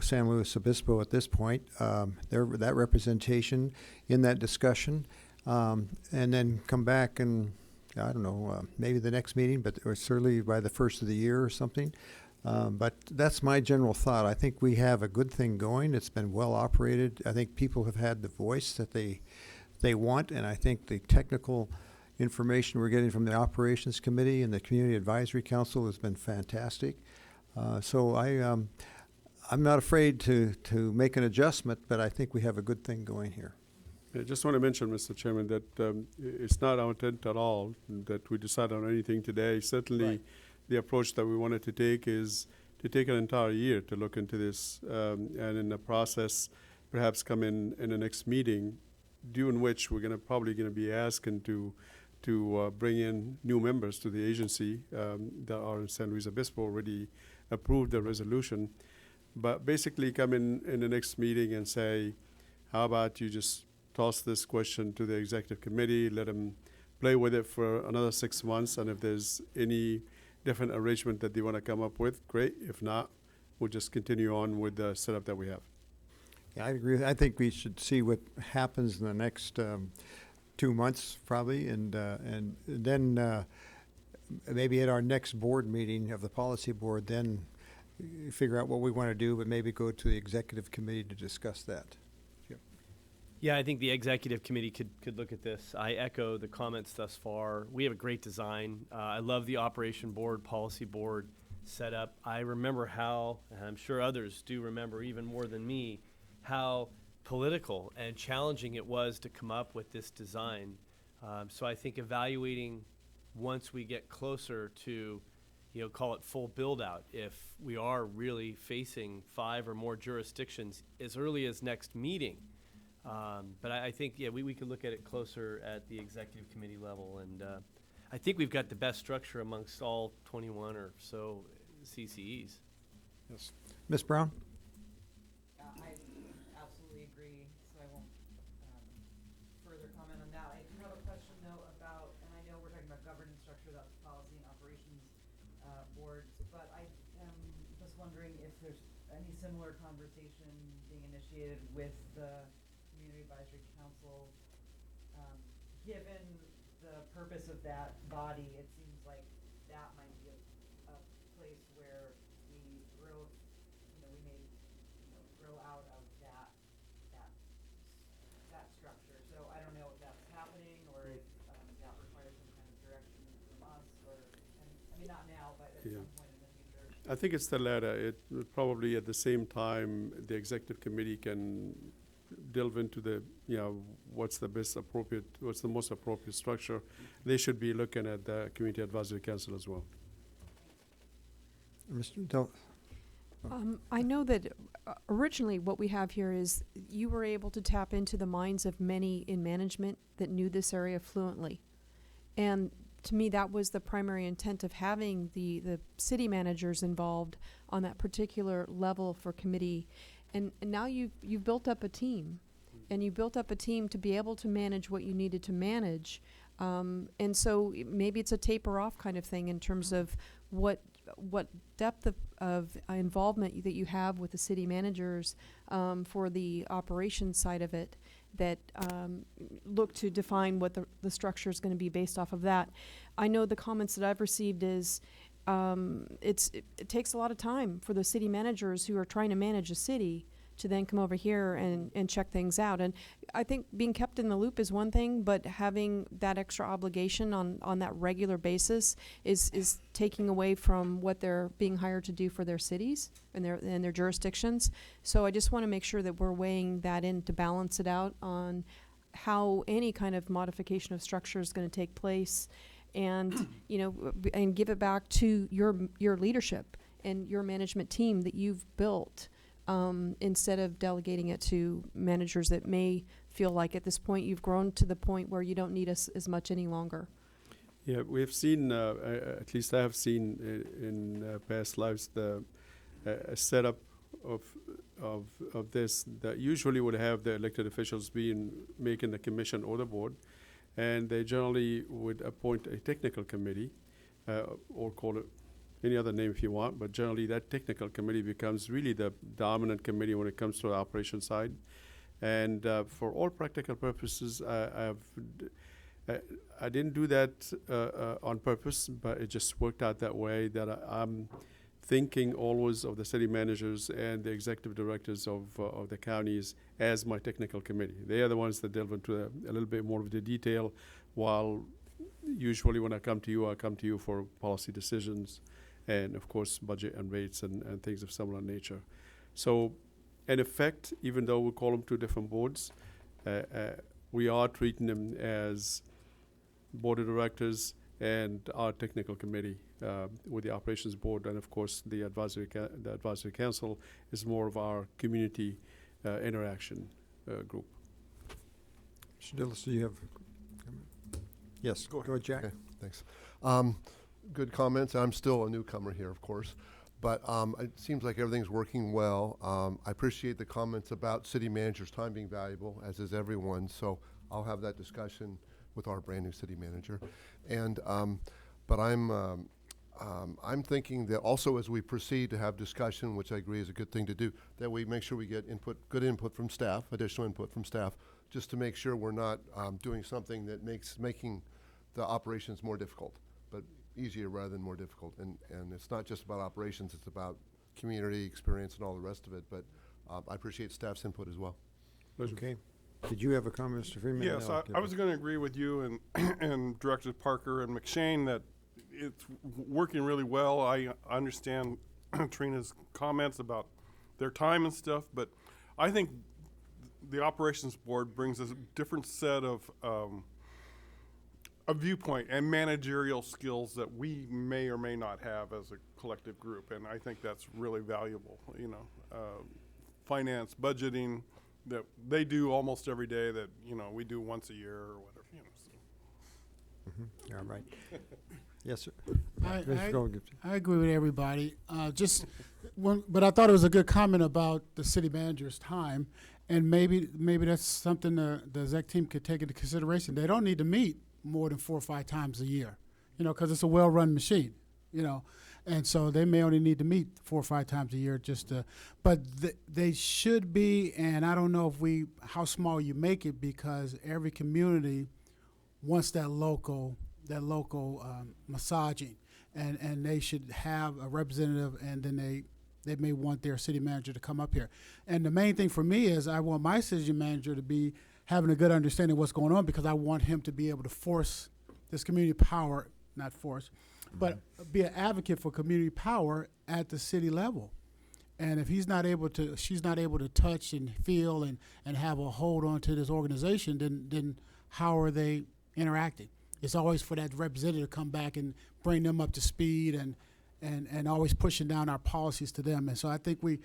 San Luis Obispo at this point, that representation in that discussion, and then come back and, I don't know, maybe the next meeting, or certainly by the first of the year or something. But that's my general thought. I think we have a good thing going. It's been well operated. I think people have had the voice that they want, and I think the technical information we're getting from the Operations Committee and the Community Advisory Council has been fantastic. So I'm not afraid to make an adjustment, but I think we have a good thing going here. I just want to mention, Mr. Chairman, that it's not our intent at all that we decide on anything today. Certainly, Right. The approach that we wanted to take is to take an entire year to look into this, and in the process, perhaps come in the next meeting, during which we're probably going to be asking to bring in new members to the agency that are in San Luis Obispo already approved the resolution. But basically come in the next meeting and say, how about you just toss this question to the executive committee, let them play with it for another 6 months, and if there's any different arrangement that they want to come up with, great. If not, we'll just continue on with the setup that we have. Yeah, I agree. I think we should see what happens in the next 2 months, probably, and then maybe at our next board meeting of the policy board, then figure out what we want to do, but maybe go to the executive committee to discuss that. Yeah, I think the executive committee could look at this. I echo the comments thus far. We have a great design. I love the operation board, policy board setup. I remember how, and I'm sure others do remember even more than me, how political and challenging it was to come up with this design. So I think evaluating once we get closer to, call it full build out, if we are really facing 5 or more jurisdictions as early as next meeting. But I think, we could look at it closer at the executive committee level. And I think we've got the best structure amongst all 21 or so CCEs. Yes. Ms. Brown? I absolutely agree, so I won't further comment on that. I do have a question, though, about, and I know we're talking about governance structure, that's policy and operations boards, but I am just wondering if there's any similar conversation being initiated with the Community Advisory Council. Given the purpose of that body, it seems like that might be a place where we grow, we may grow out of that structure. So I don't know if that's happening or if that requires some kind of direction from us, or, I mean, not now, but at some point in the future. I think it's the latter. It probably at the same time, the executive committee can delve into the, what's the most appropriate structure. They should be looking at the Community Advisory Council as well. Mr. Del, I know that originally what we have here is you were able to tap into the minds of many in management that knew this area fluently. And to me, that was the primary intent of having the city managers involved on that particular level for committee. And now you've built up a team, and you built up a team to be able to manage what you needed to manage. And so maybe it's a taper off kind of thing in terms of what depth of involvement that you have with the city managers for the operations side of it, that look to define what the structure is going to be based off of that. I know the comments that I've received is it takes a lot of time for the city managers who are trying to manage a city to then come over here and check things out. And I think being kept in the loop is one thing, but having that extra obligation on that regular basis is taking away from what they're being hired to do for their cities and their jurisdictions. So I just want to make sure that we're weighing that in to balance it out on how any kind of modification of structure is going to take place, and and give it back to your leadership and your management team that you've built. Instead of delegating it to managers that may feel like at this point you've grown to the point where you don't need us as much any longer. Yeah, we've seen, at least I have seen in past lives, the setup of this that usually would have the elected officials making the commission or the board, and they generally would appoint a technical committee or call it any other name if you want, but generally that technical committee becomes really the dominant committee when it comes to the operation side. And for all practical purposes, I didn't do that on purpose, but it just worked out that way, that I'm thinking always of the city managers and the executive directors of the counties as my technical committee. They are the ones that delve into a little bit more of the detail, while usually when I come to you for policy decisions and, of course, budget and rates and things of similar nature. So, in effect, even though we call them two different boards, we are treating them as board of directors and our technical committee with the operations board, and of course the advisory council is more of our community interaction group. Mr. Dillis, do you have a comment? Yes, go ahead, Jack. Okay, thanks. Good comments. I'm still a newcomer here, of course, but it seems like everything's working well. I appreciate the comments about city managers' time being valuable, as is everyone. So I'll have that discussion with our brand new city manager. And but I'm thinking that also as we proceed to have discussion, which I agree is a good thing to do, that we make sure we get good input from staff, additional input from staff, just to make sure we're not doing something that making the operations more difficult, but easier rather than more difficult. And it's not just about operations, it's about community experience and all the rest of it. But I appreciate staff's input as well. Pleasure. Okay. Did you have a comment, Mr. Freeman? Yes, I was going to agree with you and Directors Parker and McShane that it's working really well. I understand Trina's comments about their time and stuff, but I think the operations board brings a different set of a viewpoint and managerial skills that we may or may not have as a collective group, and I think that's really valuable. Finance, budgeting, that they do almost every day that we do once a year or whatever. All right. Yes, sir. I agree with everybody. But I thought it was a good comment about the city manager's time, and maybe that's something the exec team could take into consideration. They don't need to meet more than 4 or 5 times a year, because it's a well-run machine, and so they may only need to meet 4 or 5 times a year but they should be. And I don't know how small you make it, because every community wants that local massaging, and they should have a representative, and then they may want their city manager to come up here. And the main thing for me is I want my city manager to be having a good understanding of what's going on, because I want him to be able to force this community power, not force, but be an advocate for community power at the city level. And if she's not able to touch and feel and have a hold on to this organization, then how are they interacting? It's always for that representative to come back and bring them up to speed and always pushing down our policies to them. And so I think the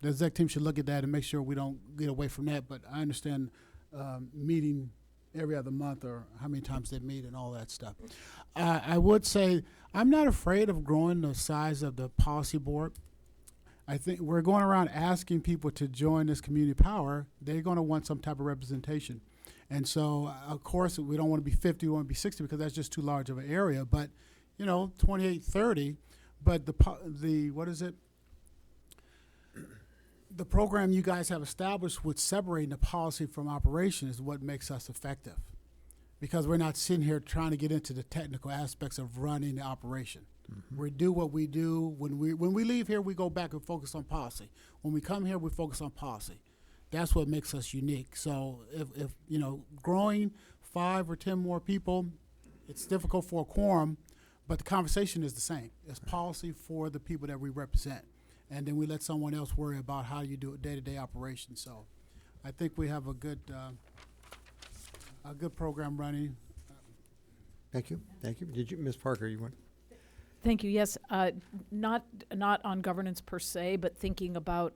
exec team should look at that and make sure we don't get away from that. But I understand meeting every other month or how many times they meet and all that stuff. I would say I'm not afraid of growing the size of the policy board. I think we're going around asking people to join this community power. They're going to want some type of representation. And so, of course, we don't want to be 50, we want to be 60 because that's just too large of an area. But, 28, 30. But what is it? The program you guys have established with separating the policy from operation is what makes us effective. Because we're not sitting here trying to get into the technical aspects of running the operation. Mm-hmm. We do what we do. When we leave here, we go back and focus on policy. When we come here, we focus on policy. That's what makes us unique. So if growing 5 or 10 more people, it's difficult for a quorum, but the conversation is the same. It's policy for the people that we represent. And then we let someone else worry about how you do a day-to-day operation. So I think we have a good program running. Thank you. Did you, Ms. Parker, you want? Thank you. Yes, not on governance per se, but thinking about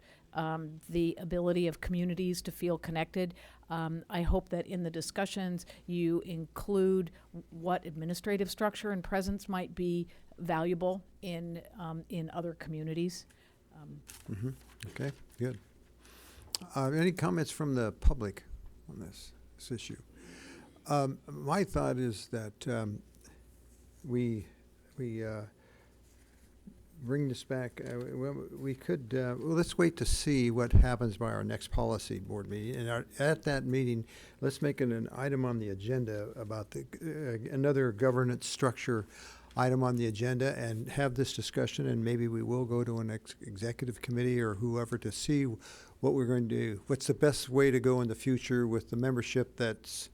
the ability of communities to feel connected. I hope that in the discussions you include what administrative structure and presence might be valuable in other communities. Okay, good. Any comments from the public on this issue? My thought is that we bring this back. We could, let's wait to see what happens by our next policy board meeting. And at that meeting, let's make it an item on the agenda about another governance structure item on the agenda and have this discussion, and maybe we will go to an executive committee or whoever to see what we're going to do. What's the best way to go in the future with the membership that's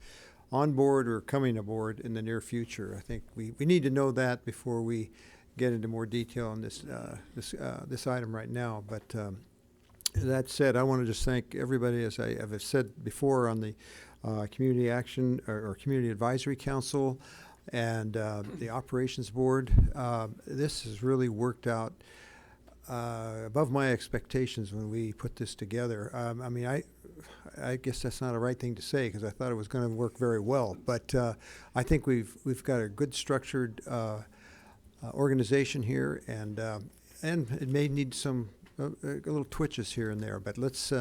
on board or coming aboard in the near future? I think we need to know that before we get into more detail on this item right now. But that said, I want to just thank everybody, as I've said before, on the Community Action or Community Advisory Council and the Operations Board. This has really worked out above my expectations when we put this together. I guess that's not a right thing to say because I thought it was going to work very well. But I think we've got a good structured organization here, and it may need some little twitches here and there. But let's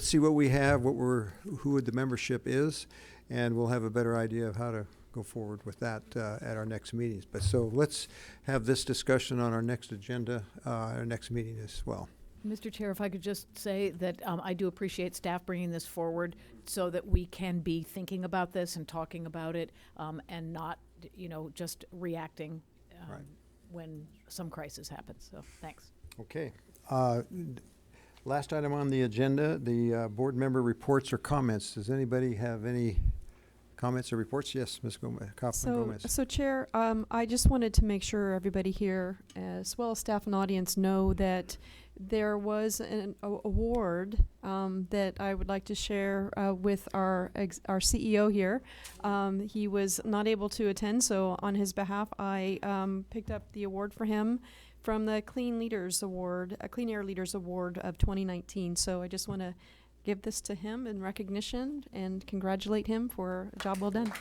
see what we have, who the membership is, and we'll have a better idea of how to go forward with that at our next meetings. But so let's have this discussion on our next agenda, our next meeting as well. Mr. Chair, if I could just say that I do appreciate staff bringing this forward so that we can be thinking about this and talking about it and not, just reacting when some crisis happens. So thanks. Okay. Last item on the agenda, the board member reports or comments. Does anybody have any comments or reports? Yes, Ms. Kaufman-Gomez. So Chair, I just wanted to make sure everybody here, as well as staff and audience, know that there was an award that I would like to share with our CEO here. He was not able to attend, so on his behalf, I picked up the award for him from the Clean Leaders Award, Clean Air Leaders Award of 2019. So I just want to give this to him in recognition and congratulate him for a job well done.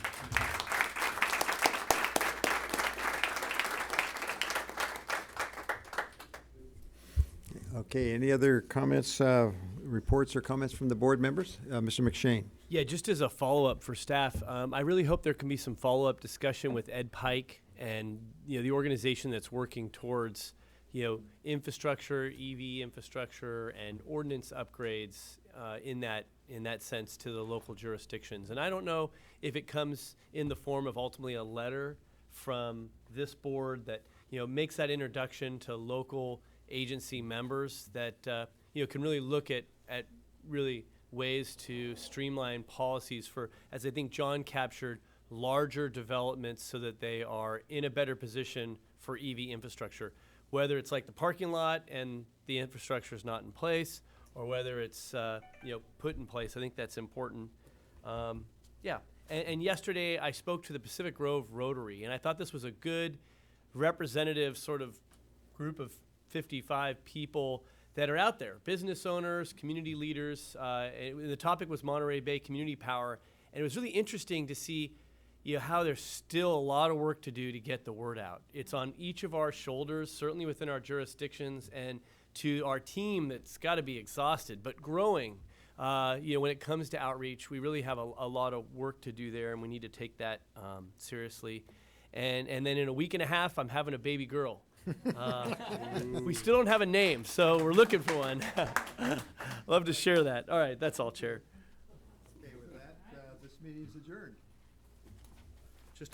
Okay, any other comments, reports or comments from the board members? Mr. McShane. Yeah, just as a follow-up for staff, I really hope there can be some follow-up discussion with Ed Pike and the organization that's working towards infrastructure, EV infrastructure, and ordinance upgrades in that sense to the local jurisdictions. And I don't know if it comes in the form of ultimately a letter from this board that makes that introduction to local agency members that can really look at really ways to streamline policies for, as I think John captured, larger developments so that they are in a better position for EV infrastructure, whether it's like the parking lot and the infrastructure is not in place, or whether it's put in place. I think that's important. Yeah. And yesterday I spoke to the Pacific Grove Rotary, and I thought this was a good representative sort of group of 55 people that are out there, business owners, community leaders. And the topic was Monterey Bay Community Power, and it was really interesting to see how there's still a lot of work to do to get the word out. It's on each of our shoulders, certainly within our jurisdictions, and to our team that's got to be exhausted, but growing. When it comes to outreach, we really have a lot of work to do there, and we need to take that seriously. And then in a week and a half, I'm having a baby girl. We still don't have a name, so we're looking for one. Love to share that. All right, that's all, Chair. Okay, with that, this meeting is adjourned.